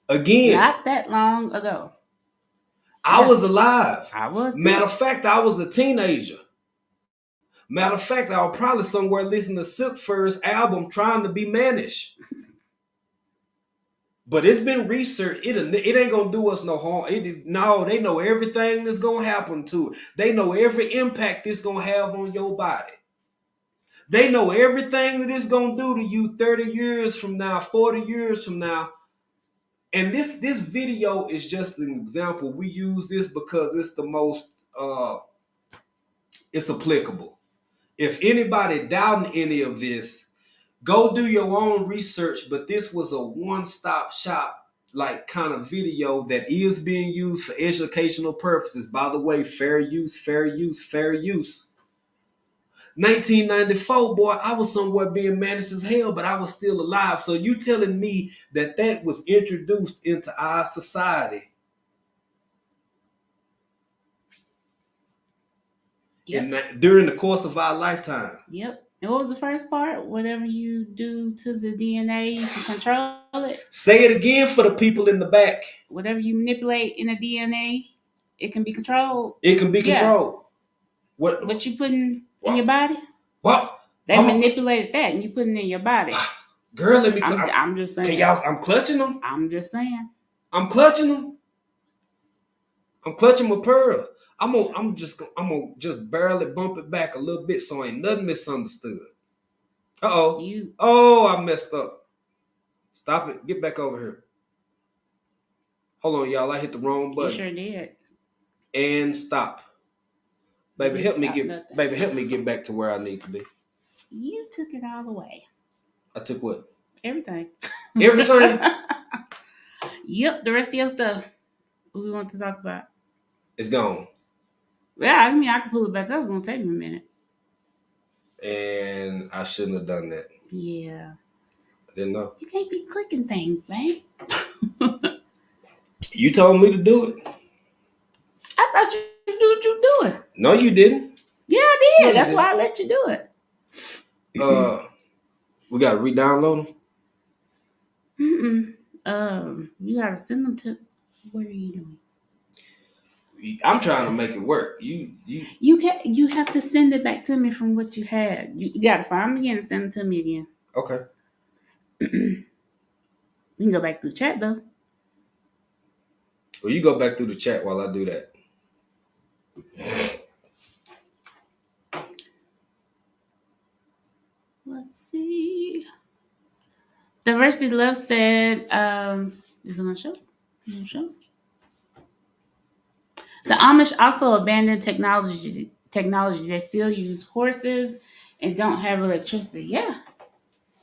Again. Not that long ago. I was alive. I was too. Matter of fact, I was a teenager. Matter of fact, I was probably somewhere listening to Silk Fur's album trying to be mannish. But it's been researched. It ain't gonna do us no harm. No, they know everything that's gonna happen to it. They know every impact it's gonna have on your body. They know everything that it's gonna do to you 30 years from now, 40 years from now. And this video is just an example. We use this because it's the most it's applicable. If anybody doubting any of this, go do your own research, but this was a one-stop shop like kind of video that is being used for educational purposes. By the way, fair use, fair use, fair use. 1994, boy, I was somewhere being managed as hell, but I was still alive. So you telling me that was introduced into our society during the course of our lifetime? Yep. And what was the first part? Whatever you do to the DNA, you can control it. Say it again for the people in the back. Whatever you manipulate in the DNA, it can be controlled. It can be Yeah. controlled. What you putting in your body? What? They manipulated that, and you putting it in your body. Girl, let me. I'm just saying. Can y'all? I'm clutching them. I'm just saying. I'm clutching them. I'm clutching my pearl. I'm gonna just barely bump it back a little bit so ain't nothing misunderstood. Uh-oh. Oh, I messed up. Stop it. Get back over here. Hold on, y'all. I hit the wrong button. You sure did. And stop. Baby, help me get back to where I need to be. You took it all away. I took what? Everything. Everything? Yep, the rest of your stuff. What we want to talk about. It's gone. Yeah, I mean, I can pull it back up. It's going to take me a minute. And I shouldn't have done that. Yeah. I didn't know. You can't be clicking things, man. You told me to do it. I thought you knew what you were doing. No, you didn't. Yeah, I did. No, that's why I let you do it. We got to re-download them? You got to send them to... What are you doing? I'm trying to make it work. You have to send it back to me from what you had. You got to find them again and send them to me again. Okay. You can go back through the chat though. Well, you go back through the chat while I do that. Let's see. Diversity Love said, is it gonna show? The Amish also abandoned technology that still use horses and don't have electricity. Yeah.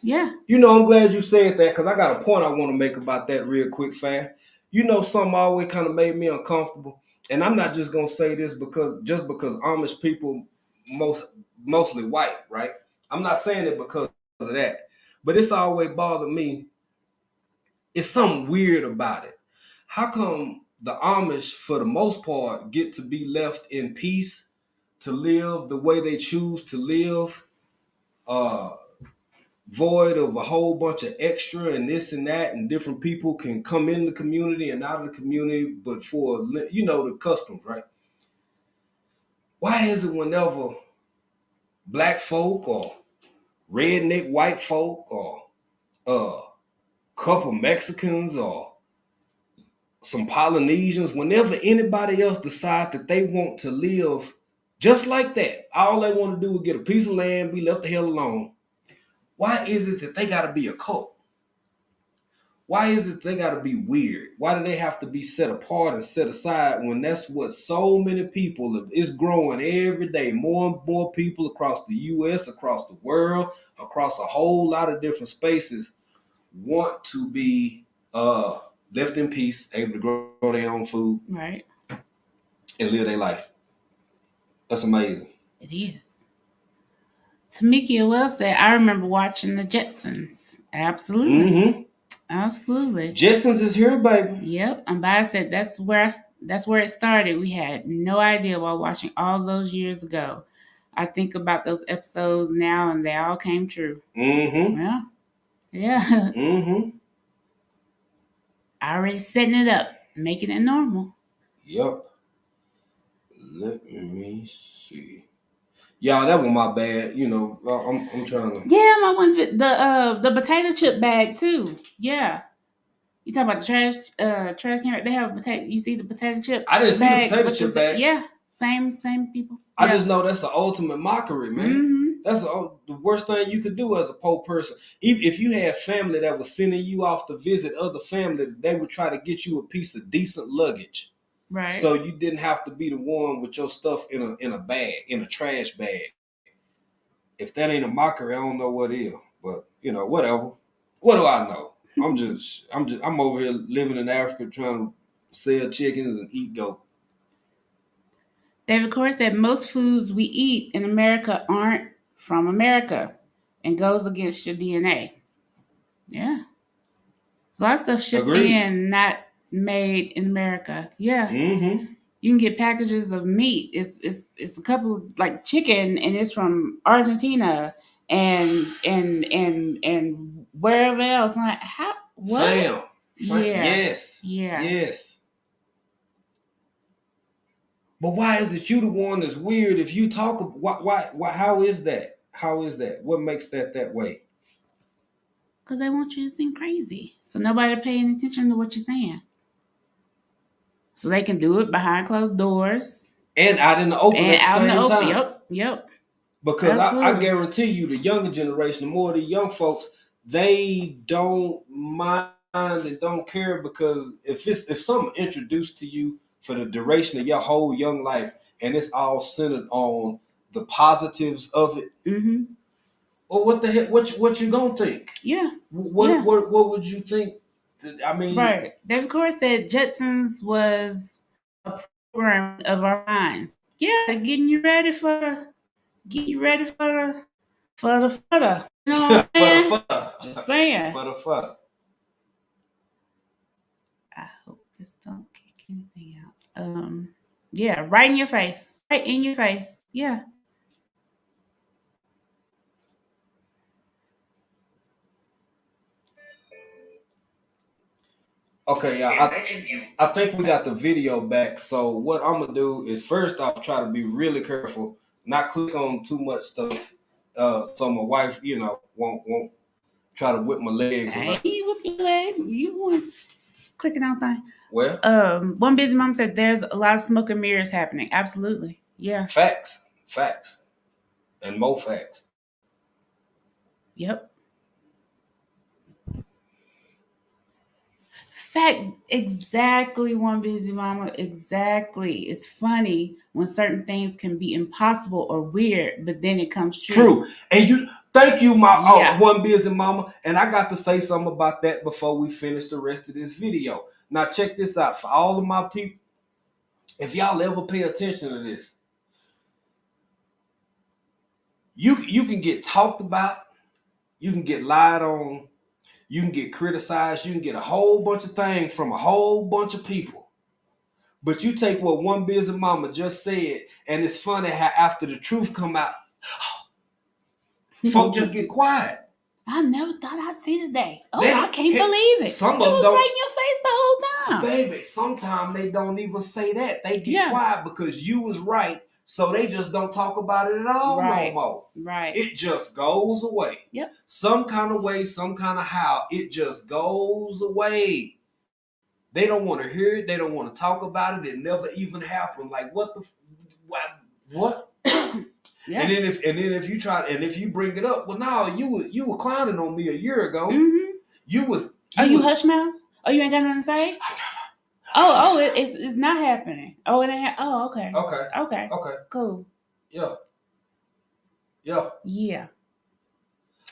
Yeah. You know, I'm glad you said that because I got a point I want to make about that real quick, fam. You know, something always kind of made me uncomfortable. And I'm not just gonna say this because Amish people mostly white, right? I'm not saying it because of that. But it's always bothered me. It's something weird about it. How come the Amish, for the most part, get to be left in peace to live the way they choose to live, void of a whole bunch of extra and this and that, and different people can come in the community and out of the community, but for, you know, the customs, right? Why is it whenever black folk or redneck white folk or a couple Mexicans or some Polynesians, whenever anybody else decide that they want to live just like that, all they want to do is get a piece of land, be left the hell alone. Why is it that they got to be a cult? Why is it they got to be weird? Why do they have to be set apart and set aside when that's what so many people, is growing every day? More and more people across the U.S., across the world, across a whole lot of different spaces want to be left in peace, able to grow their own food, right, and live their life. That's amazing. It is. Tamika Will said, I remember watching the Jetsons. Absolutely. Mm-hmm. Absolutely. Jetsons is here, baby. Yep. And Bi said that's where it started. We had no idea while watching all those years ago. I think about those episodes now and they all came true. Mm-hmm. Yeah. Yeah. Mm-hmm. Already setting it up, making it normal. Yep. Let me see. Y'all, that was my bad. You know, I'm trying to. Yeah, my one's the potato chip bag too. Yeah. You talking about the trash can? They have a potato. You see the potato chip? I didn't see the potato chip bag. Yeah, same people. I just know that's the ultimate mockery, man. Mm-hmm. That's the worst thing you could do as a poor person. If you had family that was sending you off to visit other family, they would try to get you a piece of decent luggage, right? So you didn't have to be the one with your stuff in a bag, in a trash bag. If that ain't a mockery, I don't know what is. But you know, whatever. What do I know? I'm over here living in Africa trying to sell chickens and eat goat. David Corey said most foods we eat in America aren't from America and goes against your DNA. Yeah. So a lot of stuff shipped in, not made in America. Yeah. Mm-hmm. You can get packages of meat. It's a couple like chicken and it's from Argentina and wherever else. I'm like, how? What? Fam. Yeah. Yes. Yeah. Yes. But why is it you the one that's weird? If you talk, why? How is that? How is that? What makes that way? Because they want you to seem crazy, so nobody paying attention to what you're saying. So they can do it behind closed doors And out in the open and at the out in the same open. time. Yep. Because I Absolutely. guarantee you, the younger generation, the more of the young folks, they don't mind and don't care, because if something introduced to you for the duration of your whole young life and it's all centered on the positives of it, Mm-hmm. well, what the heck? What you gonna think? Yeah. What would you think? I mean, Right. David Corr said Jetsons was a program of our minds. Yeah, getting you ready for the further. You know what I'm saying? Just saying. for I hope this don't kick anything out. Yeah, right in your face. Right in your face. Yeah. Okay, y'all. I think we got the video back. So what I'm gonna do is first off try to be really careful, not click on too much stuff, so my wife, won't try to whip my legs or Hey, nothing. you with your leg. You want clicking on thing. Well, One busy mom said there's a lot of smoke and mirrors happening. Absolutely. Yeah. facts, and more facts. Yep. Fact, exactly, one busy mama. Exactly. It's funny when certain things can be impossible or weird, but then it comes true. True. And thank you, my Yeah. one busy mama. And I got to say something about that before we finish the rest of this video. Now check this out. For all of my people, if y'all ever pay attention to this, you can get talked about, you can get lied on, you can get criticized, you can get a whole bunch of things from a whole bunch of people. But you take what one busy mama just said, and it's funny how after the truth come out, folk just get quiet. I never thought I'd see the day. Oh, They I can't believe it. Some It of them was don't. right in your face the whole time. Baby, sometimes they don't even say that. They get Yeah. quiet because you was right, so they just don't talk about it at all Right. no more. Right. It just goes away. Yep. Some kind of way, some kind of how, it just goes away. They don't want to hear it. They don't want to talk about it. It never even happened. Like what the what? Yeah. And then if you try, and if you bring it up, well, no, you were clowning on me a year ago. Mm-hmm. You was. You hush mouth? Oh, you ain't got nothing to say? It's not happening. Oh, it ain't. Okay. Okay. Cool. Yeah.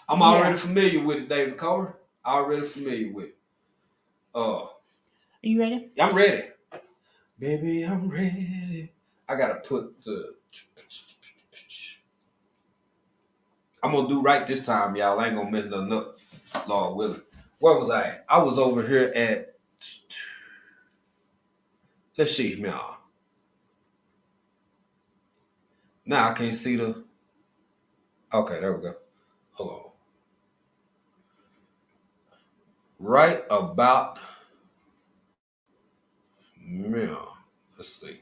I'm already familiar with it, David Cover. Already familiar with it. Are you ready? I'm ready. Baby, I'm ready. I gotta put the. I'm gonna do right this time, y'all. I ain't gonna mess nothing up. Lord willing. Where was I at? I was over here at. Let's see, y'all. Now I can't see the. Okay, there we go. Hold on. Right about. Yeah. Let's see.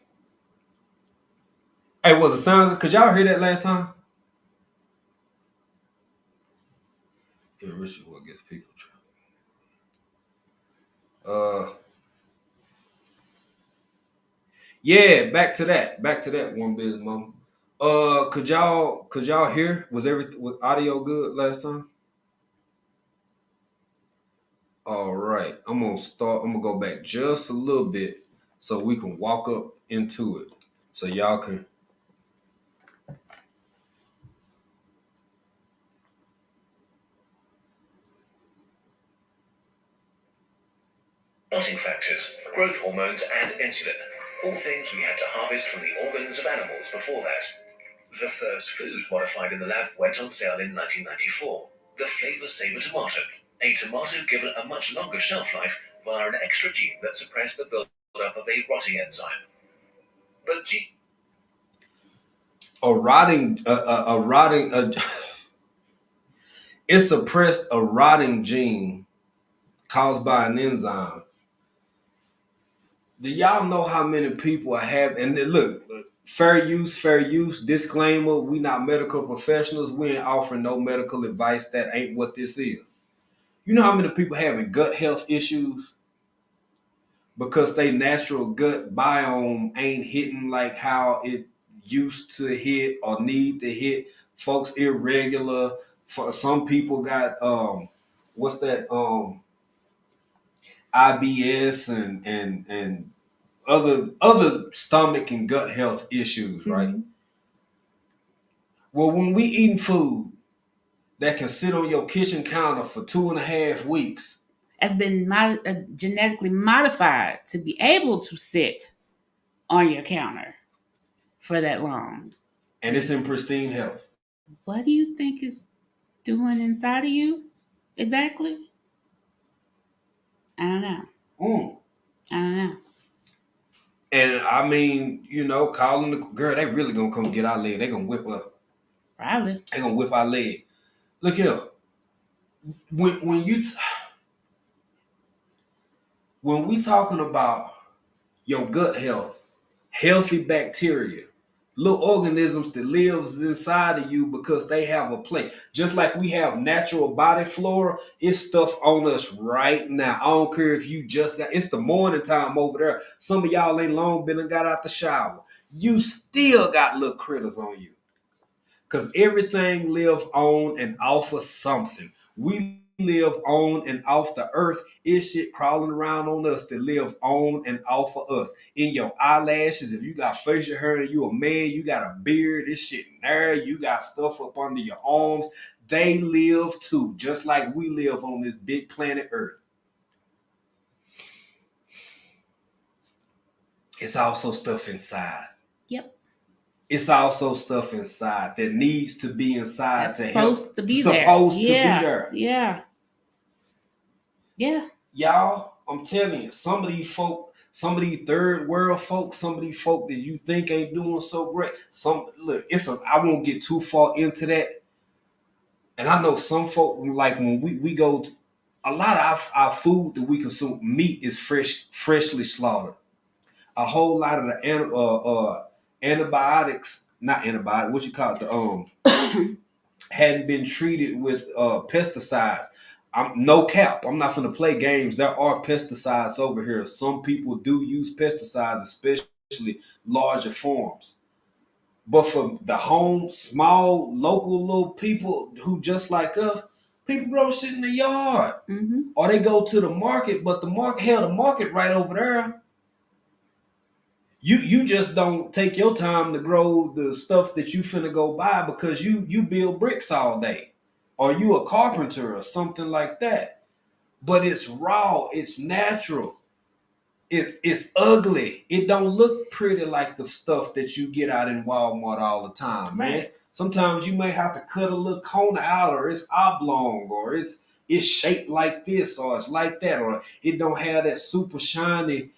Hey, was the sound good? Could y'all hear that last time? Enrich what gets people trapped. Yeah, back to that one business mama. Could y'all hear? Was audio good last time? All right, I'm gonna go back just a little bit so we can walk up into it, so y'all can. Starting factors, growth hormones, and insulin. All things we had to harvest from the organs of animals before that. The first food modified in the lab went on sale in 1994. The Flavor Saver tomato. A tomato given a much longer shelf life via an extra gene that suppressed the buildup of a rotting enzyme. But a rotting It suppressed a rotting gene caused by an enzyme. Do y'all know how many people I have? And look, fair use, disclaimer, we not medical professionals. We ain't offering no medical advice. That ain't what this is. You know how many people having gut health issues because they natural gut biome ain't hitting like how it used to hit or need to hit. Folks irregular. For some people got what's that IBS and other stomach and gut health issues, right? Mm-hmm. Well, when we eating food that can sit on your kitchen counter for 2.5 weeks, has been genetically modified to be able to sit on your counter for that long, and it's in pristine health. What do you think it's doing inside of you exactly? I don't know. I don't know. And I mean, calling the girl, they really gonna come get our leg. They gonna whip up. Probably. They gonna whip our leg. Look here. When we talking about your gut health, healthy bacteria, little organisms that lives inside of you because they have a place. Just like we have natural body flora, it's stuff on us right now. I don't care if you just it's the morning time over there. Some of y'all ain't long been and got out the shower. You still got little critters on you. Because everything live on and off of something. We live on and off the earth. It's shit crawling around on us that live on and off of us. In your eyelashes, if you got facial hair and you a man, you got a beard, this shit in there, you got stuff up under your arms. They live too, just like we live on this big planet Earth. It's also stuff inside. Yep. It's also stuff inside that needs to be inside that's to supposed help. To be supposed there. to be there. Yeah. Yeah. Y'all, I'm telling you, some of these folk, some of these third world folks, some of these folk that you think ain't doing so great. I won't get too far into that. And I know some folk, like when we go, a lot of our food that we consume, meat is freshly slaughtered. A whole lot of the antibiotics, not antibiotics, what you call it, hadn't been treated with pesticides. I'm no cap. I'm not finna play games. There are pesticides over here. Some people do use pesticides, especially larger forms. But for the home, small, local little people who just like us, people grow shit in the yard. Mm-hmm. Or they go to the market, but the market right over there. You just don't take your time to grow the stuff that you finna go buy because you build bricks all day. Or you a carpenter or something like that. But it's raw, it's natural. It's ugly. It don't look pretty like the stuff that you get out in Walmart all the time, man. Right. Sometimes you may have to cut a little corner out, or it's oblong, or it's shaped like this, or it's like that, or it don't have that super shiny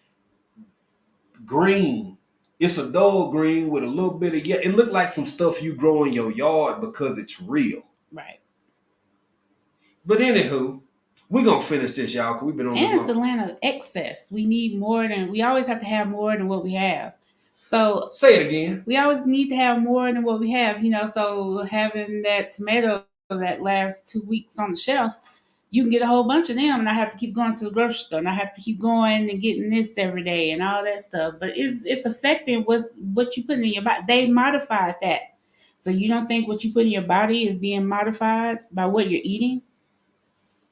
green. It's a dull green with a little bit of it look like some stuff you grow in your yard because it's real. Right. But anywho, we're gonna finish this, y'all, because we've been on and this it's the land of excess. We always have to have more than what we have. So say it again. We always need to have more than what we have, so having that tomato that lasts 2 weeks on the shelf, you can get a whole bunch of them and I have to keep going to the grocery store and I have to keep going and getting this every day and all that stuff. But it's affecting what you put in your body. They modified that. So you don't think what you put in your body is being modified by what you're eating?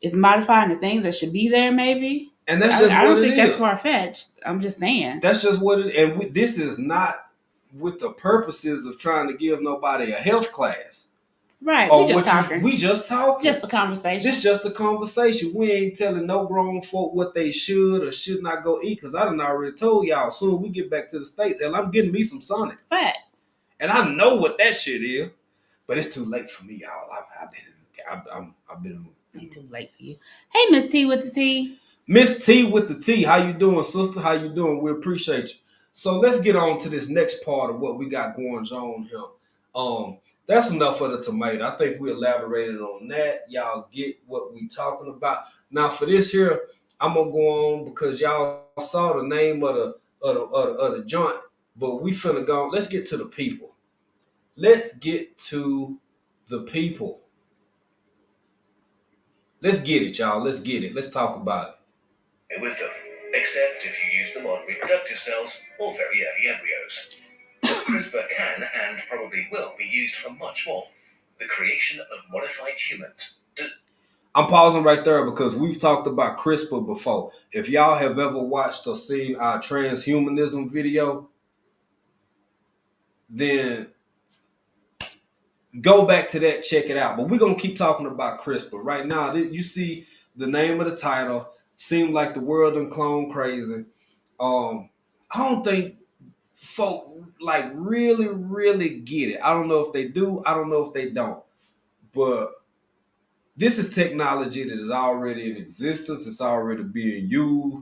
It's modifying the things that should be there, maybe. And that's just I what don't it think is. That's far-fetched. I'm just saying. That's just what it is. And this is not with the purposes of trying to give nobody a health class. Right. We just talking. Just a conversation. This just a conversation. We ain't telling no grown folk what they should or should not go eat, because I done already told y'all, soon we get back to the States, hell, I'm getting me some Sonic. Facts. And I know what that shit is. But it's too late for me, y'all. I've been It's too late for you. Hey, Miss T with the T. Miss T with the T. How you doing, sister? How you doing? We appreciate you. So let's get on to this next part of what we got going on here. That's enough for the tomato. I think we elaborated on that. Y'all get what we talking about. Now for this here, I'm gonna go on because y'all saw the name of the joint, but we finna go. Let's get to the people. Let's get to the people. Let's get it, y'all. Let's get it. Let's talk about it. With them, except if you use them on reproductive cells or very early embryos. CRISPR can and probably will be used for much more. The creation of modified humans. I'm pausing right there because we've talked about CRISPR before. If y'all have ever watched or seen our transhumanism video, then go back to that, check it out. But we're going to keep talking about CRISPR. Right now, you see the name of the title. Seemed like the world done clone crazy. I don't think folk like really get it. I don't know if they do. I don't know if they don't. But this is technology that is already in existence. It's already being used.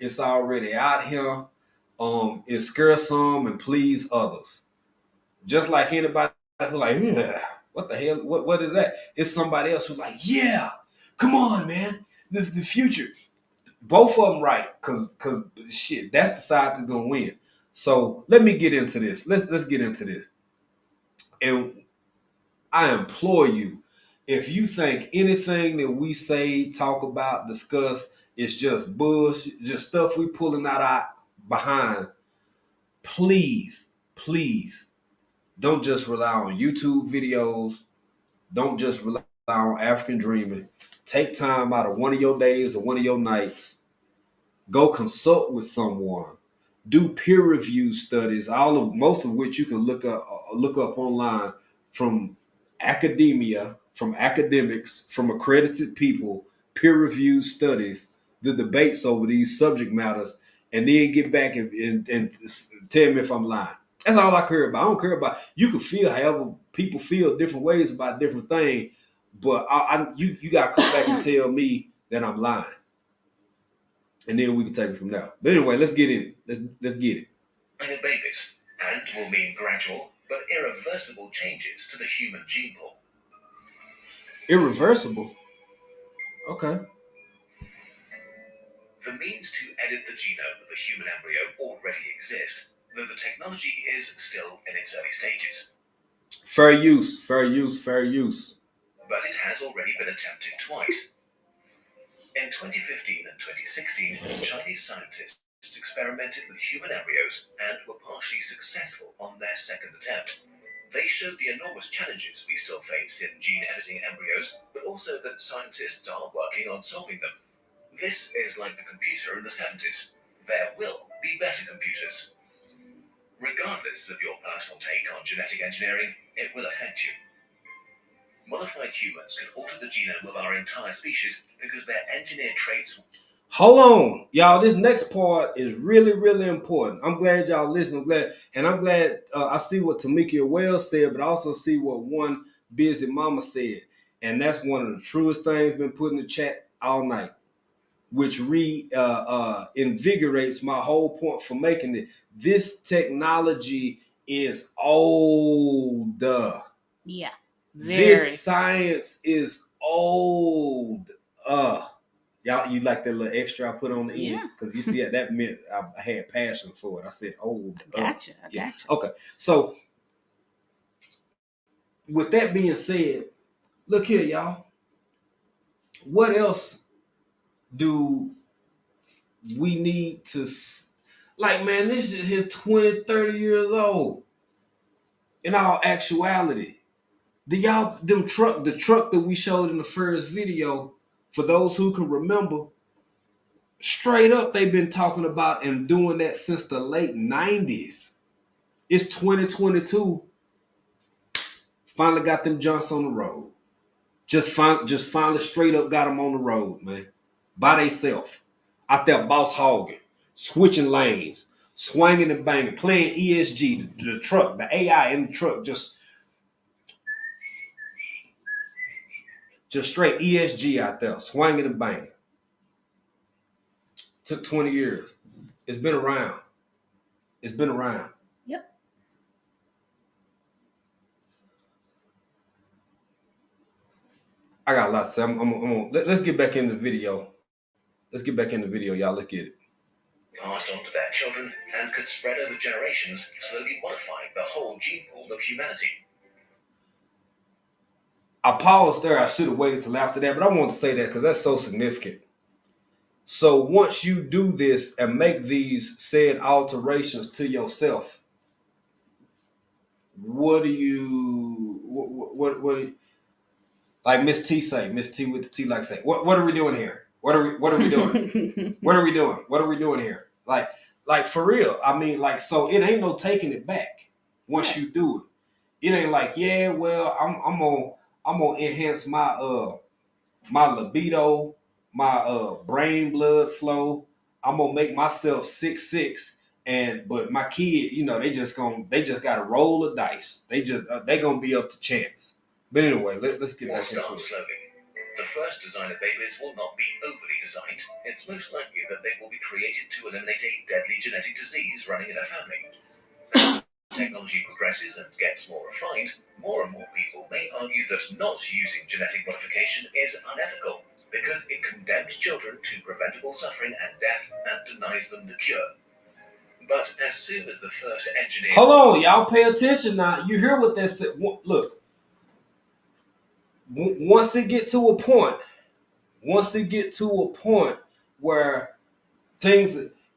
It's already out here. It scares some and please others. Just like anybody who like, yeah, what the hell? What is that? It's somebody else who's like, yeah, come on, man. This is the future. Both of them right, cause shit, that's the side that's gonna win. So let me get into this. Let's get into this. And I implore you, if you think anything that we say, talk about, discuss is just bullshit, just stuff we pulling out our behind, please, please don't just rely on YouTube videos. Don't just rely on African Dreaming. Take time out of one of your days or one of your nights. Go consult with someone. Do peer review studies, most of which you can look up online from academia, from academics, from accredited people, peer reviewed studies, the debates over these subject matters, and then get back and tell me if I'm lying. That's all I care about. I don't care about you can feel however people feel different ways about different things, but you gotta come back and tell me that I'm lying. And then we can take it from there. But anyway, let's get in it. Let's get it. In babies, and will mean gradual but irreversible changes to the human gene pool. Irreversible? Okay. The means to edit the genome of a human embryo already exist, though the technology is still in its early stages. Fair use, fair use, fair use. But it has already been attempted twice. In 2015 and 2016, Chinese scientists experimented with human embryos and were partially successful on their second attempt. They showed the enormous challenges we still face in gene editing embryos, but also that scientists are working on solving them. This is like the computer in the 70s. There will be better computers. Regardless of your personal take on genetic engineering, it will affect you. Modified humans can alter the genome of our entire species because their engineered traits. Hold on, y'all. This next part is really important. I'm glad y'all listen. I'm glad I see what Tamika Wells said, but I also see what one busy mama said, and that's one of the truest things been put in the chat all night, which invigorates my whole point for making it. This technology is old. Yeah. Very. This science is old. Y'all, you like that little extra I put on the end? Because you see, that meant I had passion for it. I said old. Gotcha. Yeah. Okay. So, with that being said, look here, y'all. What else do we need to... Like, man, this is here 20, 30 years old. In all actuality. The truck that we showed in the first video, for those who can remember, straight up they've been talking about and doing that since the late 90s. It's 2022. Finally got them junks on the road. Just finally straight up got them on the road, man. By theyself. Out there boss hogging, switching lanes, swinging and banging, playing ESG, the truck, the AI in the truck just straight ESG out there, swinging and banging. Took 20 years. It's been around. It's been around. Yep. I got a lot to say. Let's get back in the video. Let's get back in the video, y'all. Look at it. Passed on to their children and could spread over generations, slowly modifying the whole gene pool of humanity. I paused there. I should have waited till after that, but I want to say that because that's so significant. So once you do this and make these said alterations to yourself, what do you like Miss T say? Miss T with the T like say, what are we doing here? What are we doing? What are we doing? What are we doing here? Like for real. I mean, like, so it ain't no taking it back once you do it. It ain't like, yeah, well, I'm gonna enhance my libido, my brain blood flow. I'm gonna make myself 6'6", but my kid, they just gotta roll the dice. They gonna be up to chance. But anyway, let's get back into it. Slowly. The first designer babies will not be overly designed. It's most likely that they will be created to eliminate a deadly genetic disease running in a family. As technology progresses and gets more refined, more and more people may argue that not using genetic modification is unethical because it condemns children to preventable suffering and death and denies them the cure. But as soon as the first engineer... Hold on, y'all pay attention now. You hear what that said? Look, once it get to a point where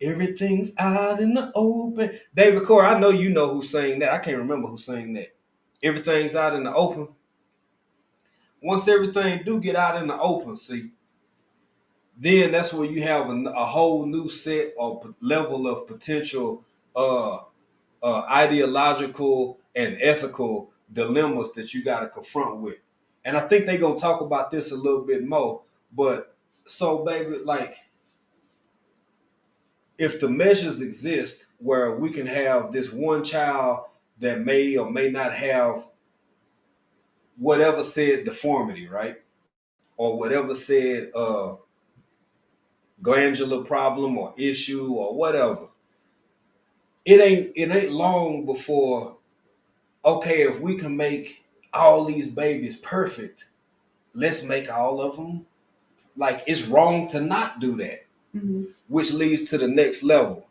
everything's out in the open. David Corey, I know you know who sang that. I can't remember who sang that. Everything's out in the open. Once everything do get out in the open, see, then that's where you have a whole new set or level of potential ideological and ethical dilemmas that you got to confront with. And I think they're going to talk about this a little bit more. But so, baby, like, if the measures exist where we can have this one child that may or may not have whatever said deformity, right? Or whatever said glandular problem or issue or whatever. It ain't long before, okay, if we can make all these babies perfect, let's make all of them. Like, it's wrong to not do that, which leads to the next level.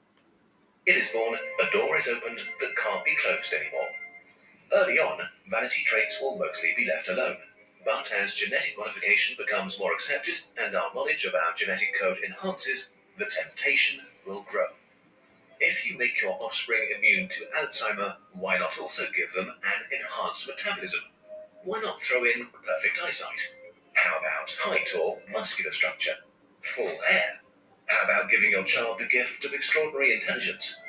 It is born, a door is opened that can't be closed anymore. Early on, vanity traits will mostly be left alone. But as genetic modification becomes more accepted and our knowledge of our genetic code enhances, the temptation will grow. If you make your offspring immune to Alzheimer, why not also give them an enhanced metabolism? Why not throw in perfect eyesight? How about height or muscular structure? Full hair? How about giving your child the gift of extraordinary intelligence?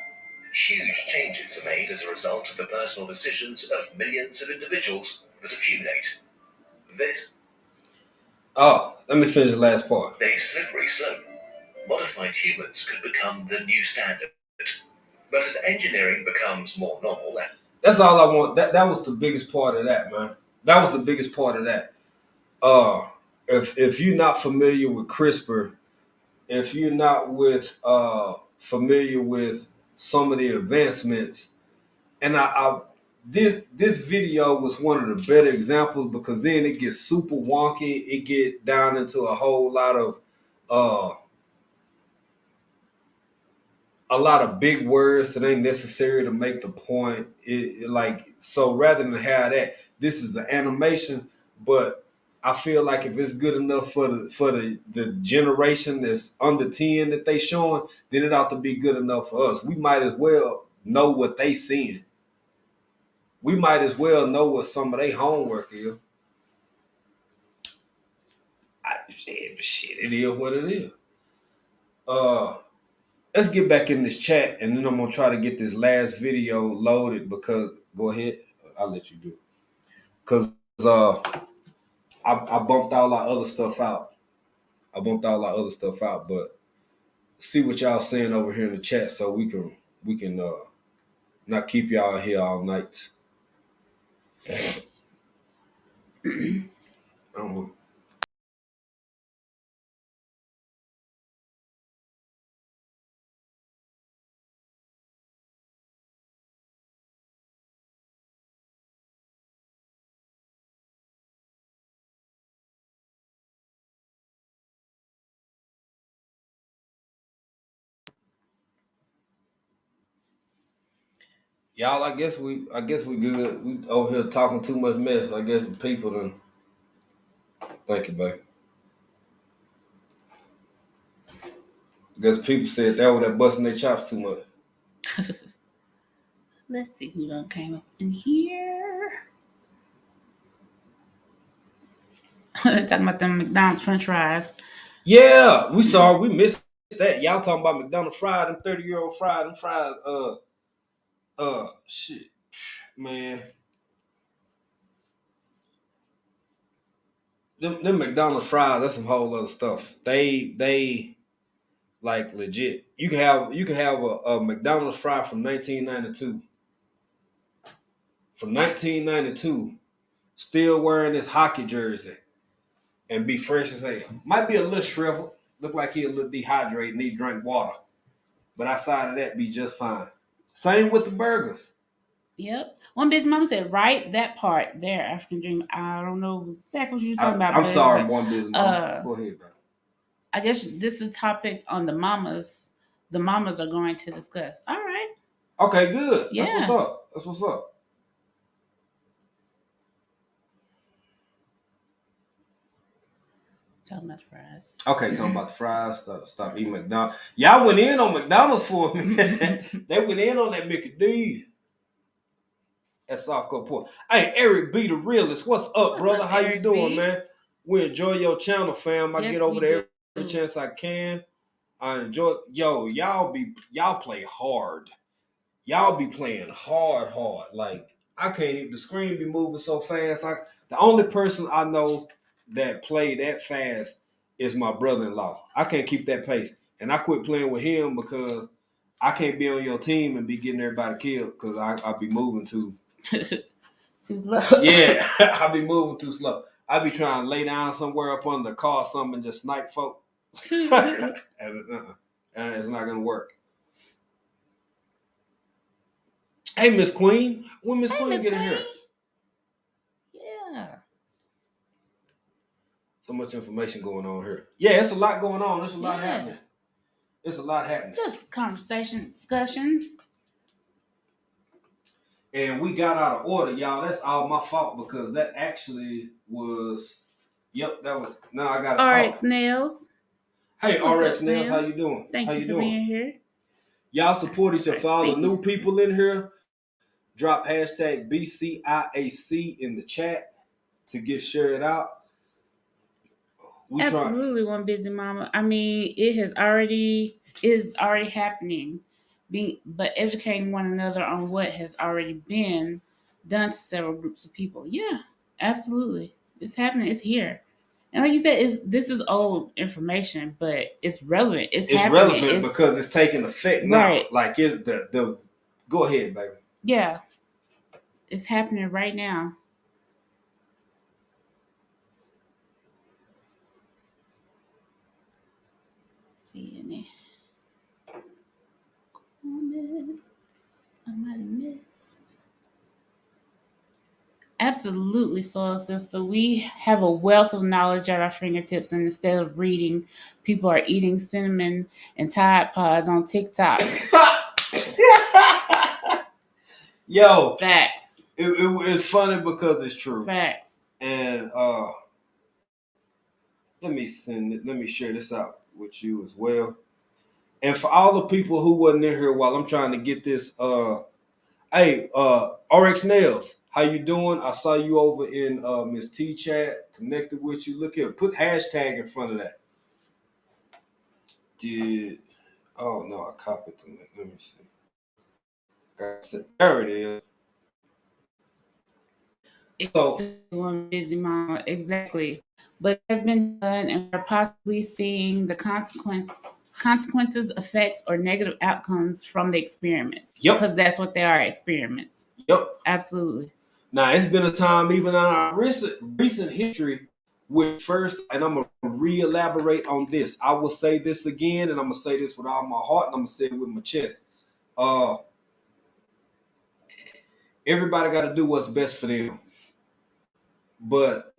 Huge changes are made as a result of the personal decisions of millions of individuals that accumulate. This... Oh, let me finish the last part. A slippery slope. Modified humans could become the new standard. But as engineering becomes more normal... That's all I want. That was the biggest part of that, man. That was the biggest part of that. If you're not familiar with CRISPR, if you're not familiar with some of the advancements, and this video was one of the better examples because then it gets super wonky. It get down into a whole lot of big words that ain't necessary to make the point. So rather than have that, this is an animation, but I feel like if it's good enough for the generation that's under 10 that they showing, then it ought to be good enough for us. We might as well know what they seeing. We might as well know what some of their homework is. Shit, it is what it is. Let's get back in this chat, and then I'm gonna try to get this last video loaded because go ahead, I'll let you do it. Cause I bumped all our other stuff out. But see what y'all saying over here in the chat so we can not keep y'all here all night. I don't know. Y'all, I guess we good. We over here talking too much mess. I guess the people done. Thank you, babe. Because people said that was that busting their chops too much. Let's see who done came up in here. Talking about them McDonald's French fries. Yeah, we missed that. Y'all talking about McDonald's fried, them 30-year-old fried, them fried, shit, man. Them McDonald's fries, that's some whole other stuff. They like legit. You can have a McDonald's fry from 1992. From 1992, still wearing his hockey jersey and be fresh as hell. Might be a little shriveled, look like he a little dehydrated, need drink water. But outside of that, be just fine. Same with the burgers. Yep. One busy mama said, right that part there, African Dream. I don't know exactly what you're talking about. I'm but sorry, one business mama. Go ahead, bro. I guess this is a topic on the mamas. The mamas are going to discuss. All right. Okay, good. Yeah. That's what's up. That's what's up. Talking about the fries. Okay, talking about the fries. Stop eating McDonald's. Y'all went in on McDonald's for me. They went in on that Mickey D's. At South Port. Hey, Eric B, the realist. What's up, brother? Up, How Eric you doing, B? man? We enjoy your channel, fam. I Yes, get over we there do. every chance I can. I enjoy. Yo, y'all play hard. Y'all be playing hard. Like I can't even. The screen be moving so fast. The only person I know that play that fast is my brother-in-law. I can't keep that pace, and I quit playing with him because I can't be on your team and be getting everybody killed because I be moving too. Too slow. Yeah, I be moving too slow. I be trying to lay down somewhere up under the car or something and just snipe folk. and it's not gonna work. Hey, Miss Queen. When Miss Queen get in here? Yeah. So much information going on here. Yeah, it's a lot going on. There's a lot happening. It's a lot happening. Just conversation, discussion. And we got out of order, y'all. That's all my fault because that actually was. Yep, that was. Now I got it. RX Nails. Hey, What's RX up, Nails, Nail? how you doing? Thank How you you for doing? being here. Y'all support each other. For all the Speaking. new people in here, drop hashtag BCIAC in the chat to get shared out. We Absolutely, one busy mama. I mean, it is already happening. But educating one another on what has already been done to several groups of people. Yeah, absolutely, it's happening. It's here, and like you said, this is old information, but it's relevant. It's relevant because it's taking effect right. now. Like it, the go ahead, baby. Yeah, it's happening right now. Seeing it. Comments I might have missed. Absolutely, Soil Sister. We have a wealth of knowledge at our fingertips, and instead of reading, people are eating cinnamon and Tide Pods on TikTok. Yo, Facts. It's funny because it's true. Facts. And let me share this out with you as well. And for all the people who wasn't in here while I'm trying to get this, hey, RX Nails, how you doing? I saw you over in Miss T chat, connected with you. Look here, put hashtag in front of that. Oh no, I copied the link. Let me see. There it is. So, one busy mama, exactly. But it has been done, and we're possibly seeing the consequences, effects, or negative outcomes from the experiments. Yep. Because that's what they are, experiments. Yep. Absolutely. Now, it's been a time, even in our recent history, with first, and I'm going to re-elaborate on this. I will say this again, and I'm going to say this with all my heart, and I'm going to say it with my chest. Everybody got to do what's best for them. But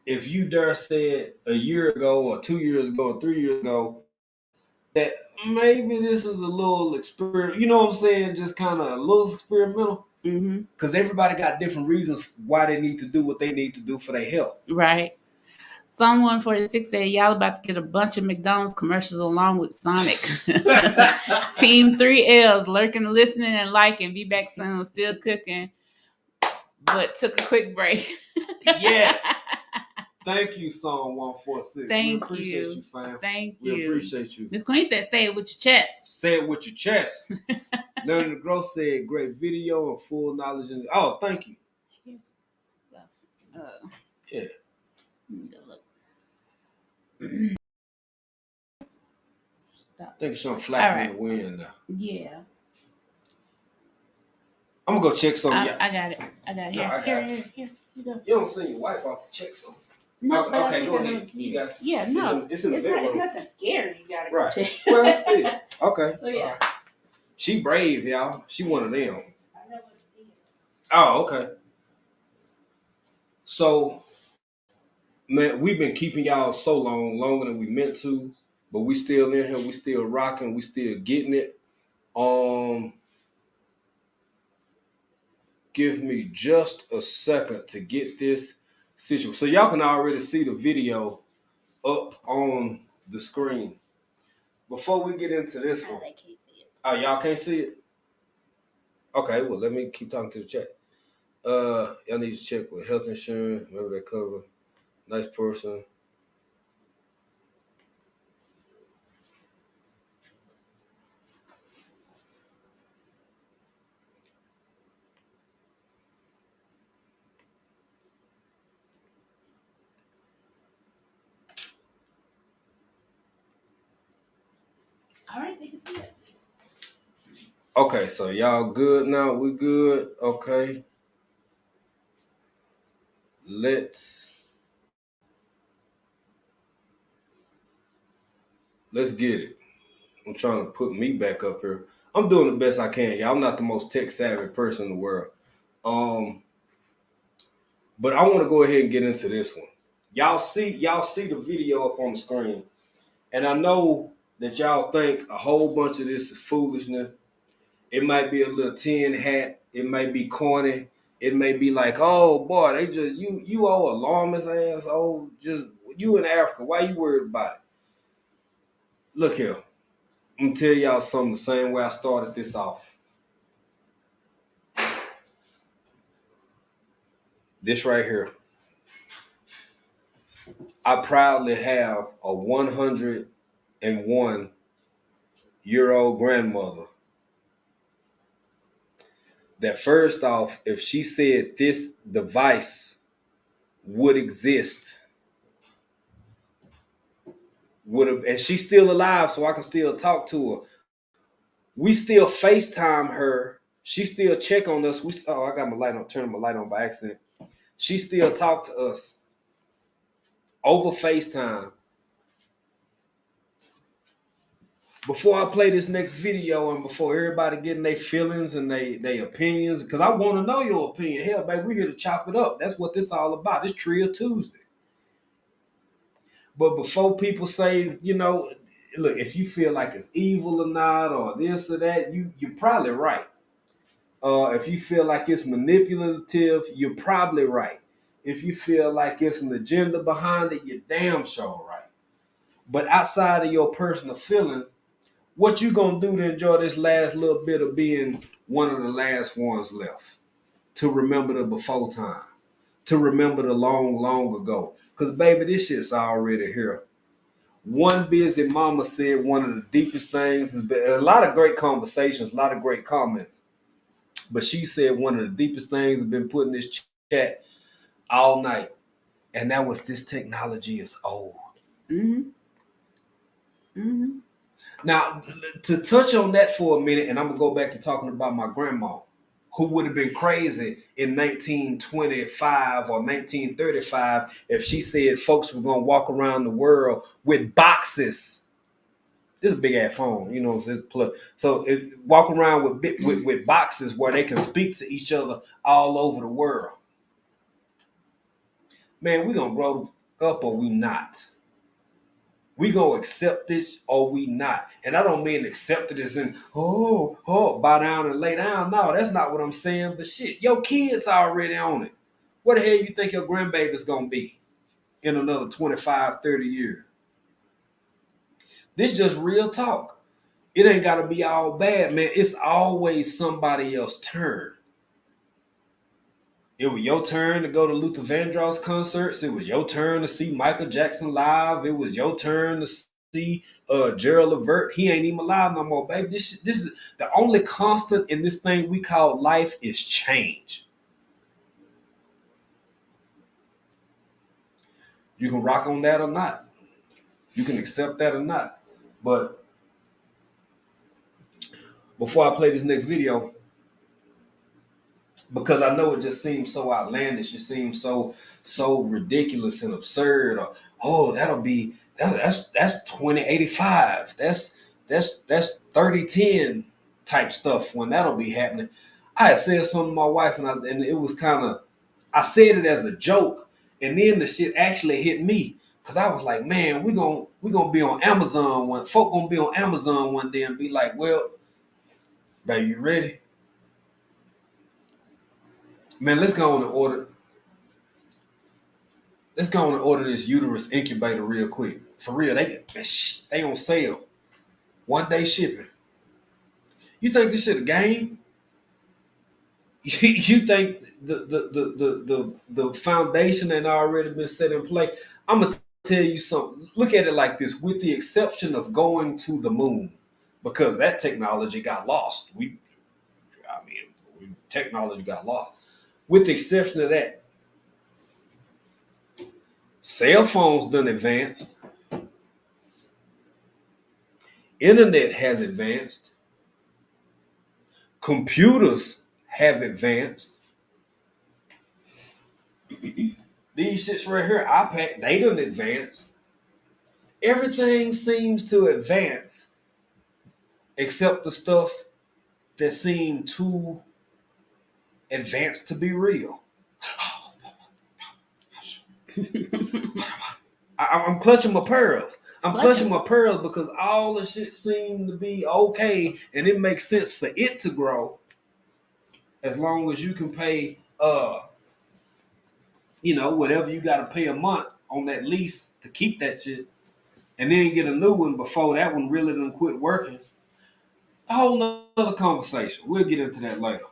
if you dare said a year ago or 2 years ago or 3 years ago maybe this is a little experiment. You know what I'm saying? Just kind of a little experimental. Because everybody got different reasons why they need to do what they need to do for their health. Right. Someone 46 said, y'all about to get a bunch of McDonald's commercials along with Sonic. Team 3Ls, lurking, listening, and liking. Be back soon. Still cooking, but took a quick break. Yes. Thank you, Song 146. Thank we appreciate you, fam. Thank we you. We appreciate you. Miss Queen said, say it with your chest. Say it with your chest. Learning to Grow said, great video and full knowledge. Oh, thank you. Here's stuff. Yeah. Look. I think it's something flapping in the wind now. Yeah. I'm gonna go check something. I got it. I got it. Here. You go. You don't send your wife off to check something. No, okay, go ahead. You got it. Yeah, no. It's in the bedroom. It's nothing scary. You gotta right. check. Well, that's it. Okay. Oh, yeah. Right. She brave, y'all. She one of them. I know what it is. Oh, okay. So, man, we've been keeping y'all so long, longer than we meant to, but we still in here. We still rocking. We still getting it. Give me just a second to get this situation. So y'all can already see the video up on the screen. Before we get into this one. They can't see it. Oh, y'all can't see it? Okay, well, let me keep talking to the chat. Y'all need to check with health insurance. Remember that cover. Nice person. All right, they can see it. Okay, so y'all good now? We good? Okay. Let's get it. I'm trying to put me back up here. I'm doing the best I can. Y'all, I'm not the most tech savvy person in the world. But I want to go ahead and get into this one. Y'all see the video up on the screen. And I know that y'all think a whole bunch of this is foolishness. It might be a little tin hat. It might be corny. It may be like, oh boy, they just you all alarmist ass. Oh, just you in Africa. Why you worried about it? Look here. I'm gonna tell y'all something the same way I started this off. This right here. I proudly have a 101-year-old grandmother that first off, if she said this device would exist, and she's still alive, so I can still talk to her. We still FaceTime her. She still check on us. I got my light on, turning my light on by accident. She still talk to us over FaceTime. Before I play this next video and before everybody getting their feelings and their opinions, because I want to know your opinion. Hell, baby, we're here to chop it up. That's what this all about. It's Trio Tuesday. But before people say, look, if you feel like it's evil or not, or this or that, you're probably right. If you feel like it's manipulative, you're probably right. If you feel like it's an agenda behind it, you're damn sure right. But outside of your personal feeling, what you gonna do to enjoy this last little bit of being one of the last ones left? To remember the before time. To remember the long, long ago. Because, baby, this shit's already here. One busy mama said one of the deepest things has been a lot of great conversations, a lot of great comments. But she said one of the deepest things has been put in this chat all night. And that was, this technology is old. Mm-hmm. Mm-hmm. Now, to touch on that for a minute, and I'm going to go back to talking about my grandma, who would have been crazy in 1925 or 1935 if she said folks were going to walk around the world with boxes. This is a big ass phone, so walk around with boxes where they can speak to each other all over the world. Man, we going to grow up or we not. We gonna accept this or we not. And I don't mean accept it as in, bow down and lay down. No, that's not what I'm saying. But shit, your kids already on it. What the hell you think your grandbaby's gonna be in another 25, 30 years? This just real talk. It ain't gotta be all bad, man. It's always somebody else's turn. It was your turn to go to Luther Vandross concerts. It was your turn to see Michael Jackson live. It was your turn to see Gerald Levert. He ain't even alive no more, baby. This is the only constant in this thing we call life is change. You can rock on that or not. You can accept that or not. But before I play this next video, because I know it just seems so outlandish, it seems so ridiculous and absurd. Or that's 2085. That's 3010 type stuff when that'll be happening. I had said something to my wife and it was kind of, I said it as a joke, and then the shit actually hit me. Cause I was like, man, we gonna be on Amazon one. Folk gonna be on Amazon one day and be like, well, baby, you ready? Man, let's go on and order. Let's go on and order this uterus incubator real quick. For real, they on sale. 1 day shipping. You think this shit a game? You think the foundation ain't already been set in place? I'm gonna tell you something. Look at it like this: with the exception of going to the moon, because that technology got lost. Technology got lost. With the exception of that, cell phones done advanced. Internet has advanced. Computers have advanced. These shits right here, iPad, they done advanced. Everything seems to advance except the stuff that seemed too advanced to be real. I'm clutching my pearls. I'm clutching my pearls because all the shit seemed to be okay and it makes sense for it to grow as long as you can pay whatever you gotta pay a month on that lease to keep that shit, and then get a new one before that one really done quit working. A whole nother conversation. We'll get into that later.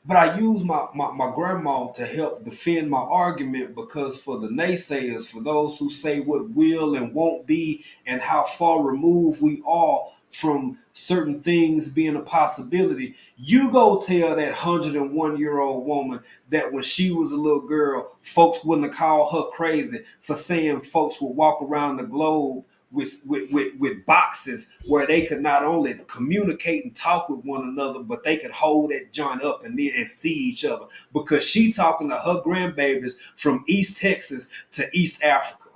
But I use my grandma to help defend my argument, because for the naysayers, for those who say what will and won't be and how far removed we are from certain things being a possibility, you go tell that 101-year-old woman that when she was a little girl, folks wouldn't have called her crazy for saying folks would walk around the globe with boxes where they could not only communicate and talk with one another, but they could hold that joint up and see each other, because she talking to her grandbabies from East Texas to East Africa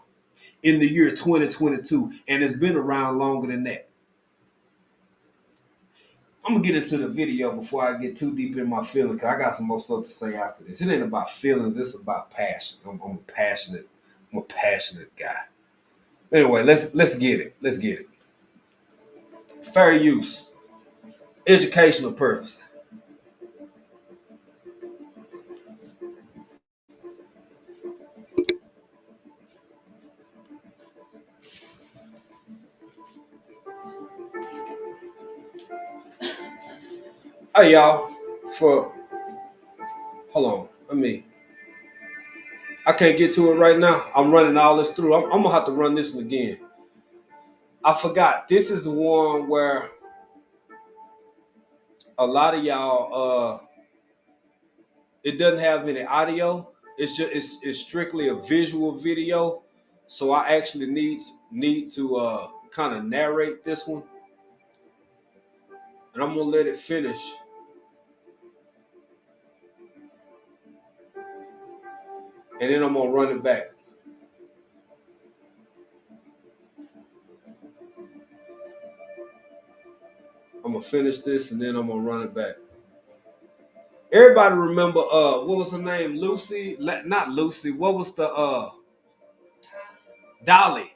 in the year 2022, and it's been around longer than that. I'm gonna get into the video before I get too deep in my feelings, because I got some more stuff to say after this. It ain't about feelings, it's about passion. I'm a passionate guy. Anyway, let's get it. Let's get it. Fair use. Educational purpose. Hey y'all, hold on. I can't get to it right now. I'm running all this through. I'm gonna have to run this one again. I forgot. This is the one where a lot of y'all it doesn't have any audio. It's strictly a visual video. So I actually need to kind of narrate this one. And I'm gonna let it finish. And then I'm gonna run it back. I'm gonna finish this and then I'm gonna run it back. Everybody remember what was her name? Lucy? Not Lucy. What was the Dolly?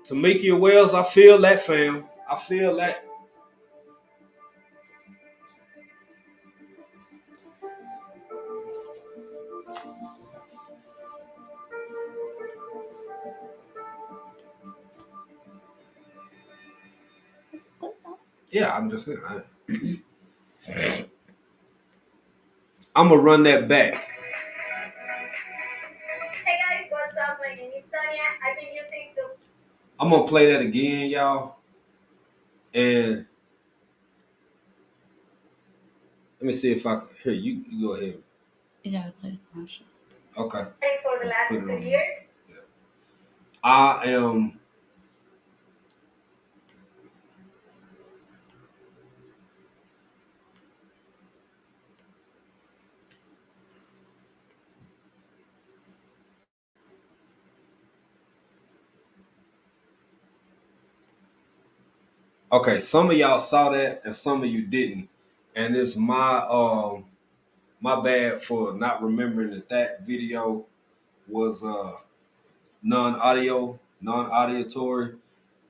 Tamika Wells, I feel that, fam. I feel that. Yeah, I'm just saying. I'm gonna run that back. Hey guys, what's up? My name is Sonia. I've been using the. I'm gonna play that again, y'all. And let me see if I can. Here, you go ahead. You gotta play the commercial. Okay. For the last 2 years. Yeah. I am. Okay, some of y'all saw that and some of you didn't. And it's my bad for not remembering that video was non-auditory,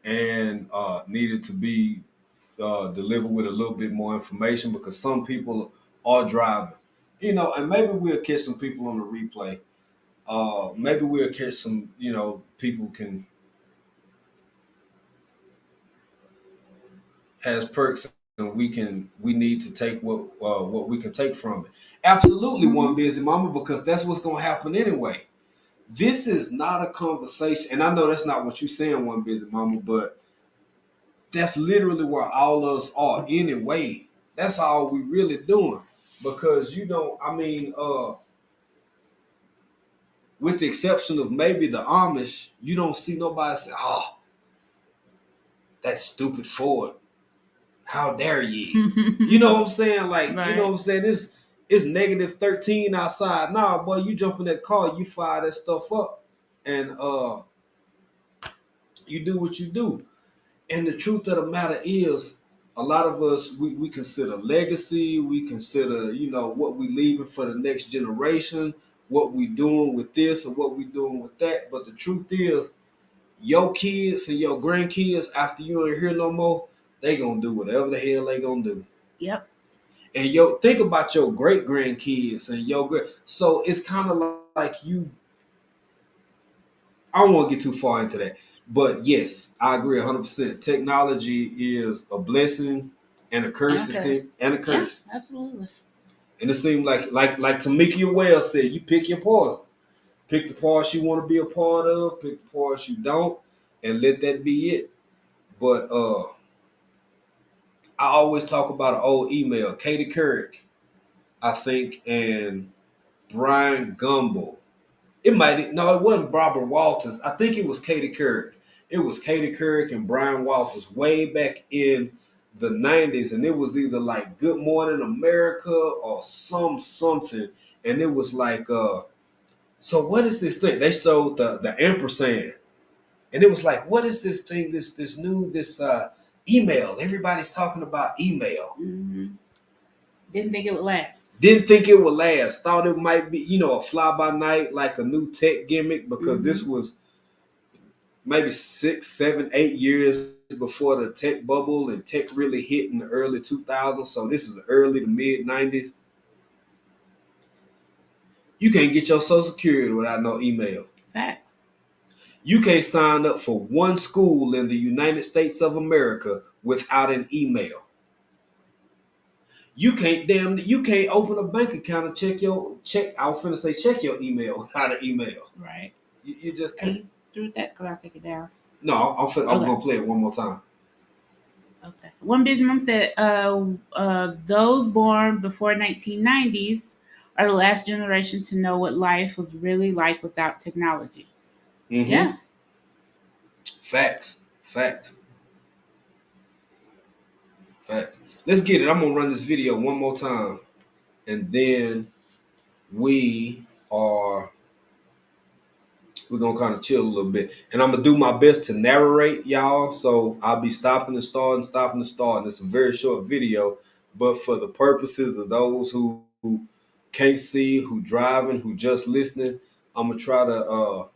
and needed to be delivered with a little bit more information because some people are driving. And maybe we'll catch some people on the replay. Maybe we'll catch some, people can has perks, and we need to take what we can take from it. Absolutely, one busy mama, because that's what's gonna happen anyway. This is not a conversation, and I know that's not what you're saying, one busy mama, but that's literally where all of us are anyway. That's all we really doing. Because with the exception of maybe the Amish, you don't see nobody say, "Oh, that stupid Ford. How dare ye?" You know what I'm saying? Like, right. You know what I'm saying? It's negative 13 outside. Nah, boy, you jump in that car, you fire that stuff up, and you do what you do. And the truth of the matter is, a lot of us, we consider legacy, we consider, what we leaving for the next generation, what we doing with this or what we doing with that. But the truth is, your kids and your grandkids, after you ain't here no more, they gonna do whatever the hell they gonna do. Yep. And think about your great grandkids and your great. So it's kind of like you. I don't want to get too far into that, but yes, I agree 100%. Technology is a blessing and a curse. And a curse. Yeah, absolutely. And it seems like Tamika Wells said, you pick your poison. Pick the parts you want to be a part of. Pick the parts you don't, and let that be it. But I always talk about an old email. Katie Couric, I think, and Brian Gumble. It wasn't Barbara Walters. I think it was Katie Couric. It was Katie Couric and Brian Walters way back in the 90s. And it was either like Good Morning America or something. And it was like, so what is this thing? They stole the ampersand. And it was like, what is this thing, this new email? Everybody's talking about email. Mm-hmm. Didn't think it would last. Thought it might be, a fly by night, like a new tech gimmick, because this was maybe 6, 7, 8 years before the tech bubble, and tech really hit in the early 2000s. So this is early to mid 90s. You can't get your Social Security without no email. Facts. You can't sign up for one school in the United States of America without an email. You can't open a bank account and check. I was finna say check your email without an email. Right. You just can't. You threw that because I take it down. No, I'm gonna play it one more time. Okay. One busy mom said, those born before 1990s are the last generation to know what life was really like without technology. Mm-hmm. Yeah. Facts. Let's get it. I'm gonna run this video one more time, and then we're gonna kind of chill a little bit, and I'm gonna do my best to narrate, y'all. So I'll be stopping and starting. It's a very short video, but for the purposes of those who can't see, who driving, who just listening, I'm gonna try to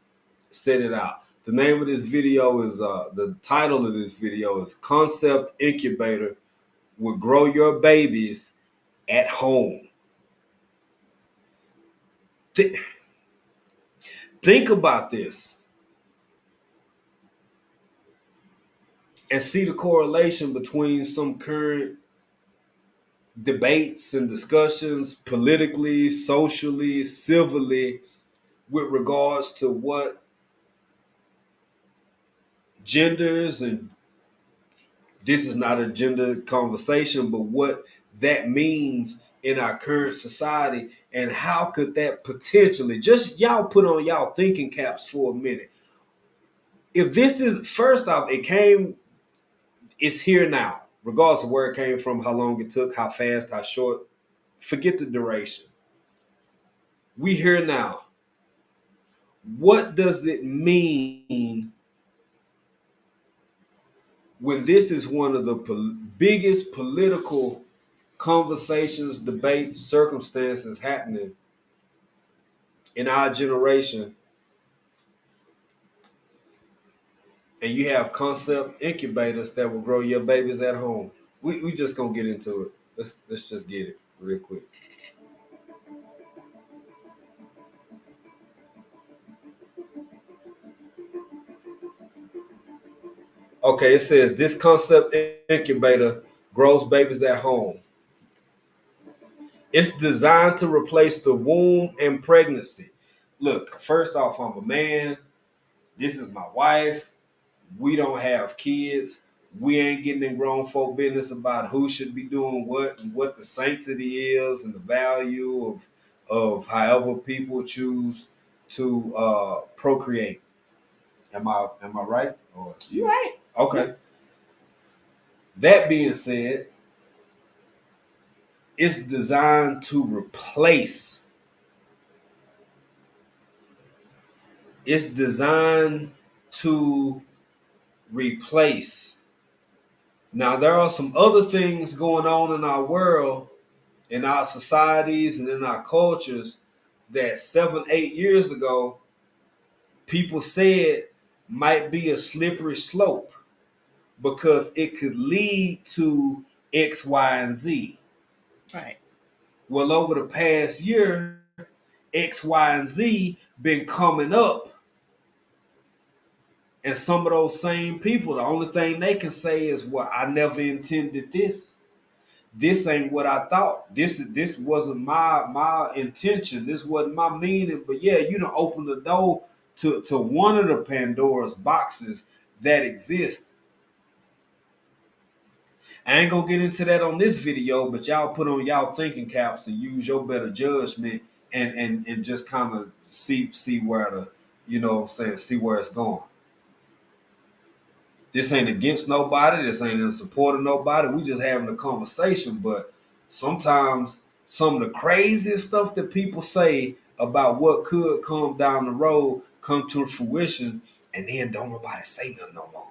set it out. The name of this video is the title of this video is Concept Incubator Will Grow Your Babies at Home. Th- think about this and see the correlation between some current debates and discussions politically, socially, civilly, with regards to what genders, and this is not a gender conversation, but what that means in our current society, and how could that potentially, just y'all put on y'all thinking caps for a minute. If this is, first off, it's here now, regardless of where it came from, how long it took, how fast, how short, forget the duration. We here now. What does it mean when this is one of the biggest political conversations, debates, circumstances happening in our generation, and you have concept incubators that will grow your babies at home? We just gonna get into it. Let's just get it real quick. Okay, it says this concept incubator grows babies at home. It's designed to replace the womb and pregnancy. Look, first off, I'm a man. This is my wife. We don't have kids. We ain't getting in grown folk business about who should be doing what and what the sanctity is and the value of however people choose to procreate. Am I right? Or You're right. okay. That being said, it's designed to replace. It's designed to replace. Now, there are some other things going on in our world, in our societies, and in our cultures that 7, 8 years ago, people said might be a slippery slope because it could lead to X, Y, and Z. Right. Well, over the past year, X, Y, and Z been coming up. And some of those same people, the only thing they can say is, well, I never intended this. This ain't what I thought. This wasn't my intention. This wasn't my meaning. But yeah, you done opened the door to one of the Pandora's boxes that exist. I ain't gonna get into that on this video, but y'all put on y'all thinking caps and use your better judgment and just kind of see where the, you know what I'm saying, see where it's going. This ain't against nobody. This ain't in support of nobody. We just having a conversation. But sometimes some of the craziest stuff that people say about what could come down the road come to fruition, and then don't nobody say nothing no more.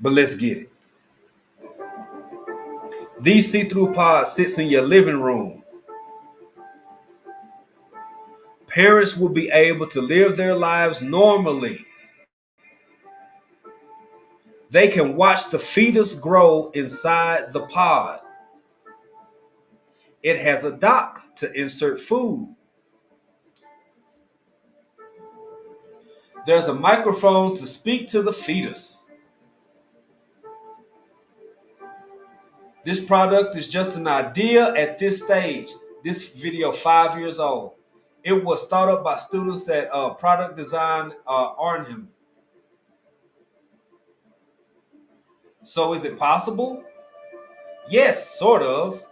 But let's get it. These see-through pods sits in your living room. Parents will be able to live their lives normally. They can watch the fetus grow inside the pod. It has a dock to insert food. There's a microphone to speak to the fetus. This product is just an idea at this stage. This video 5 years old. It was thought up by students at Product Design Arnhem. So is it possible? Yes, sort of.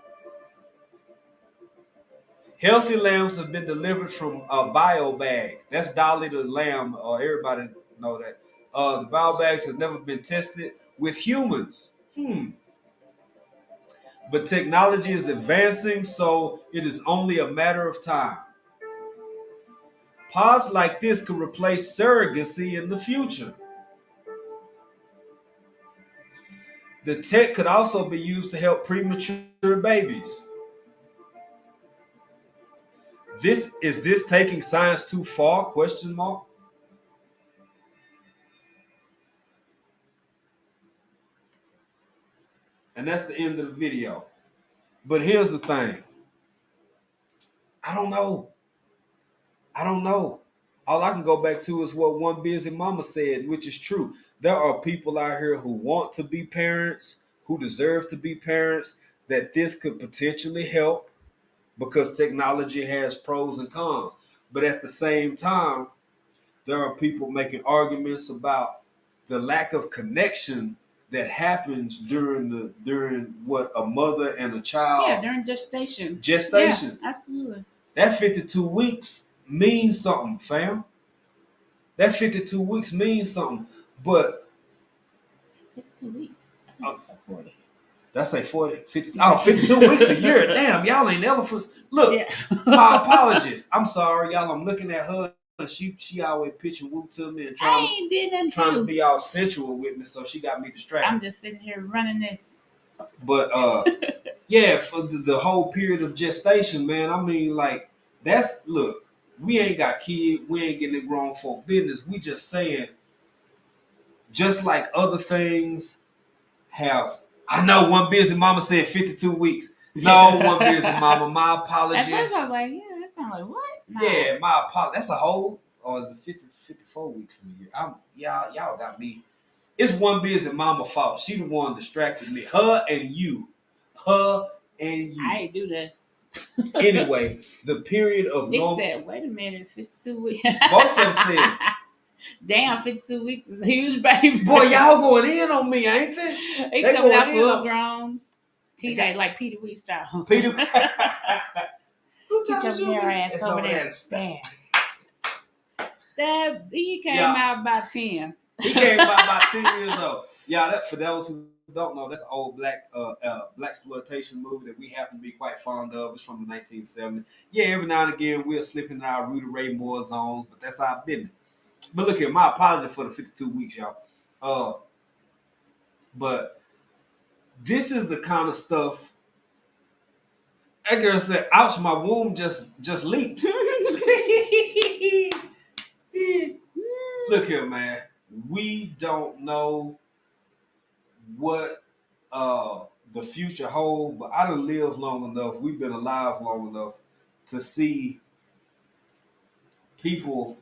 Healthy lambs have been delivered from a bio bag. That's Dolly the lamb. Everybody know that. The bio bags have never been tested with humans. But technology is advancing, so it is only a matter of time. Pods like this could replace surrogacy in the future. The tech could also be used to help premature babies. Is this taking science too far? Question mark. And that's the end of the video. But here's the thing. I don't know. I don't know. All I can go back to is what one busy mama said, which is true. There are people out here who want to be parents, who deserve to be parents, that this could potentially help because technology has pros and cons. But at the same time, there are people making arguments about the lack of connection that happens during what a mother and a Yeah, child during gestation. gestation. Yeah, absolutely. That 52 weeks means something, fam. That 52 weeks means something. But 52 weeks. I think it's like 40. that's like 40, 50, Yeah. 52 weeks a year. Damn, y'all ain't elephants. Look, Yeah. my apologies. I'm sorry, y'all. I'm looking at her. She always pitching woo to me and I ain't did nothing trying to to. be all sensual with me, so she got me distracted. I'm just sitting here running this. But yeah, for the whole period of gestation, man. I mean, like look, we ain't got kids, we ain't getting in grown folk business. We just saying, just like other things have. I know one busy mama said 52 weeks. No, one busy mama. My apologies. At first I was like, yeah, that sounds like what? No. Yeah, my apologies. That's a whole, or is it 54 weeks in a year? Y'all got me. It's one busy mama fault. She the one distracted me. Her and you. I ain't do that. Anyway, the period of Nick said, wait a minute, 52 weeks. Both of them said, damn, 52 weeks is a huge baby. Boy, y'all going in on me, ain't they? They coming out full grown. Teenage, like Peter Wheat style. Peter. Get your mirror ass over there. He came out about 10. He came out about 10 years old. Yeah, that for those who don't know, that's an old black exploitation movie that we happen to be quite fond of. It's from the 1970s. Yeah, every now and again we'll slip in our Rudy Ray Moore zones, but that's our business. But look here, my apology for the 52 weeks, y'all. But this is the kind of stuff. That girl said, "Ouch, my womb just leaked." Look here, man. We don't know what the future holds, but I done lived long enough. We've been alive long enough to see people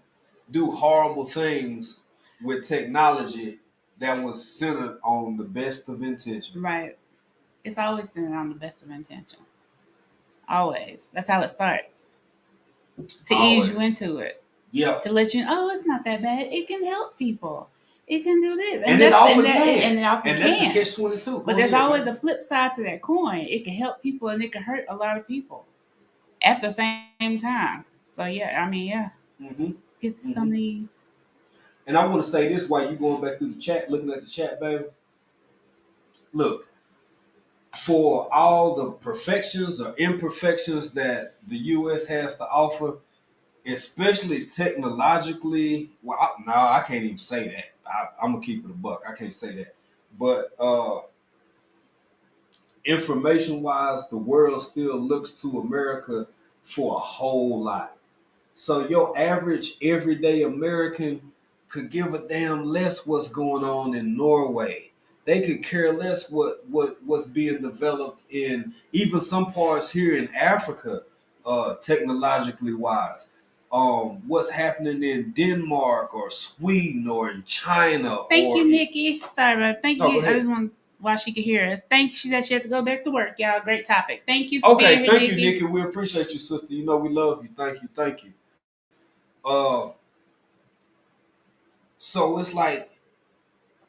do horrible things with technology that was centered on the best of intentions. Right. It's always centered on the best of intentions. Always. That's how it starts. To ease you into it. Yeah. To let you know, oh, it's not that bad. It can help people. It can do this. And it often can. And it often can. And that's the catch-22. But there's always a flip side to that coin. It can help people and it can hurt a lot of people at the same time. So, yeah, I mean, yeah. Mm-hmm. Let's get to some of these. And I want to say this while you going back through the chat, looking at the chat, baby. Look, for all the perfections or imperfections that the U.S. has to offer, especially technologically, well, I can't even say that. I'm going to keep it a buck. I can't say that. But information-wise, the world still looks to America for a whole lot. So your average everyday American could give a damn less what's going on in Norway. They could care less what's being developed in even some parts here in Africa, technologically wise. What's happening in Denmark or Sweden or in China. Thank you, Nikki. Sorry, babe. Thank you. I just want while she could hear us. She said she had to go back to work, y'all. Great topic. Thank you for being here, thank you, Nikki. We appreciate you, sister. You know we love you. Thank you. So it's like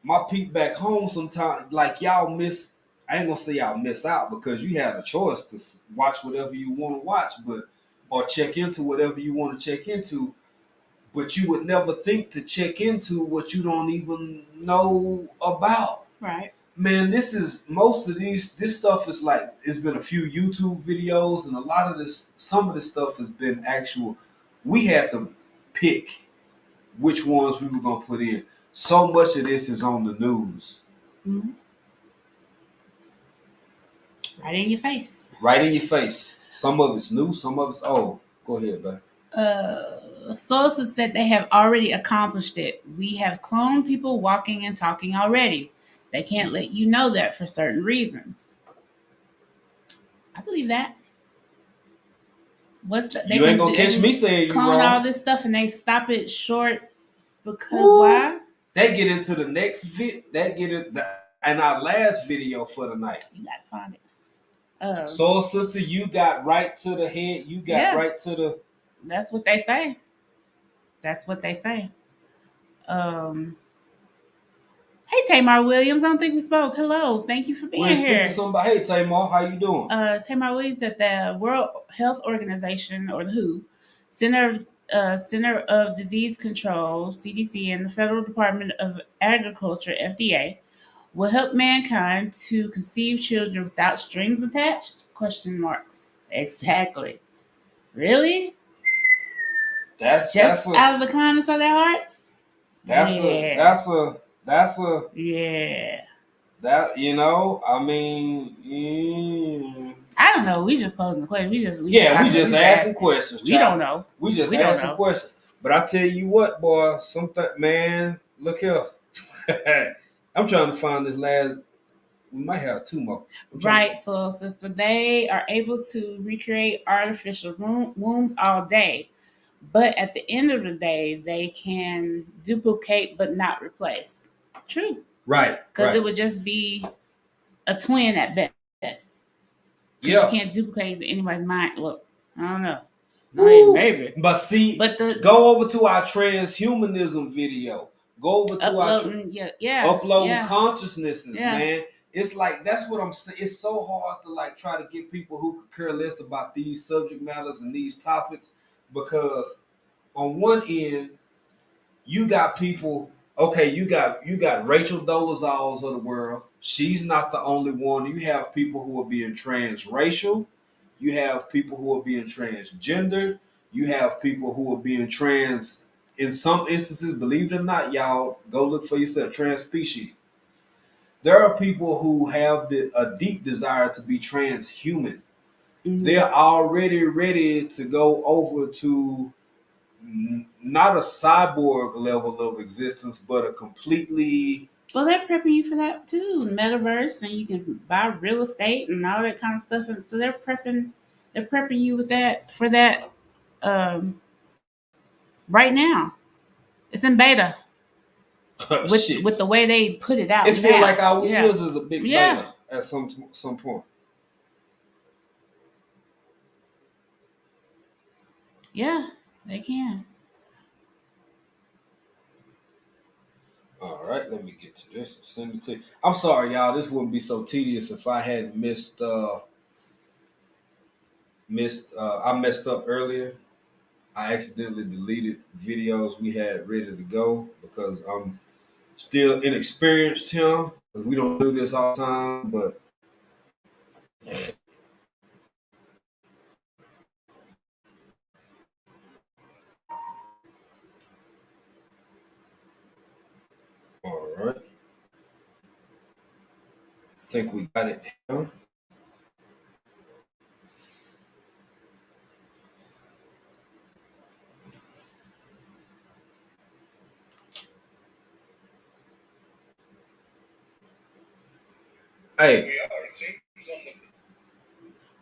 my peep back home sometimes, like y'all miss, I ain't gonna say y'all miss out because you had a choice to watch whatever you want to watch, or check into whatever you want to check into, but you would never think to check into what you don't even know about. Right. Man, this stuff is like, it's been a few YouTube videos, and a lot of some of this stuff has been actual. We had to pick which ones we were going to put in. So much of this is on the news. Mm-hmm. Right in your face. Right in your face. Some of it's new, some of it's old. Go ahead, babe. Sources said they have already accomplished it. We have cloned people walking and talking already. They can't let you know that for certain reasons. I believe that. What's the, You ain't gonna catch me they saying you clone all wrong. this stuff and they stop it short because Ooh, why? that get into the next that get it and our last video for the night. You gotta find it. Soul sister, you got right to the head. You got Yeah, right to the. that's what they say. That's what they say. Um, hey Tamar Williams, I don't think we spoke. Hello, thank you for We ain't being speak to here. somebody. Hey Tamar, how you doing? Tamar Williams at the World Health Organization or the WHO Center of Disease Control (CDC) and the Federal Department of Agriculture (FDA) will help mankind to conceive children without strings attached? Question marks. Exactly. Really? That's Just a out of the kindness of their hearts? that's a Yeah. that's a that's a Yeah. that I mean, yeah. I don't know. We just posing the question. Yeah, we I don't know. We just just asking asking. questions, We don't child. know. We just We don't asking know. questions. But I tell you what, boy, something, man. Look here. I'm trying to find this last. We might have two more. Right, soul sister. They are able to recreate artificial wombs all day, but at the end of the day, they can duplicate but not replace. True, Right, because it would just be a twin at best. Because you Yeah. can't duplicate anybody's mind. Look, I don't know. Woo. Maybe. But see, But the go over to our transhumanism video. Go over to our uploading, uploading yeah, consciousnesses, yeah. man. It's like that's what I'm saying. It's so hard to like try to get people who could care less about these subject matters and these topics because on one end you got people. Okay, you got Rachel Dolezals of the world. She's not the only one. You have people who are being transracial. You have people who are being transgender. You have people who are being trans. In some instances, believe it or not, y'all go look for yourself. Trans species. There are people who have a deep desire to be transhuman. Mm-hmm. They're already ready to go over to not a cyborg level of existence, but a completely. Well, they're prepping you for that too, metaverse, and you can buy real estate and all that kind of stuff. And so they're prepping you with that for that right now. It's in beta Shit. with the way they put it out It feel now. like our Yeah, ears is a big yeah, beta at some point. yeah. They can. All right, let me get to this and send it to you. I'm sorry, y'all. This wouldn't be so tedious if I hadn't missed. I messed up earlier. I accidentally deleted videos we had ready to go because I'm still inexperienced here. We don't do this all the time, but all right. I think we got it here. Hey,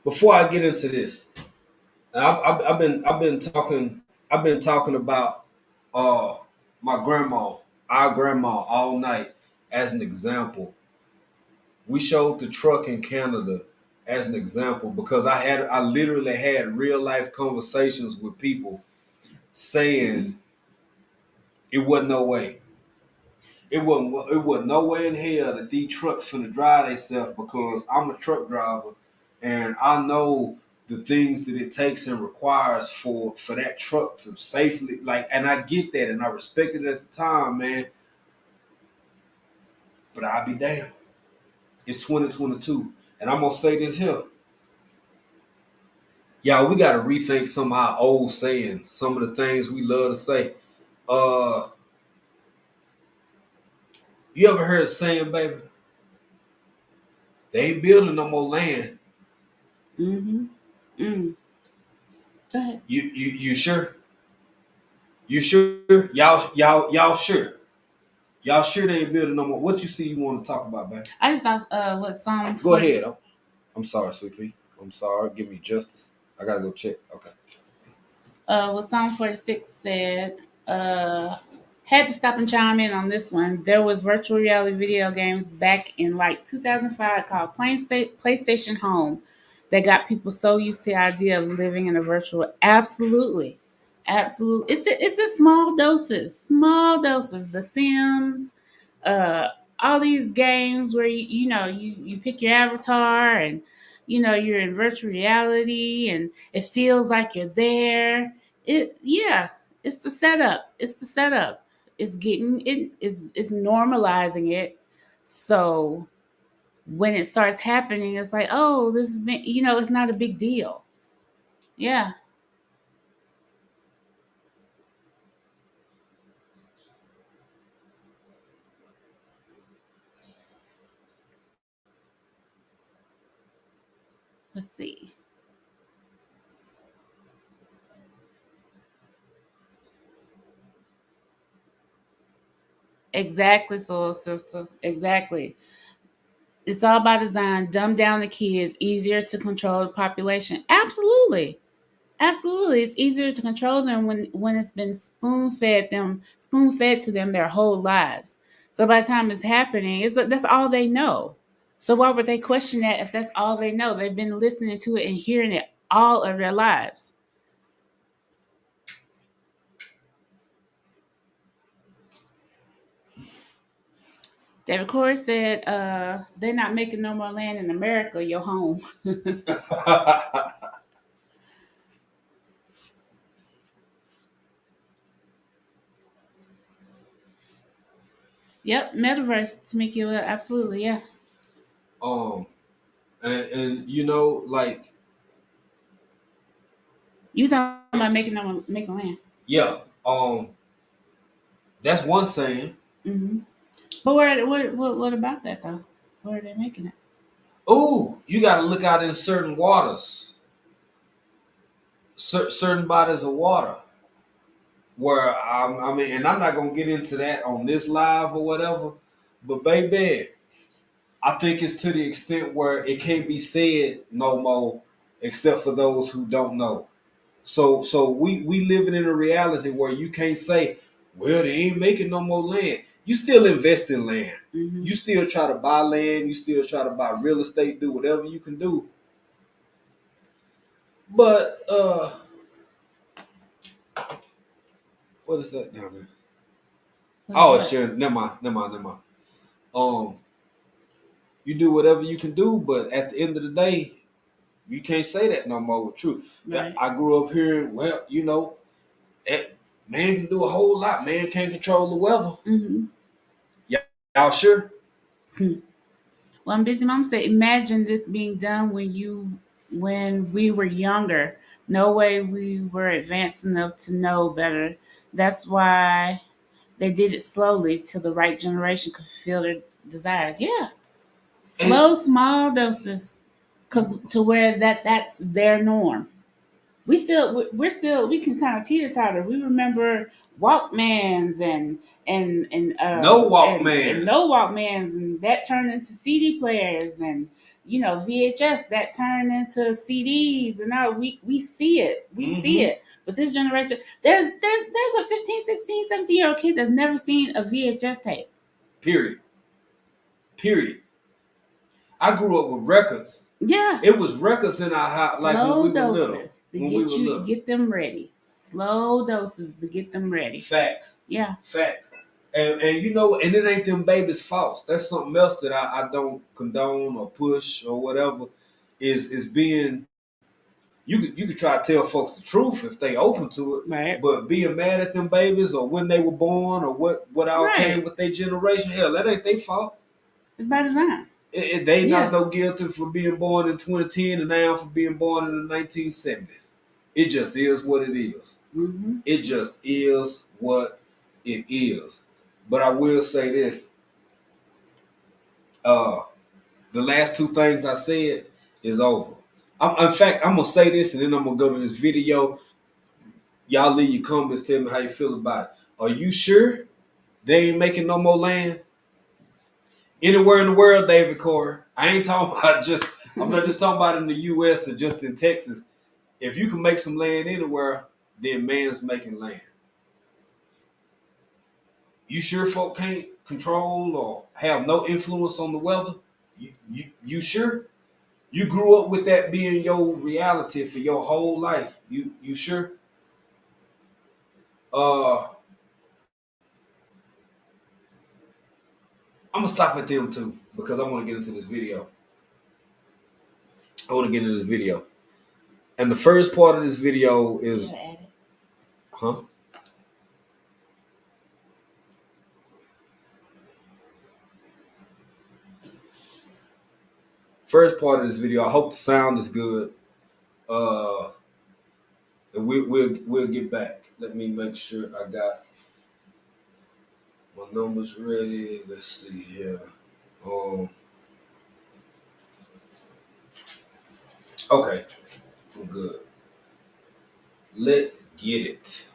before I get into this, I've been talking about uh my grandma, our grandma, all night as an example. We showed the truck in Canada as an example because I literally had real life conversations with people saying it wasn't no way. It wasn't no way in hell that these trucks finna drive themselves because I'm a truck driver and I know the things that it takes and requires for that truck to safely and I get that and I respect it at the time, man. But I'll be damned. It's 2022. And I'm gonna say this here. Y'all, we gotta rethink some of our old sayings, some of the things we love to say. Uh you ever heard of saying, baby? They ain't building no more land. Mm-hmm. Mm. Go ahead. You sure? You sure? Y'all sure? Y'all sure they ain't building no more? What you see you want to talk about, man? I just thought what Psalm Go 40, ahead. I'm sorry, Sweet Pea. I'm sorry. Give me justice. I gotta go check. Okay. what Psalm 46 said. Had to stop and chime in on this one. There was virtual reality video games back in like 2005 called PlayStation Home that got people so used to the idea of living in a virtual. Absolutely, absolutely. It's in small doses. The Sims, uh, all these games where you pick your avatar and you're in virtual reality and it feels like you're there. It's the setup. It's the setup. It's getting it is normalizing it. So when it starts happening, it's like, oh, this has been, it's not a big deal. Yeah. Let's see. Exactly, soul sister. Exactly. It's all by design. Dumb down the kids, easier to control the population. Absolutely. Absolutely, it's easier to control them when it's been spoon fed to them their whole lives. So by the time it's happening, that's all they know. So why would they question that if that's all they know? They've been listening to it and hearing it all of their lives. David Corey said, "They're not making no more land in America. Your home." Yep, metaverse to make you absolutely, yeah. um, and like, You talking about making land? yeah, that's one saying. Mm-hmm. But what about that though? Where are they making it? Oh, you got to look out in certain waters, certain bodies of water. Where I mean, and I'm not gonna get into that on this live or whatever, but baby, I think it's to the extent where it can't be said no more, except for those who don't know. So we living in a reality where you can't say, well, they ain't making no more land. You still invest in land. Mm-hmm. You still try to buy land. You still try to buy real estate. Do whatever you can do. But what is that down there? Oh, What? sure. Never mind. Um, you do whatever you can do, but at the end of the day, you can't say that no more with truth. Right. I grew up here. Well, eh, man can do a whole lot. Man can't control the weather. Mm-hmm. Y'all sure? Well, I'm busy. Mom said, imagine this being done when we were younger. No way we were advanced enough to know better. That's why they did it slowly till the right generation could fulfill their desires. Yeah, And slow, small doses, cause to where that's their norm. We can kind of teeter totter. We remember Walkmans no and Walkmans. no Walkmans, and that turned into CD players, and VHS that turned into CDs, and now we see it, Mm-hmm. But this generation, there's a 15, 16, 17-year-old kid that's never seen a VHS tape. Period. Period. I grew up with records. Yeah, It was records in our house, like when we slow were little. doses to When we were little. get them ready. Slow doses to get them ready. Facts. Yeah. Facts. And and it ain't them babies' faults. That's something else that I don't condone or push or whatever. Is being you could try to tell folks the truth if they open to it, Right. but being mad at them babies or when they were born or what all came Right. with their generation, hell, that ain't their fault. It's by design. They not Yeah. no guilty for being born in 2010 and now for being born in the 1970s. It just is what it is. Mm-hmm. It just is what it is. But I will say this: uh, the last two things I said is over. In fact, I'm gonna say this and then I'm gonna go to this video. Y'all leave your comments. Tell me how you feel about it. Are you sure They ain't making no more land anywhere in the world, David Corey. I ain't talking about just. I'm not just talking about in the U.S. or just in Texas. If you can make some land anywhere, then man's making land. You sure folk can't control or have no influence on the weather? You sure? You grew up with that being your reality for your whole life. You sure? I'm gonna stop at them too because I want to get into this video. I want to get into this video. And the first part of this video is, huh? First part of this video. I hope the sound is good. And we'll get back. Let me make sure I got my numbers ready. Let's see here. Okay, I'm good. Let's get it.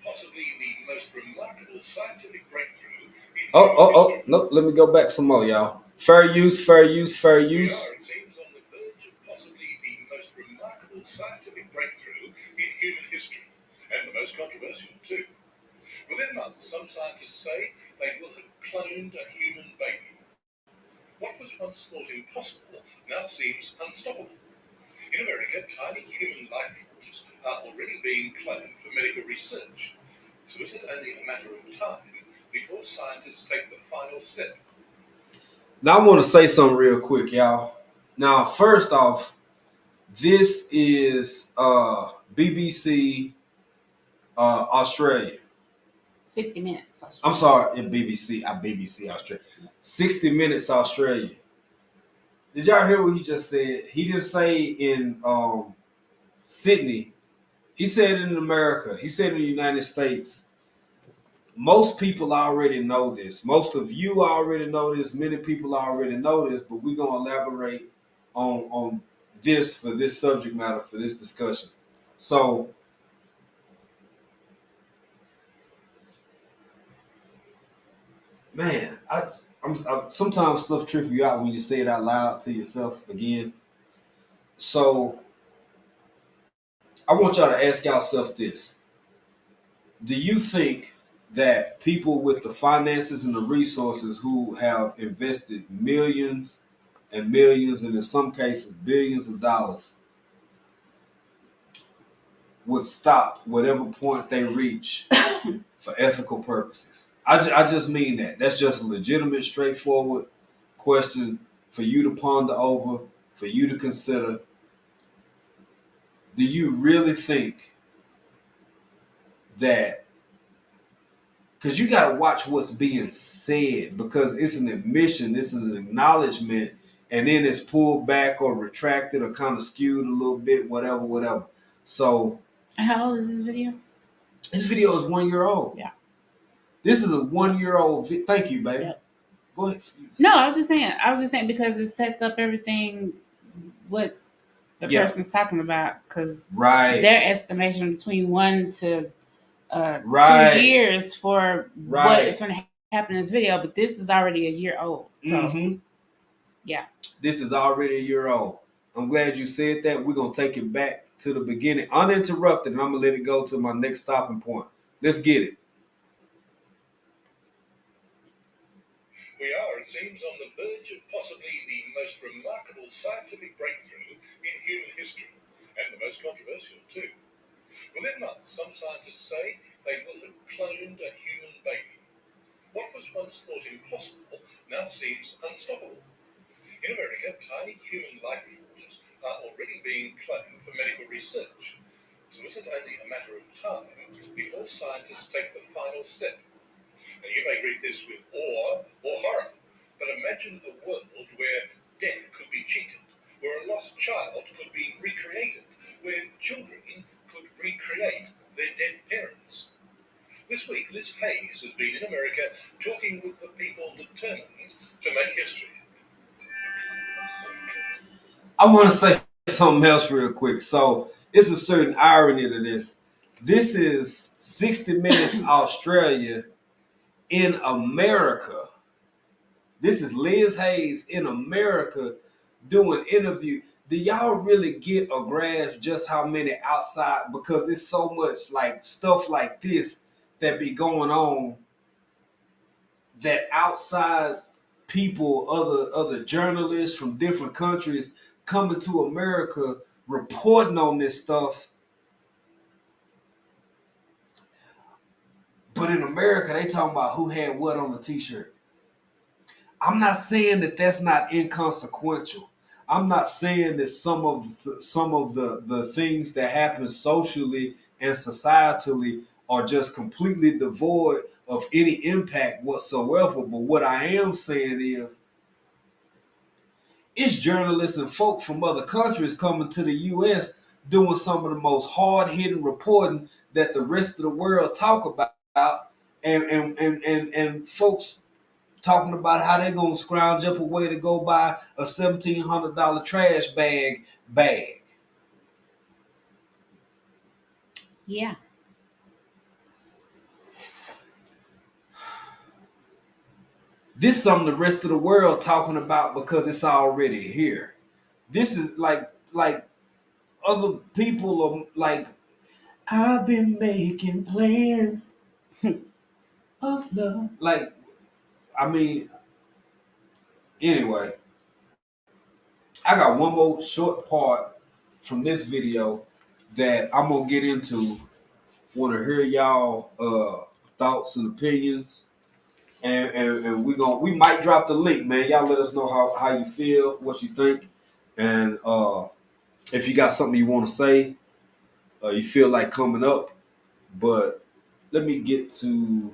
Possibly the most remarkable scientific breakthrough in Oh, no, let me go back some more, y'all. Fair use, fair use, fair use. We are, it seems, on the verge of possibly the most remarkable scientific breakthrough in human history, and the most controversial too. Within months, some scientists say they will have cloned a human baby. What was once thought impossible now seems unstoppable. In America, tiny human life forms are already being cloned for medical research. So is it only a matter of time before scientists take the final step? Now I want to say something real quick, y'all. Now, first off, this is BBC Australia. 60 Minutes. Australia. I'm sorry, BBC Australia. 60 Minutes Australia. Did y'all hear what he just said? He didn't say in Sydney. He said in America. He said in the United States. Most people already know this. Most of you already know this. Many people already know this, but we're gonna elaborate on this for this subject matter for this discussion. So, man, I'm sometimes stuff trip you out when you say it out loud to yourself again. So, I want y'all to ask yourself this: do you think that people with the finances and the resources who have invested millions and millions, and in some cases billions of dollars, would stop whatever point they reach for ethical purposes? I just mean that. That's just a legitimate, straightforward question for you to ponder over, for you to consider. Do you really think that? Because you got to watch what's being said, because it's an admission, it's an acknowledgement, and then it's pulled back or retracted or kind of skewed a little bit, whatever. So, how old is this video? This video is 1 year old. Yeah. This is a 1 year old. Thank you, baby. Yep. Go ahead. No, I was just saying because it sets up everything what the person's talking about, because their estimation between 1 to 2 years for what is going to happen in this video, but this is already a year old. So, yeah. This is already a year old. I'm glad you said that. We're going to take it back to the beginning, uninterrupted, and I'm going to let it go to my next stopping point. Let's get it. We are, it seems, on the verge of possibly the most remarkable scientific breakthrough in human history, and the most controversial too. Within months, some scientists say they will have cloned a human baby. What was once thought impossible now seems unstoppable. In America, tiny human life forms are already being cloned for medical research. So is it only a matter of time before scientists take the final step? Now, you may read this with awe or horror, but imagine a world where death could be cheated, where a lost child could be recreated, where children could recreate their dead parents. This week, Liz Hayes has been in America talking with the people determined to make history. I want to say something else real quick. So, it's a certain irony to this. This is 60 Minutes Australia in America. This is Liz Hayes in America doing interview. Do y'all really get a grasp just how many outside, because it's so much like stuff like this that be going on, that outside people, other journalists from different countries coming to America reporting on this stuff. But in America, they talking about who had what on the t-shirt. I'm not saying that that's not inconsequential. I'm not saying that some of the things that happen socially and societally are just completely devoid of any impact whatsoever. But what I am saying is, it's journalists and folk from other countries coming to the U.S. doing some of the most hard-hitting reporting that the rest of the world talk about, and folks talking about how they're gonna scrounge up a way to go buy a $1,700 trash bag. Yeah. This is something the rest of the world talking about because it's already here. This is like other people are like, I've been making plans of love. Like, I mean, anyway, I got one more short part from this video that I'm gonna get into. Want to hear y'all thoughts and opinions, and we might drop the link, man. Y'all let us know how you feel, what you think, and if you got something you want to say, you feel like coming up. But let me get to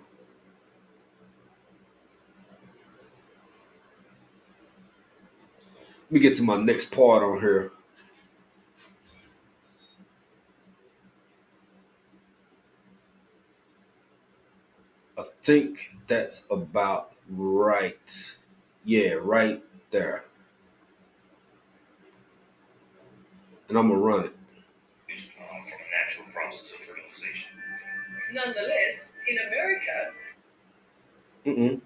my next part on here. I think that's about right. Yeah, right there. And I'm gonna run it. From a natural process of fertilization. Nonetheless, in America, Mm-mm.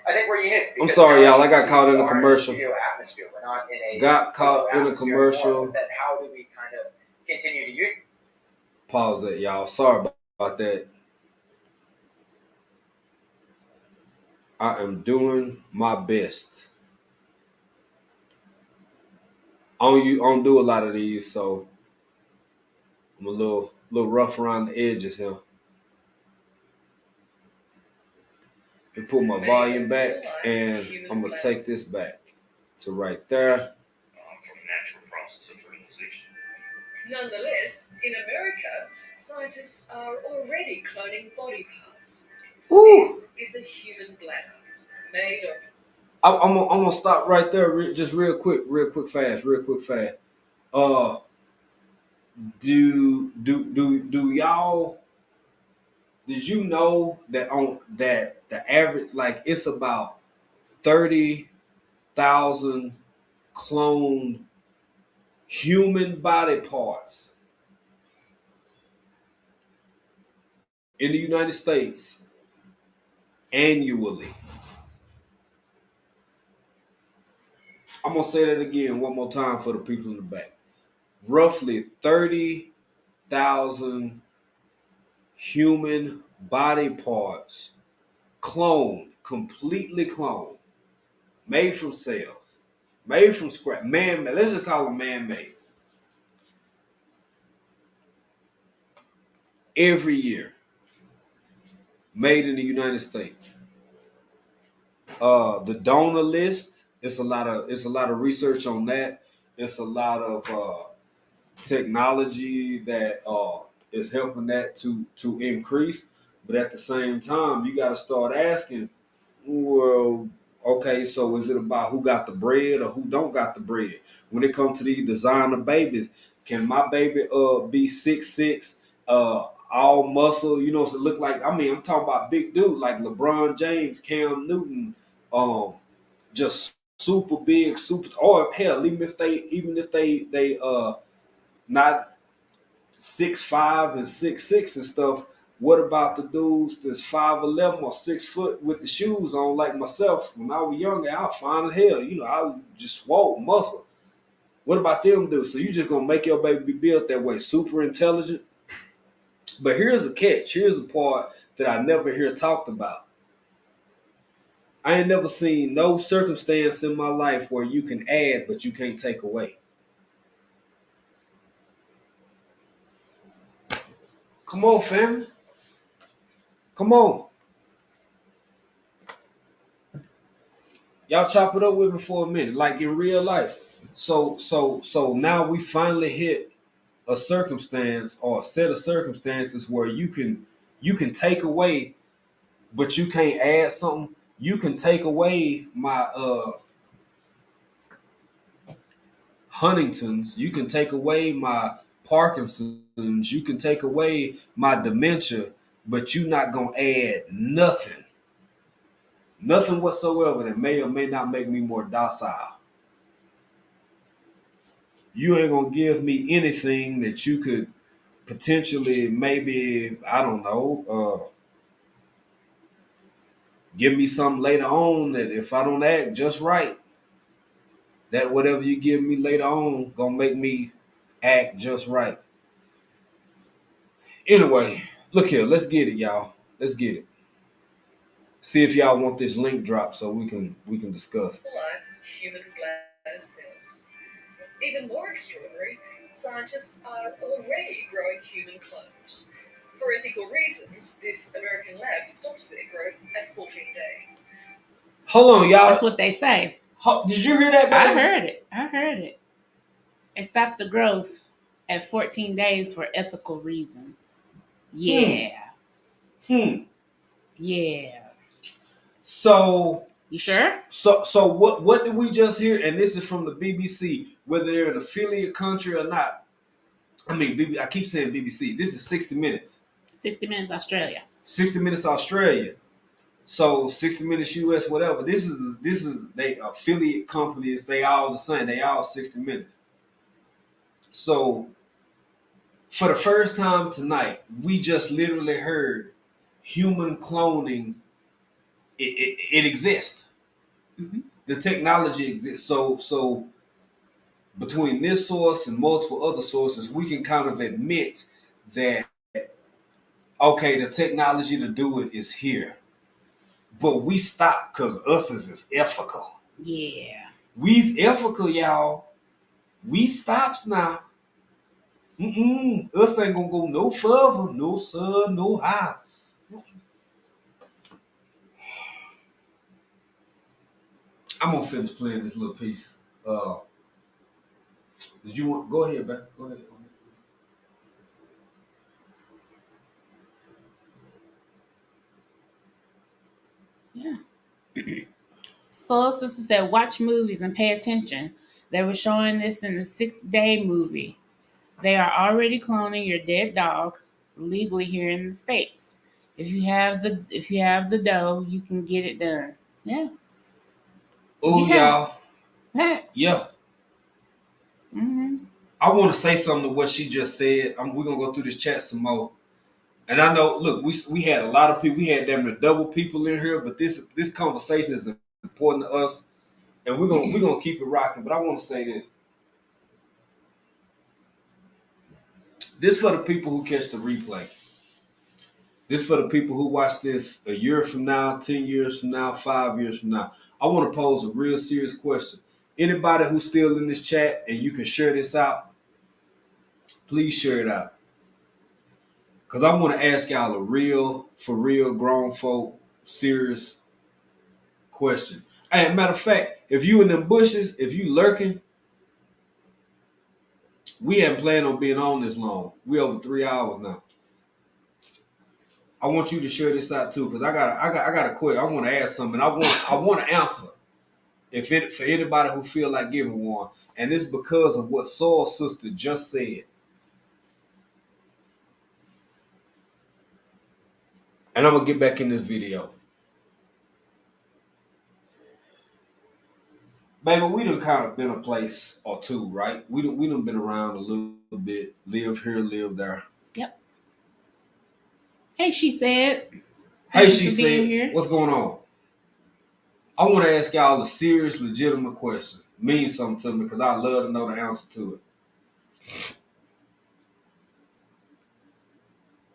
I think we're unique. I'm sorry, y'all. I got caught in a We are commercial. studio atmosphere. We're not in a Got caught in a atmosphere commercial. anymore. Then how do we kind of continue to use? Pause that, y'all. Sorry about that. I am doing my best. I don't do a lot of these, so I'm a little rough around the edges here. And put my volume back, and I'm gonna take this back to right there. From a natural process of fertilization. nonetheless, in America, scientists are already cloning body parts. Woo! This is a human bladder made of. I'm gonna stop right there, just real quick, fast. Do y'all? Did you know that on that the average, like, it's about 30,000 cloned human body parts in the United States annually? I'm gonna say that again one more time for the people in the back. Roughly 30,000 human body parts cloned, completely cloned, made from cells, made from scrap, man-made. Let's just call them man-made. Every year, made in the United States. The donor list, it's a lot of research on that. It's a lot of technology that is helping that to increase. But at the same time, you got to start asking, well, okay, so is it about who got the bread or who don't got the bread? When it comes to these designer babies, can my baby be 6'6", all muscle, so look like, I mean, I'm talking about big dude like LeBron James, Cam Newton, just super big, super, or hell, even if they not 6'5" and 6'6" and stuff. What about the dudes that's 5'11" or 6 foot with the shoes on like myself? When I was younger, I was fine as hell. You know, I just swole muscle. What about them dudes? So you just gonna make your baby be built that way, super intelligent? But here's the catch. Here's the part that I never hear talked about. I ain't never seen no circumstance in my life where you can add but you can't take away. Come on, family. Come on. Y'all chop it up with me for a minute, like in real life. So now we finally hit a circumstance or a set of circumstances where you can take away, but you can't add something. You can take away my Huntington's, you can take away my Parkinson's, you can take away my dementia, but you're not gonna add nothing. Nothing whatsoever that may or may not make me more docile. You ain't gonna give me anything that you could potentially, maybe, I don't know, give me something later on that if I don't act just right, that whatever you give me later on gonna make me act just right. Anyway, look here, let's get it, y'all. Let's get it. See if y'all want this link dropped so we can discuss. The life of human bladder cells. Even more extraordinary, scientists are already growing human clones. For ethical reasons, this American lab stops their growth at 14 days. Hold on, y'all. That's what they say. Did you hear that, baby? I heard it. They stopped the growth at 14 days for ethical reasons. Yeah. Yeah. So You sure? So what did we just hear? And this is from the BBC, whether they're an affiliate country or not. I mean, I keep saying BBC. This is 60 Minutes. 60 Minutes Australia. 60 Minutes Australia. So 60 Minutes US, whatever. This is they affiliate companies. They all the same. They all 60 Minutes. So for the first time tonight, we just literally heard human cloning. It exists. Mm-hmm. The technology exists. So between this source and multiple other sources, we can kind of admit that okay, the technology to do it is here. But we stop because us is ethical. Yeah. We's ethical, y'all. We stops now. Us ain't gonna go no further, no sir, no high. I'm gonna finish playing this little piece. Did you want? Go ahead, man. Go ahead. Yeah. Soul Sister said, watch movies and pay attention. They were showing this in the 6 Day movie. They are already cloning your dead dog legally here in the States. If you have the dough, you can get it done. Yeah. Oh, Yeah. y'all. Facts. Yeah. Mm-hmm. I want to say something to what she just said. We're gonna go through this chat some more. And I know, look, we had a lot of people. We had damn near double people in here, but this conversation is important to us, and we're gonna keep it rocking. But I want to say this. This for the people who catch the replay. This for the people who watch this a year from now, 10 years from now, 5 years from now. I want to pose a real serious question. Anybody who's still in this chat and you can share this out, please share it out. Because I want to ask y'all a real, for real, grown folk, serious question. Hey, matter of fact, if you in them bushes, if you lurking, we haven't planned on being on this long. We over 3 hours now. I want you to share this out too, because I got a question. I want to ask something. I want to answer. For anybody who feel like giving one, and it's because of what Soul Sister just said. And I'm gonna get back in this video. Baby, we done kind of been a place or two, right? We done been around a little bit, live here, live there. Yep. Hey, she said. Hey, Thank you she for being said, here. what's going on? I want to ask y'all a serious, legitimate question. Means something to me because I love to know the answer to it.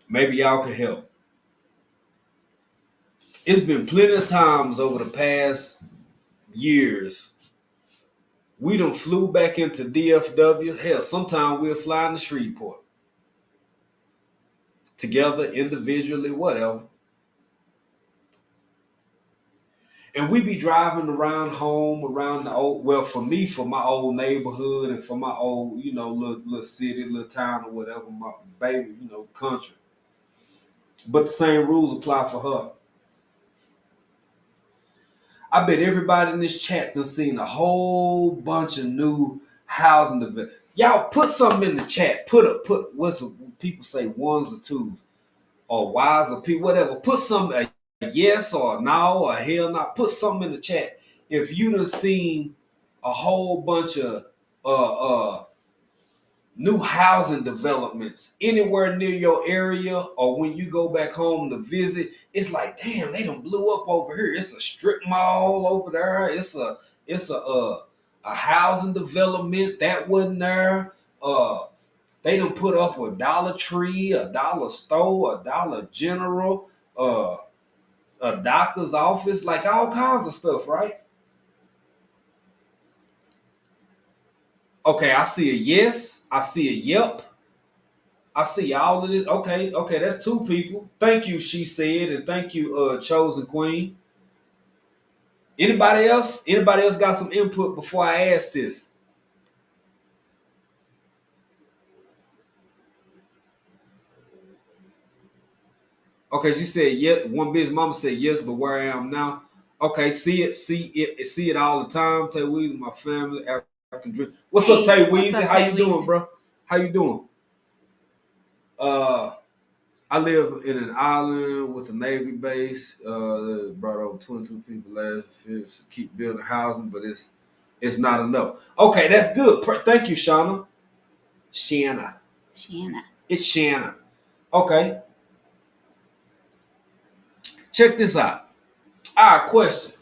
Maybe y'all can help. It's been plenty of times over the past years. We done flew back into DFW. Hell, sometimes we'll fly into Shreveport. Together, individually, whatever. And we be driving around home, around the old, well, for me, for my old neighborhood and for my old, little city, little town or whatever, my baby, country. But the same rules apply for her. I bet everybody in this chat done seen a whole bunch of new housing development. Y'all put something in the chat. Put what's people say ones or twos or Y's or P, whatever. Put something a yes or a no or a hell no. Put something in the chat. If you done seen a whole bunch of new housing developments anywhere near your area, or when you go back home to visit, it's like, damn, they done blew up over here. It's a strip mall over there. It's a housing development that wasn't there. They done put up a Dollar Tree, a dollar store, a Dollar General, a doctor's office, like all kinds of stuff, right? Okay, I see a yes. I see a yep. I see all of this. Okay, that's two people. Thank you, she said, and thank you, chosen queen. Anybody else? Anybody else got some input before I ask this? Okay, she said yes. One business mama said yes, but where I am now. Okay, see it all the time. Tay Weezy, my family, African dream. What's up, Tay What's Weezy? up, How Tay you doing, Weezy? bro? How you doing? Uh, I live in an island with a Navy base. Brought over 22 people last year to keep building housing, but it's not enough. Okay, that's good. Thank you, Shauna. Shanna. Shanna. It's Shanna. Okay, check this out. All right, question.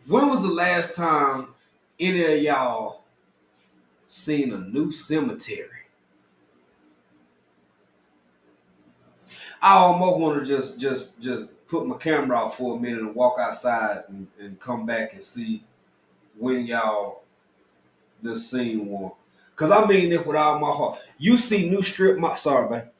When was the last time any of y'all seen a new cemetery? I almost want to just put my camera out for a minute and walk outside and come back and see when y'all done seen one. Cause I mean it with all my heart. You see new strip malls. Sorry, man.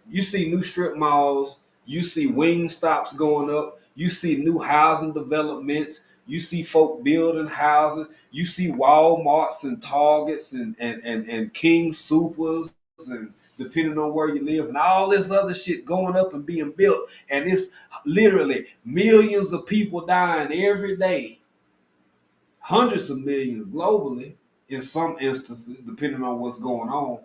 You see new strip malls. You see wing stops going up. You see new housing developments. You see folk building houses. You see Walmarts and Targets and King Supers and depending on where you live and all this other shit going up and being built. And it's literally millions of people dying every day, hundreds of millions globally in some instances, depending on what's going on.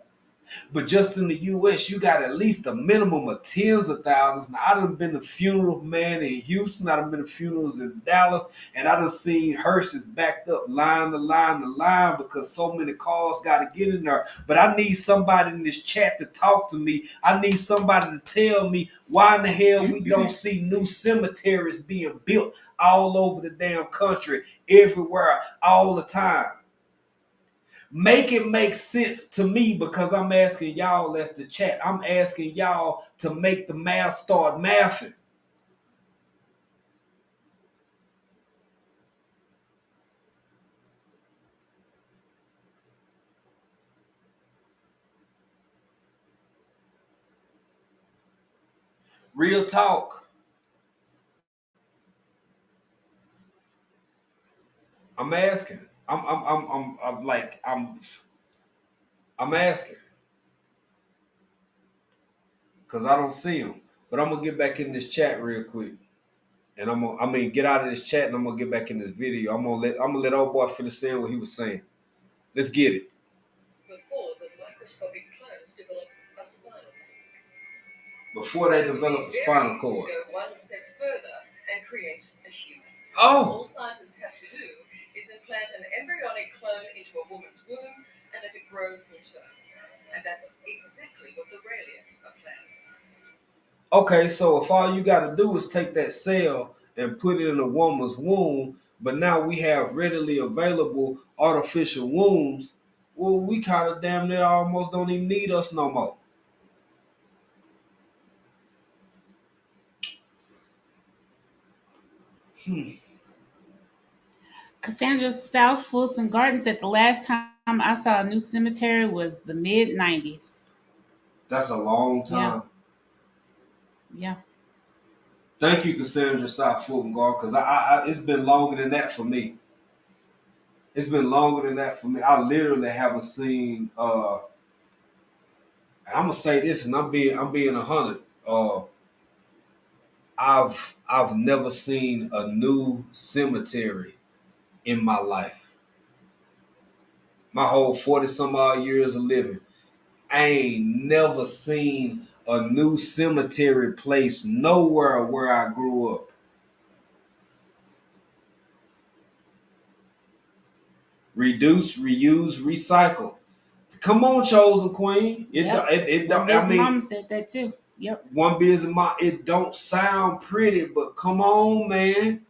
But just in the U.S., you got at least a minimum of tens of thousands. Now, I done been to funeral, man, in Houston. I done been to funerals in Dallas. And I done seen hearses backed up line to line to line because so many cars got to get in there. But I need somebody in this chat to talk to me. I need somebody to tell me why in the hell we don't see new cemeteries being built all over the damn country, everywhere, all the time. Make it make sense to me because I'm asking y'all as the chat. I'm asking y'all to make the math start mathing. Real talk. I'm asking. I'm asking because I don't see them. But I'm gonna get back in this chat real quick, and get out of this chat, and I'm gonna get back in this video. I'm gonna let old boy finish saying what he was saying. Let's get it. Before the microscopic plans develop a spinal cord. Before they develop a spinal cord. Go one step further and create a human. Oh. All scientists have to do is implant an embryonic clone into a woman's womb and let it grow full term. And that's exactly what the Raelians are planning. Okay, so if all you got to do is take that cell and put it in a woman's womb, but now we have readily available artificial wombs, well, we kind of damn near almost don't even need us no more. Cassandra South Fulton Garden said the last time I saw a new cemetery was the mid-90s. That's a long Yeah. time. Yeah. Thank you, Cassandra South Fulton Garden, because I it's been longer than that for me. It's been longer than that for me. I literally haven't seen. I'm gonna say this, and I'm being 100. I've never seen a new cemetery in my life. My whole 40 some odd years of living. I ain't never seen a new cemetery place nowhere where I grew up. Reduce, reuse, recycle. Come on, chosen queen. Yep. It One don't. I busy mean, mama said that too. Yep. one busy mom. It don't sound pretty, but come on, man.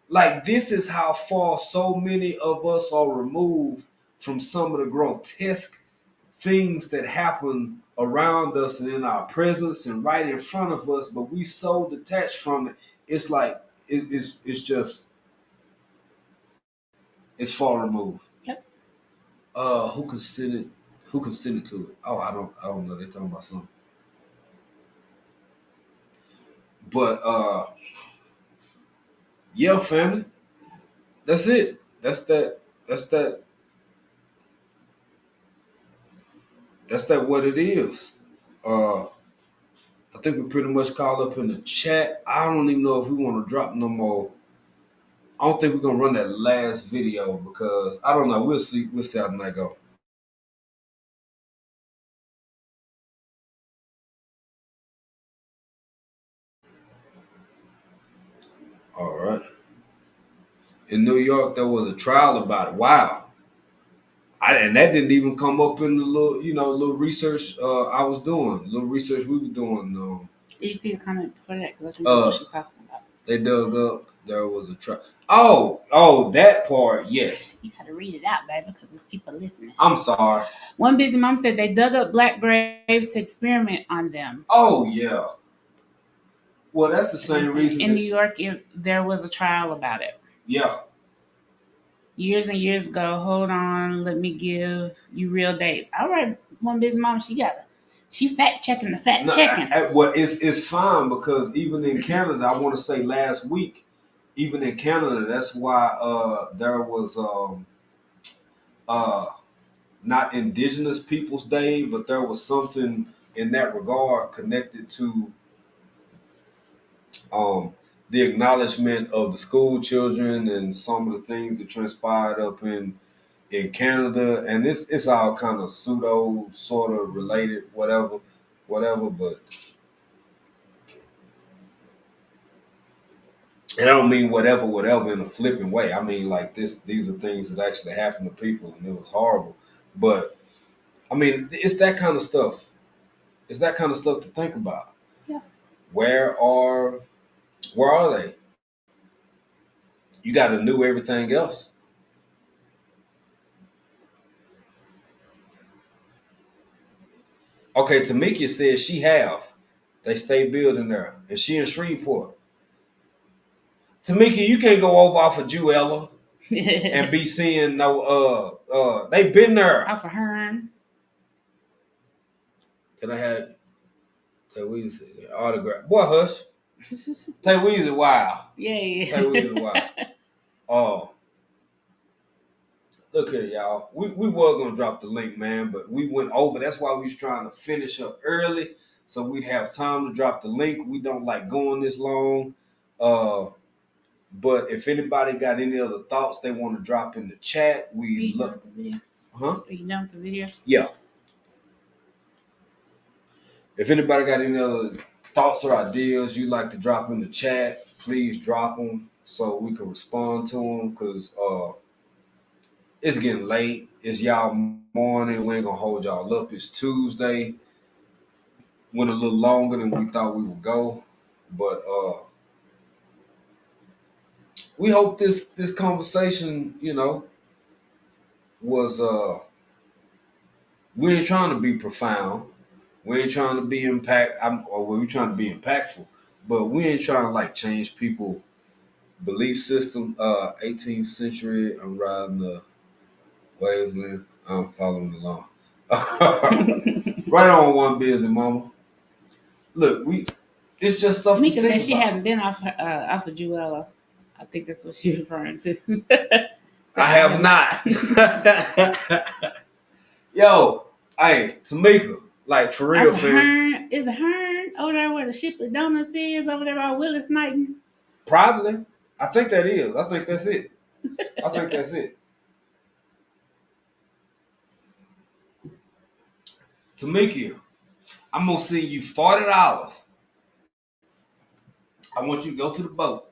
Like this is how far so many of us are removed from some of the grotesque things that happen around us and in our presence and right in front of us, but we so detached from it. It's like it's just it's far removed. Yep. Who can send it? Who can send it to it? Oh, I don't know. They're talking about something. But yeah, family. That's it. That's that. That's that. That's that. What it is. Uh, I think we pretty much called up in the chat. I don't even know if we want to drop no more. I don't think we're gonna run that last video because I don't know. We'll see. We'll see how the night go. All right. In New York, there was a trial about it. Wow. And that didn't even come up in the little research I was doing, little research we were doing. Did you see the comment before that? Because I think that's what she's talking about. They dug up. There was a trial. Oh, that part. Yes. You gotta read it out, baby, because there's people listening. I'm sorry. One busy mom said they dug up black graves to experiment on them. Oh yeah. Well, that's the same reason. In New York, there was a trial about it. Yeah. Years and years ago. Hold on, let me give you real dates. All right, one busy mom, she fact checking the fact checking. Well, it's fine because even in Canada, I want to say last week, even in Canada, that's why there was uh not Indigenous Peoples Day, but there was something in that regard connected to um the acknowledgement of the school children and some of the things that transpired up in Canada, and it's all kind of pseudo sort of related, whatever. But and I don't mean whatever in a flippant way. I mean like this. These are things that actually happened to people, and it was horrible. But I mean, it's that kind of stuff. It's that kind of stuff to think about. Yeah. Where are they? You got to know everything else. Okay, Tamika says she have. They stay building there, and she in Shreveport. Tamika, you can't go over off of Juella and be seeing no. They been there. Off of Hearn. Can I have Tay Weezy autograph? Boy, hush. Tay Weezy, wow. Yeah. Tay Weezy, wow. Oh. Look here, y'all. We were gonna drop the link, man, but we went over. That's why we was trying to finish up early, so we'd have time to drop the link. We don't like going this long. But if anybody got any other thoughts they want to drop in the chat, we look. Huh? Are you done with the video? Yeah. If anybody got any other thoughts or ideas you'd like to drop in the chat, please drop them. so we can respond to them because it's getting late. It's y'all morning. We ain't gonna hold y'all up. It's Tuesday. Went a little longer than we thought we would go, but we hope this conversation, was we ain't trying to be profound. We ain't trying to be or we trying to be impactful, but we ain't trying to like change people belief system. 18th century. I'm riding the wavelength. I'm following along. Right on, one busy mama. Look, it's just stuff to Tamika think said she about. hasn't been off of Juella. I think that's what she's referring to. I have not. Yo, hey, Tamika, like for real, That's a fam. Hearn. Is a Hearn over there where the ship of donuts is over there by Willis Knighton? Probably. I think that is. I think that's it. I think that's it. Tamika, I'm gonna send you $40. I want you to go to the boat.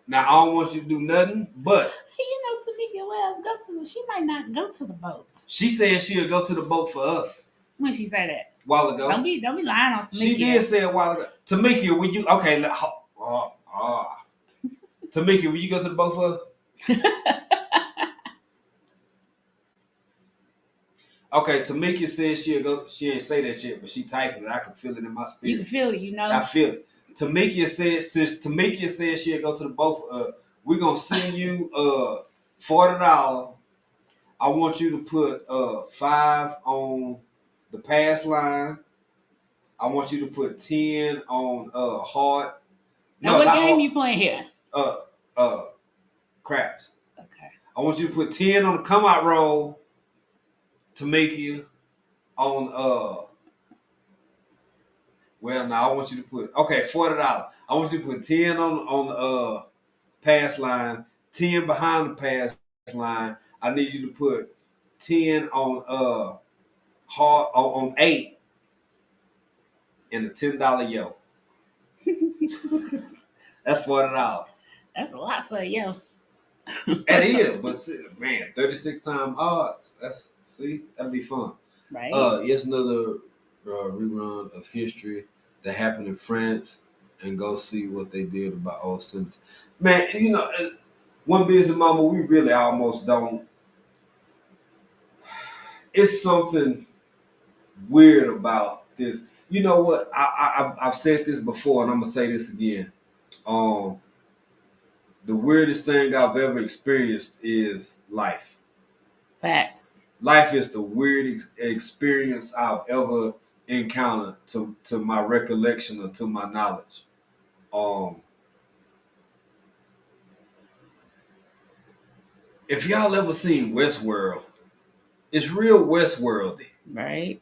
Now I don't want you to do nothing, but Tamika Wells she might not go to the boat. she said she'll go to the boat for us. When she say that? A while ago. Don't be lying on Tamika. She did say a while ago. Tamika, will you Tamika, will you go to the boat for us? Okay, Tamika said she'll go. She ain't say that shit, but she typing it. I can feel it in my spirit. You can feel it, I feel it. Tamika said, since Tamika said she'll go to the boat, we're gonna send you $40. I want you to put 5 on the pass line. I want you to put 10 on hard. Now, what game you playing here? Craps. Okay. I want you to put 10 on the come out roll to make you on well, now I want you to put $40. I want you to put 10 on the pass line, 10 behind the pass line. I need you to put 10 on hard on 8 and a $10 yo. That's $40. That's a lot for a yo. That is, but man, 36 time odds. That'll be fun. Right. Yes, another rerun of history that happened in France, and go see what they did about old senators. Man, one busy mama, we really almost don't. It's something weird about this. You know what? I've said this before, and I'm gonna say this again. The weirdest thing I've ever experienced is life. Facts. Life is the weirdest experience I've ever encountered to my recollection or to my knowledge. If y'all ever seen Westworld, it's real Westworldy. Right.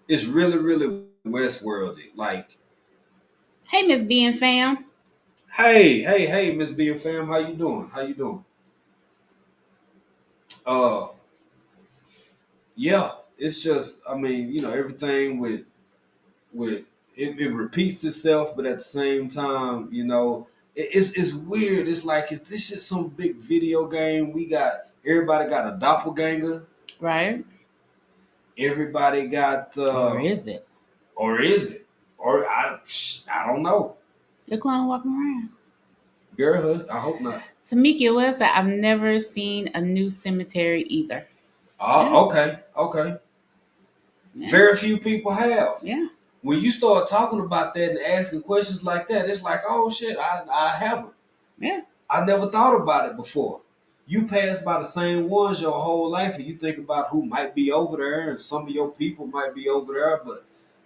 It's really, really Westworldy. Like, hey, Miss B and fam. Hey, Miss B and fam, how you doing? Yeah, it's just, I mean, everything with it repeats itself, but at the same time, it's weird. It's like, is this shit some big video game? Everybody got a doppelganger. Right. Everybody got. Or is it? Or is it? Or I don't know. The clown walking around. Girl, I hope not. Tamika Wells said, I've never seen a new cemetery either. Oh, yeah. Okay. Yeah. Very few people have. Yeah. When you start talking about that and asking questions like that, it's like, oh shit, I haven't. Yeah. I never thought about it before. You pass by the same ones your whole life, and you think about who might be over there, and some of your people might be over there.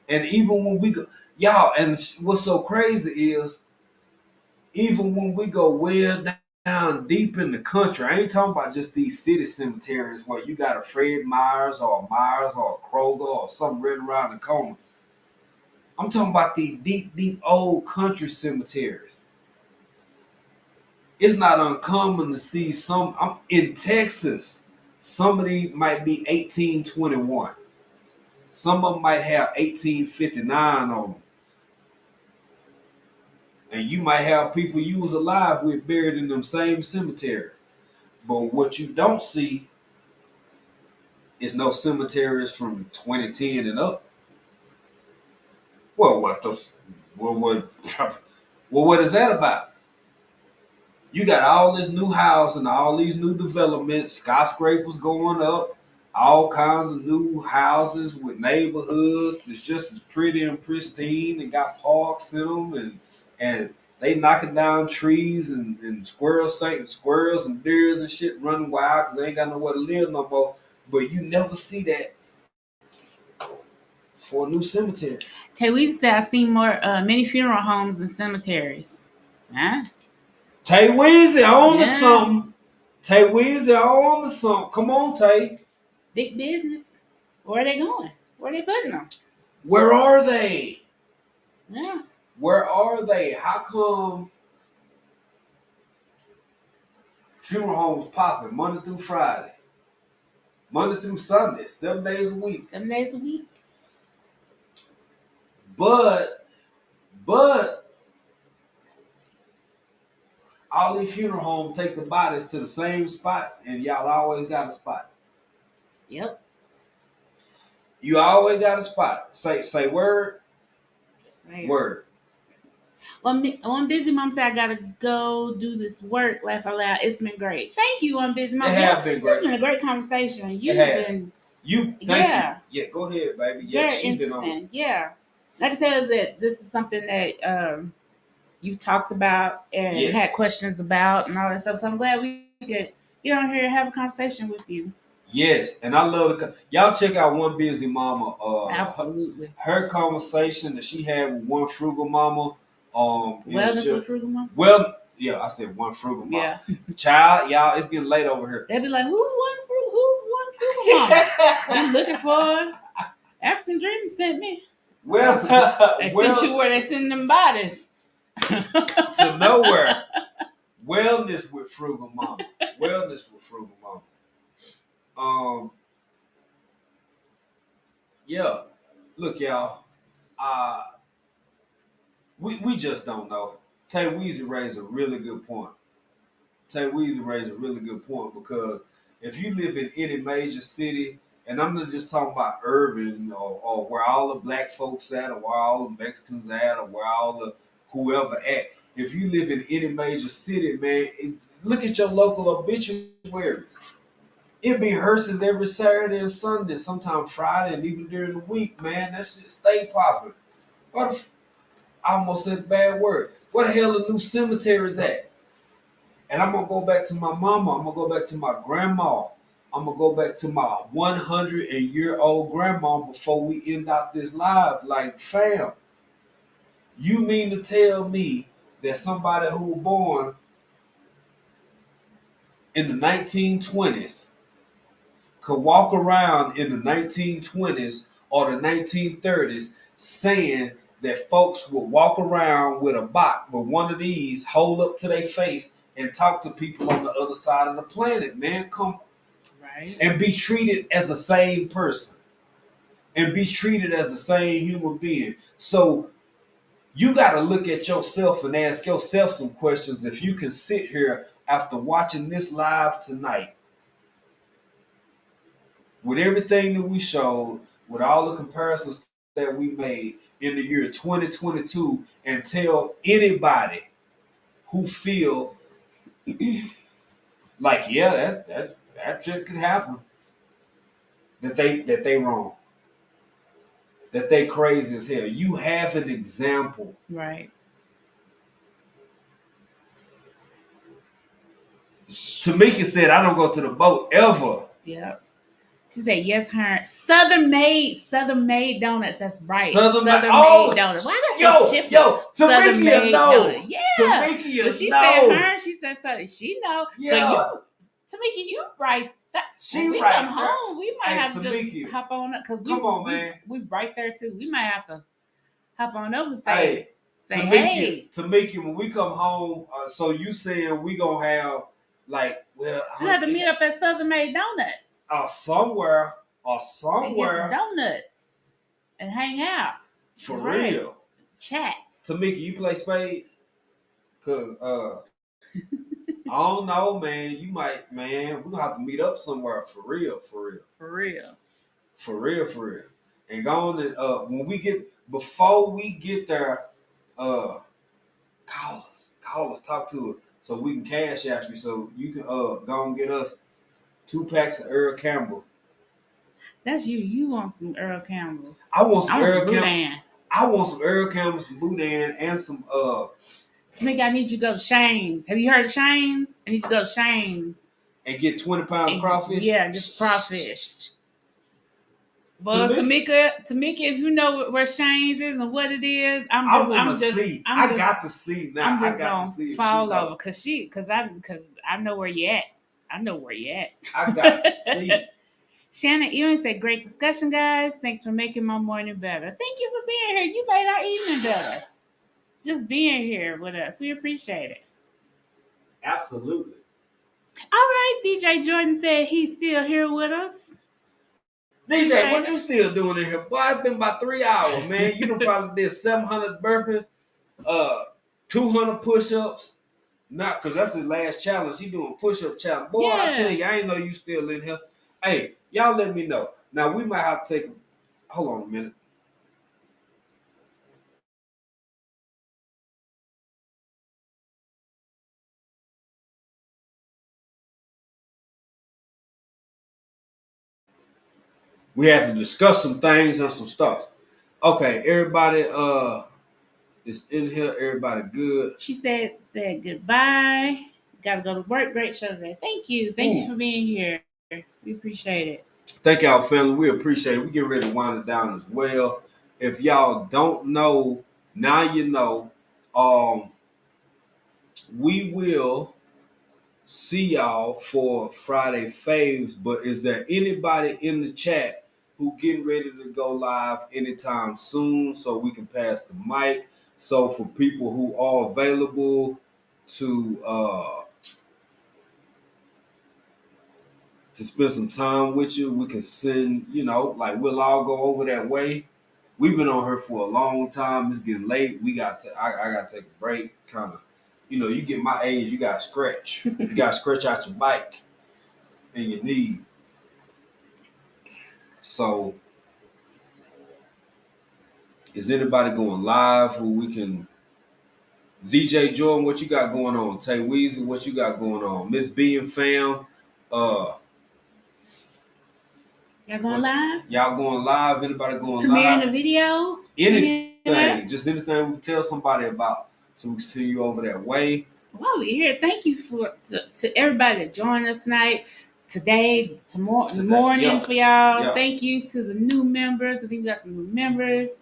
And even when we go, y'all, and what's so crazy is, even when we go way down deep in the country, I ain't talking about just these city cemeteries where you got a Fred Myers or a Kroger or something right around the corner. I'm talking about these deep old country cemeteries. It's not uncommon to see some. I'm in Texas. Some of these might be 1821. Some of them might have 1859 on them. And you might have people you was alive with buried in them same cemetery. But what you don't see is no cemeteries from 2010 and up. Well, what the? Well, what? Well, what is that about? You got all this new housing, all these new developments, skyscrapers going up, all kinds of new houses with neighborhoods that's just as pretty and pristine and got parks in them, and they knocking down trees and squirrels and deers and shit running wild because they ain't got nowhere to live no more. But you never see that for a new cemetery. Tay Weezy said I've seen more many funeral homes and cemeteries. Huh? Tay Weezy on to something. Tay Weezy on to something. Come on, Tay. Big business. Where are they going? Where are they putting them? Where are they? Yeah. Where are they? How come funeral homes popping Monday through Friday? Monday through Sunday, 7 days a week. 7 days a week. But all these funeral homes take the bodies to the same spot, and y'all always got a spot. Yep. You always got a spot. Say word. Just saying. Word. One busy mom said I gotta go do this work. Laugh out loud. It's been great. Thank you, One Busy Mom. It have been great. It's been a great conversation. You've been thank you. Yeah, go ahead, baby. Yeah, very interesting. Yeah. I can tell that this is something that you talked about and had questions about and all that stuff. So I'm glad we could get on here and have a conversation with you. Yes, and I love y'all check out One Busy Mama. Absolutely. Her conversation that she had with One Frugal Mama. Wellness with Frugal Mama. Well, yeah, I said One Frugal Mama. Yeah. Child, y'all, it's getting late over here. They'll be like, who's One Frugal Mama? I'm looking for African Dreamin sent me. Well, they sent you where they send them bodies. To nowhere. Wellness with Frugal Mama. Wellness with Frugal Mama. Yeah. Look, y'all. We just don't know. Tay Weezy raised a really good point. Because if you live in any major city, and I'm not just talking about urban or where all the black folks at, or where all the Mexicans at, or where all the whoever at. If you live in any major city, man, look at your local obituaries. It be hearses every Saturday and Sunday, sometimes Friday, and even during the week, man. That shit stay popping. I almost said a bad word. Where the hell the new cemeteries at? And I'm going to go back to my mama. I'm going to go back to my grandma. I'm going to go back to my 100-year-old grandma before we end out this live. Like, fam, you mean to tell me that somebody who was born in the 1920s could walk around in the 1920s or the 1930s saying that folks would walk around with a box with one of these, hold up to their face, and talk to people on the other side of the planet, man. Come right. And be treated as a sane person. And be treated as a sane human being. So you got to look at yourself and ask yourself some questions. If you can sit here after watching this live tonight, with everything that we showed, with all the comparisons that we made in the year 2022, and tell anybody who feel like, yeah, that shit could happen, that they wrong, that they crazy as hell. You have an example. Right. Tamika said, I don't go to the boat ever. Yep. She said, yes, her Southern Made donuts. That's right. Southern Made donuts. Why does it ship Tamika know. Donut? Yeah. Tamika but she know. said her. She said something. She know. Yeah. So Tamika, you right. She when we right come there. home, we might have to Tamika, just hop on up because we right there too. We might have to hop on over and say, Tamika, when we come home, so you saying we gonna have like, well, we have to meet up at Southern Made Donuts. Somewhere. And get some donuts and hang out. For real. Chat. Tamika, you play spades? Cause I don't know, man. You might, man. We're gonna have to meet up somewhere for real, for real. For real. For real, for real. And go on and when we get before we get there, call us. Call us, talk to us so we can cash app you so you can go and get us 2 packs of Earl Campbell. That's you. You want some Earl Campbell's. I want some Earl Campbell. Boudin. I want some Earl Campbell, some Boudin, and some I need you to go to Shane's. Have you heard of Shane's? I need you to go to Shane's. And get 20 pounds of crawfish? Yeah, just crawfish. Well, Tamika, if you know where Shane's is and what it is, I got to see now. I got to see. Fall over because I know where you at. I know where you at. I got to see. Shannon Ewing said, "Great discussion, guys. Thanks for making my morning better. Thank you for being here. You made our evening better. Just being here with us. We appreciate it." Absolutely. All right, DJ Jordan said he's still here with us. DJ, what you still doing in here? Boy, it's been about 3 hours, man. You done probably did 700 burpees, 200 push-ups. Not because that's his last challenge. He doing push-up challenge. Boy, yeah. I tell you, I ain't know you still in here. Hey, y'all let me know. Now, we might have to take... Hold on a minute. We have to discuss some things and some stuff. Okay, everybody is in here. Everybody good. She said goodbye. Got to go to work. Great show today. Thank you. Thank you for being here. We appreciate it. Thank y'all, family. We appreciate it. We get ready to wind it down as well. If y'all don't know, now you know. We will see y'all for Friday Faves. But is there anybody in the chat who getting ready to go live anytime soon so we can pass the mic? So for people who are available to spend some time with you, we can send, like we'll all go over that way. We've been on here for a long time. It's getting late. I got to take a break. Kind of, you get my age, you got to stretch. You got to stretch out your bike and your knee. So, is anybody going live who we can... DJ Jordan, what you got going on? Tay Weezy, what you got going on? Miss B and fam, y'all going live? Y'all going live? Anybody going live? Premiering a video? Anything. Just anything we can tell somebody about so we can see you over that way. While we're here, thank you to everybody that joined us tonight. Today, morning for y'all. Yeah. Thank you to the new members. I think we got some new members.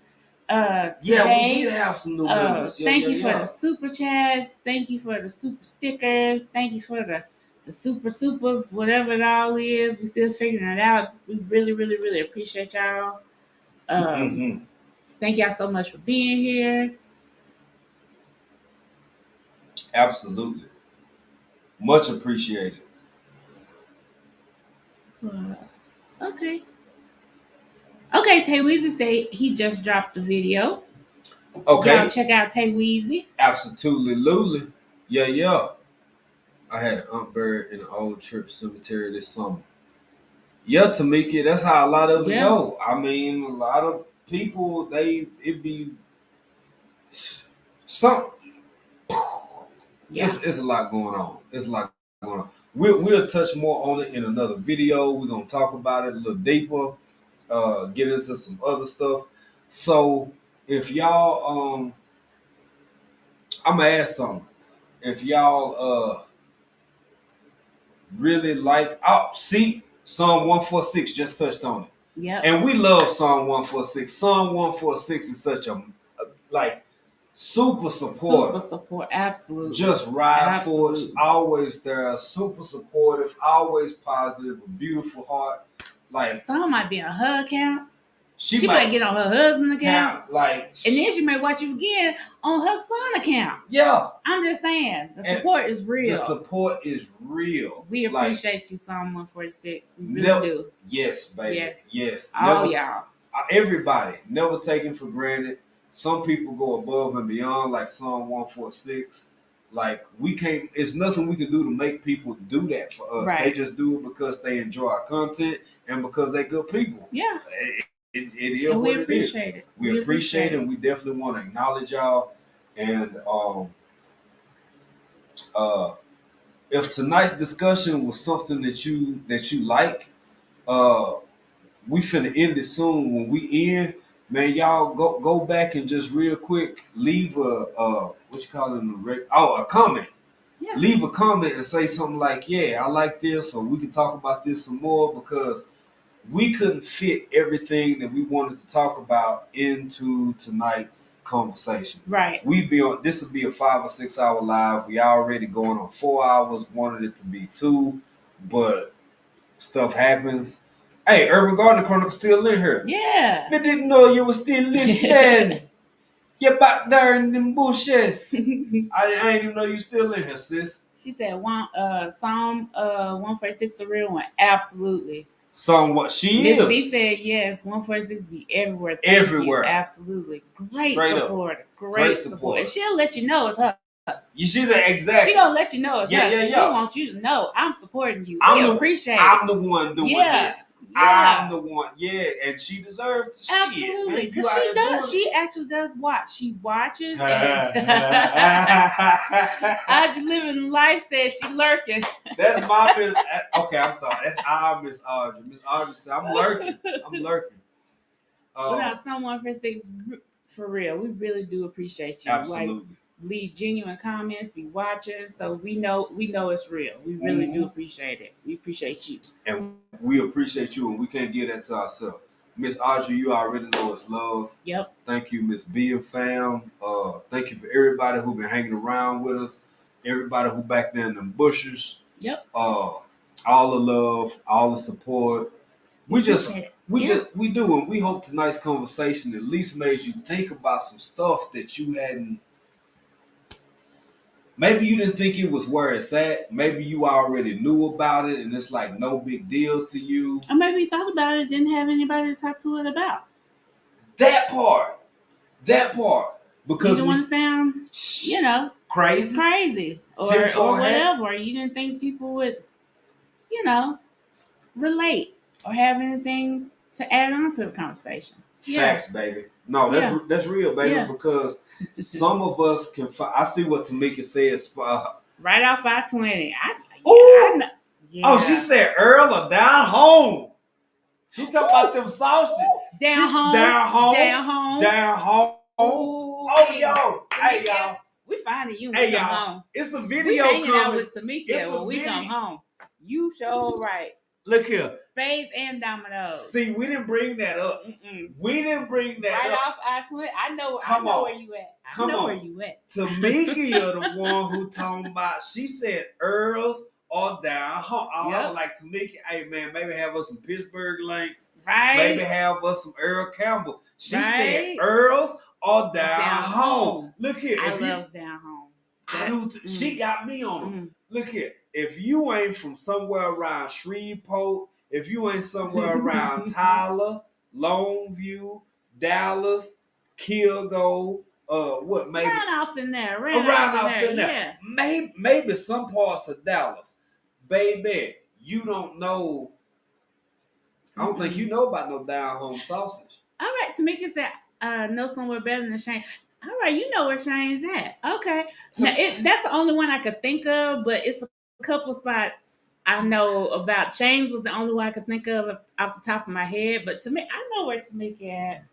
Today. We did have some new members. Thank you for the super chats. Thank you for the super stickers. Thank you for the super supers, whatever it all is. We're still figuring it out. We really, really, really appreciate y'all. Thank y'all so much for being here. Absolutely. Much appreciated. Okay, Tay Weezy say he just dropped the video. Okay. Y'all check out Tay Weezy. Absolutely, Lulu. Yeah. I had an aunt buried in an old church cemetery this summer. Yeah, Tamika, that's how a lot of it go. I mean, a lot of people, it be some... Yeah. It's a lot going on. We'll touch more on it in another video. We're going to talk about it a little deeper, get into some other stuff. So if y'all, I'm going to ask something. If y'all really like, Psalm 146 just touched on it. Yeah. And we love Psalm 146. Psalm 146 is such a super support, absolutely. Just ride for us, always there, super supportive, always positive, a beautiful heart. Like some might be on her account. She might get on her husband's account. And then she might watch you again on her son's account. Yeah. I'm just saying, the support is real. The support is real. We appreciate you, Psalm 146. We really do. Yes, baby. Yes. All y'all. Everybody, never taken for granted. Some people go above and beyond, like Psalm 146. Like we can't. It's nothing we can do to make people do that for us. Right. They just do it because they enjoy our content and because they're good people. Yeah. It is And what we it is. appreciate it. We appreciate it. And we definitely want to acknowledge y'all. And if tonight's discussion was something that you like, we finna end it soon. When we end, man, y'all go back and just real quick leave what you call it, a comment. Yeah. Leave a comment and say something like, "Yeah, I like this," or we can talk about this some more because we couldn't fit everything that we wanted to talk about into tonight's conversation. Right. This would be a 5 or 6 hour live. We already going on 4 hours. Wanted it to be 2, but stuff happens. Hey, Urban Gardener Chronicle still in here. Yeah. I didn't know you were still listening. You're back there in them bushes. I ain't even know you still in here, sis. She said Psalm 146 a real one. Absolutely. Somewhat she Miss is. B said yes, 146 be everywhere. Thank everywhere. You. Absolutely. Great Straight support. Up. Great support. And she'll let you know it's her. You see that exactly. She gonna let you know it's her. Yeah. She wants you to know I'm supporting you. Appreciate it. I'm the one doing this. Yeah. I'm the one. Yeah, and she deserves the absolutely because she does. She actually does watch. She watches. I living life says she lurking. That's my business. Okay, I'm sorry. That's our Miss Audrey. Miss Audrey said, "I'm lurking. I'm lurking." Without someone for real, we really do appreciate you. Absolutely. Like, leave genuine comments, be watching, so we know it's real. We really do appreciate it. We appreciate you, and we appreciate you, and we can't give that to ourselves. Miss Audrey, you already know it's love. Yep. Thank you, Miss B and fam. Thank you for everybody who been hanging around with us. Everybody who back there in them bushes. Yep. All the love, all the support. We do, and we hope tonight's conversation at least made you think about some stuff that you hadn't. Maybe you didn't think it was where it's at. Maybe you already knew about it, and it's like no big deal to you. Or maybe you thought about it, didn't have anybody to talk to it about. That part, because you don't want to sound, crazy, or whatever. Or you didn't think people would, relate or have anything to add on to the conversation. Facts, baby. No, that's real, baby. Because some of us can. I see what Tamika says. Right off 520. She said Earl or down home. She talking about them sausages. Down home. Ooh, yo. Hey, y'all. We finding you when we come home. It's a video hanging coming. out with Tamika when we come home. You sure right. Look here. Spades and dominoes. See, we didn't bring that up. We didn't bring that right up. Off I-20. I know where you at. I know where you at. Tamika, you're the one who talking about, she said Earls or down home. I was like, Tamika, hey man, maybe have us some Pittsburgh Links. Right. Maybe have us some Earl Campbell. She said Earls or down home. Look here. I love down home. I do. She got me on them. Look here. If you ain't from somewhere around Shreveport, if you ain't somewhere around Tyler, Longview, Dallas, Kilgore, maybe around off in there, yeah. Maybe some parts of Dallas, baby. You don't know. I don't think you know about no down home sausage. All right, Tamika said, know somewhere better than Shane. All right, you know where Shane's at. Okay. So, now, that's the only one I could think of, but it's a couple spots I know about. Shane's was the only one I could think of off the top of my head, but I know where Tamika at.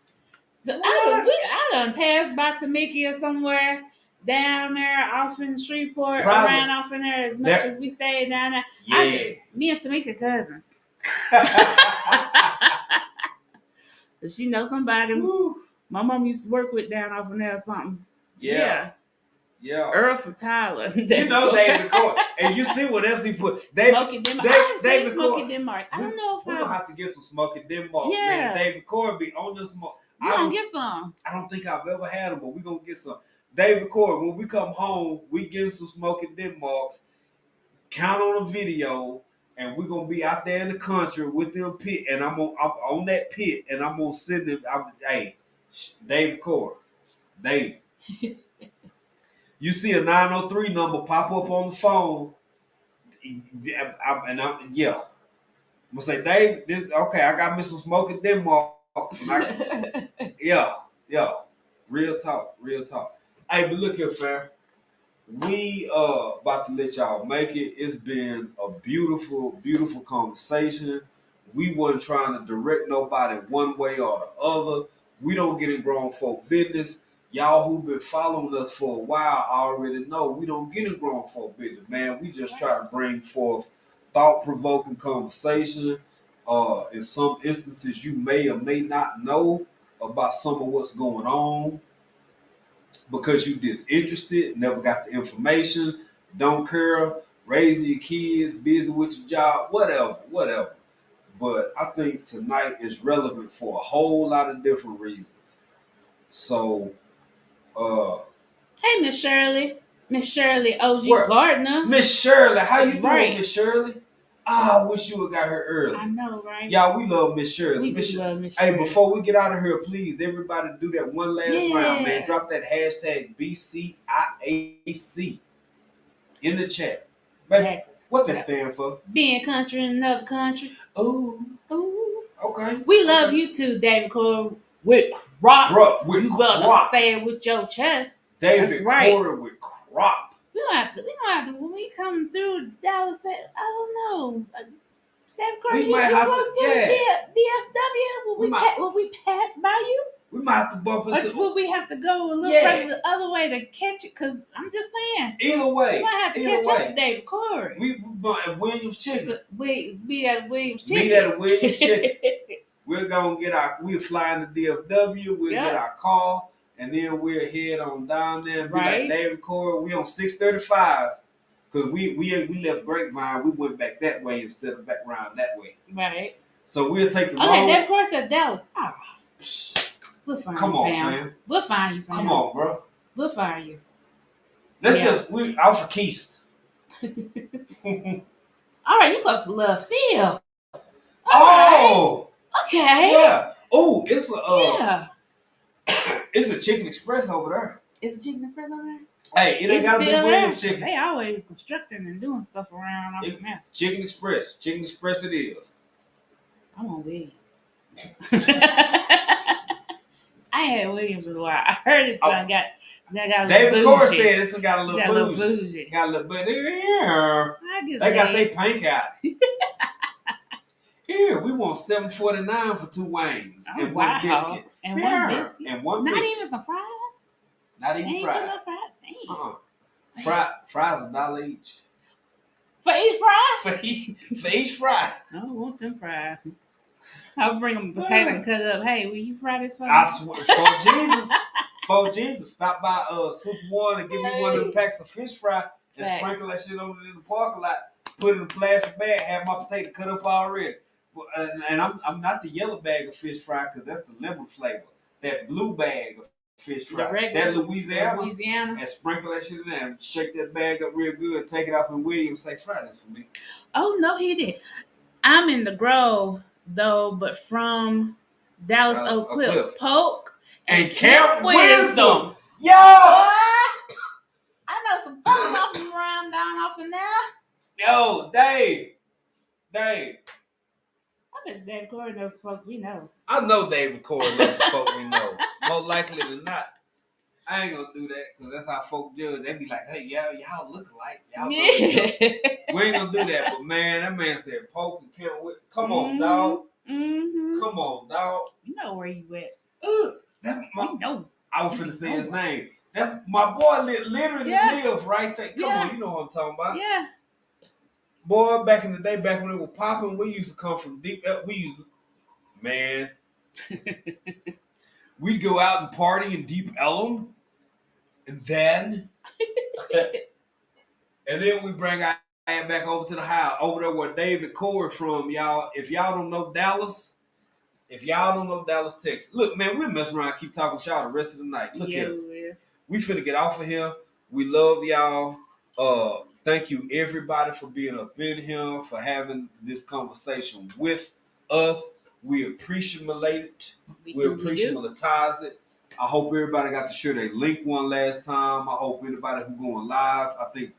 So I done passed by Tamika somewhere down there off in Shreveport, around off in there as much as we stayed down there. Yeah. Me and Tamika cousins. Does she know somebody? Woo. My mom used to work with down off in there or something. Yeah. Earl from Tyler. You know David Core. And you see what else he put. Smoky Denmark. David Smoky Denmark. I don't know if we're going to have to get some Smoky Denmark. Yeah. Man, David Core be on this smoke. We're going to get some. I don't think I've ever had them, but we're going to get some. David Core, when we come home, we get some Smoky Denmarks. Count on a video. And we're going to be out there in the country with them pit. And I'm on that pit. And I'm going to send them. Hey, David Core. David. You see a 903 number pop up on the phone, yeah. I'm gonna say, Dave, this okay. I got me some smoke in Denmark. Yeah, yeah. Real talk, real talk. Hey, but look here, fam. We about to let y'all make it. It's been a beautiful, beautiful conversation. We wasn't trying to direct nobody one way or the other. We don't get in grown folk business. Y'all who been following us for a while already know we don't get in grown folk business, man. We just try to bring forth thought-provoking conversation. In some instances, you may or may not know about some of what's going on because you disinterested, never got the information, don't care, raising your kids, busy with your job, whatever. But I think tonight is relevant for a whole lot of different reasons. So, hey, Miss Shirley, OG where, Gardner. Miss Shirley, how you right. doing, Miss Shirley? I wish you would got her early. I know, right? Y'all, we love Miss Shirley. We love Miss Shirley. Hey, before we get out of here, please, everybody do that one last round, man. Drop that hashtag BCIAC in the chat. Baby, exactly. What that stand for? Being country in another country. Ooh. Okay. We love you too, David Corey with crop. Bruh, with you crop. better say it with your chest. David Corey with crop. We don't have to. When we come through Dallas, I don't know. David Corey, you close to DFW? Will we pass by you? We might have to bump into. Or will we have to go a little further the other way to catch it? Because I'm just saying. Either way. We might have to catch up to David Corey. We at Williams Chicken. We at Williams Chicken. Meet at Williams Chicken. We're going to get we'll fly into DFW. We'll get our car. And then we'll head on down there and be like, David Corey, we on 635. Because we left Grapevine. We went back that way instead of back around that way. Right. So we'll take the long. Okay, David Corey said Dallas. Oh. We'll find Come you, on, fam. We'll find you, fam. Come on, bro. We'll find you. We're out for Keast. All right, you close to Love Field. Oh. Right. Okay. Yeah. Oh, it's a it's a Chicken Express over there. It's a Chicken Express over there? Hey, it ain't gotta be Williams Chicken. They always constructing and doing stuff around off the map. Chicken Express. Chicken Express it is. I'm on Williams. I had Williams in a while. I heard this son got a little David Corey said this one got a little bougie. Got a little bougie. They got their pank out. Here, we want $7.49 for 2 wings and one biscuit. And one biscuit. And one Not biscuit. even some fries. Not even fried. Fries $1 each. For each fry? For each fry. I don't want them fries. I'll bring them a potato and cut it up. Hey, will you fry this for me? I swear, for Jesus, stop by Super One and give me one of them packs of fish fry and sprinkle that shit on it in the parking lot. Put it in a plastic bag. Have my potato cut up already. And I'm not the yellow bag of fish fry because that's the lemon flavor. That blue bag of fish fry, that Louisiana, and sprinkle that shit in there and shake that bag up real good. Take it off in Williams. Say, fry this for me. Oh no, he did. I'm in the Grove though, but from Dallas Oak Cliff, Polk and Camp Wisdom. Yo, I know some folks off and around down off in there. Yo, Dave. I bet David Corey knows folks we know. I know David Corey knows some folk we know. More likely than not. I ain't gonna do that because that's how folk judge. They be like, hey, y'all look alike. Y'all know we ain't gonna do that. But man, that man said Polk and Camp Wisdom. Come on, dog. Mm-hmm. Come on, dog. You know where you at. We know. I was finna say his name. That my boy literally lives right there. Come on, you know what I'm talking about. Yeah. Boy, back in the day, back when it was popping, we used to come from deep. We'd go out and party in Deep Ellum, and then we bring our ass back over to the house, over there where David Corey from, y'all. If y'all don't know Dallas, Texas. Look, man, we'll mess around, keep talking to y'all the rest of the night. Look here, we finna get off of here. We love y'all. Thank you, everybody, for being up in here, for having this conversation with us. We appreciate it. We appreciate it. I hope everybody got to share their link one last time. I hope anybody who going live. I think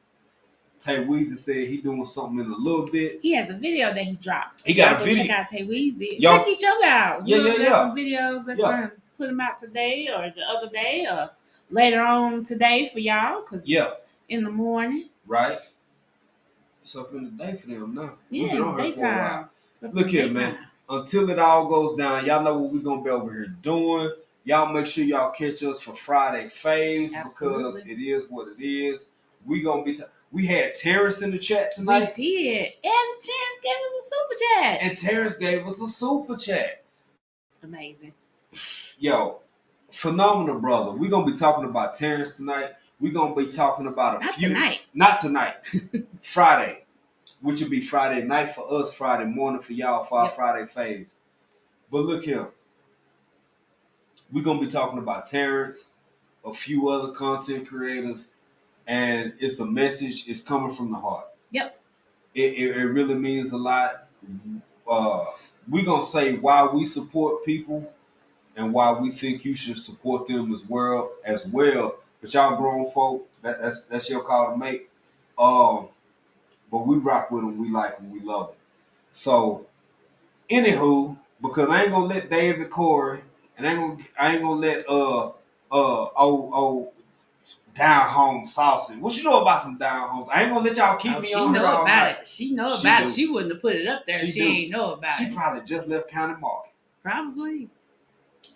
Tay Weezy said he doing something in a little bit. He has a video that he dropped. He got a video. Check out Tay Weezy. Yo. Check each other out. Yeah. Got some videos that's gonna put them out today or the other day or later on today for y'all. Cause it's in the morning. Right. It's up in the day for them now. Yeah, We've been on here for a while. Look here, man. Until it all goes down, y'all know what we're gonna be over here doing. Y'all make sure y'all catch us for Friday Faves because it is what it is. We gonna be. We had Terrence in the chat tonight. We did, and Terrence gave us a super chat. Amazing. Yo, phenomenal brother. We're gonna be talking about Terrence tonight. We're gonna be talking about Not tonight. Friday, which would be Friday night for us, Friday morning for y'all for our Friday Faves. But look here. We're going to be talking about Terrence, a few other content creators, and it's a message. It's coming from the heart. Yep. It really means a lot. We're going to say why we support people and why we think you should support them as well. But y'all grown folk, that's your call to make. But we rock with them. We like them. We love them. So, anywho, because I ain't going to let David Corey and I ain't gonna let down home sausage. What you know about some down homes? I ain't gonna let y'all keep me on here all night. She know about it. She wouldn't have put it up there. She ain't know about it. She probably just left County Market. Probably.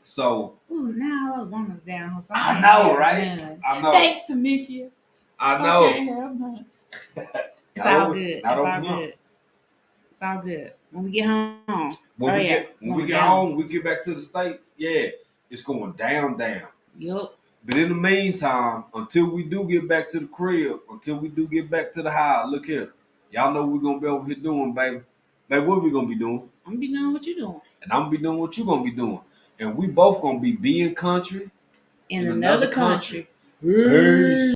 So. Ooh, now I want us down home. I know, right? I know. Thanks to Mickey. I know. It's all good. It's all good. When we get home. When we get home, we get back to the States. Yeah, it's going down. Yup. But in the meantime, until we do get back to the crib, until we do get back to the house, look here. Y'all know what we're going to be over here doing, baby. Baby, what we going to be doing? I'm going to be doing what you're doing. And I'm going to be doing what you're going to be doing. And we both going to be being country in another country. Peace.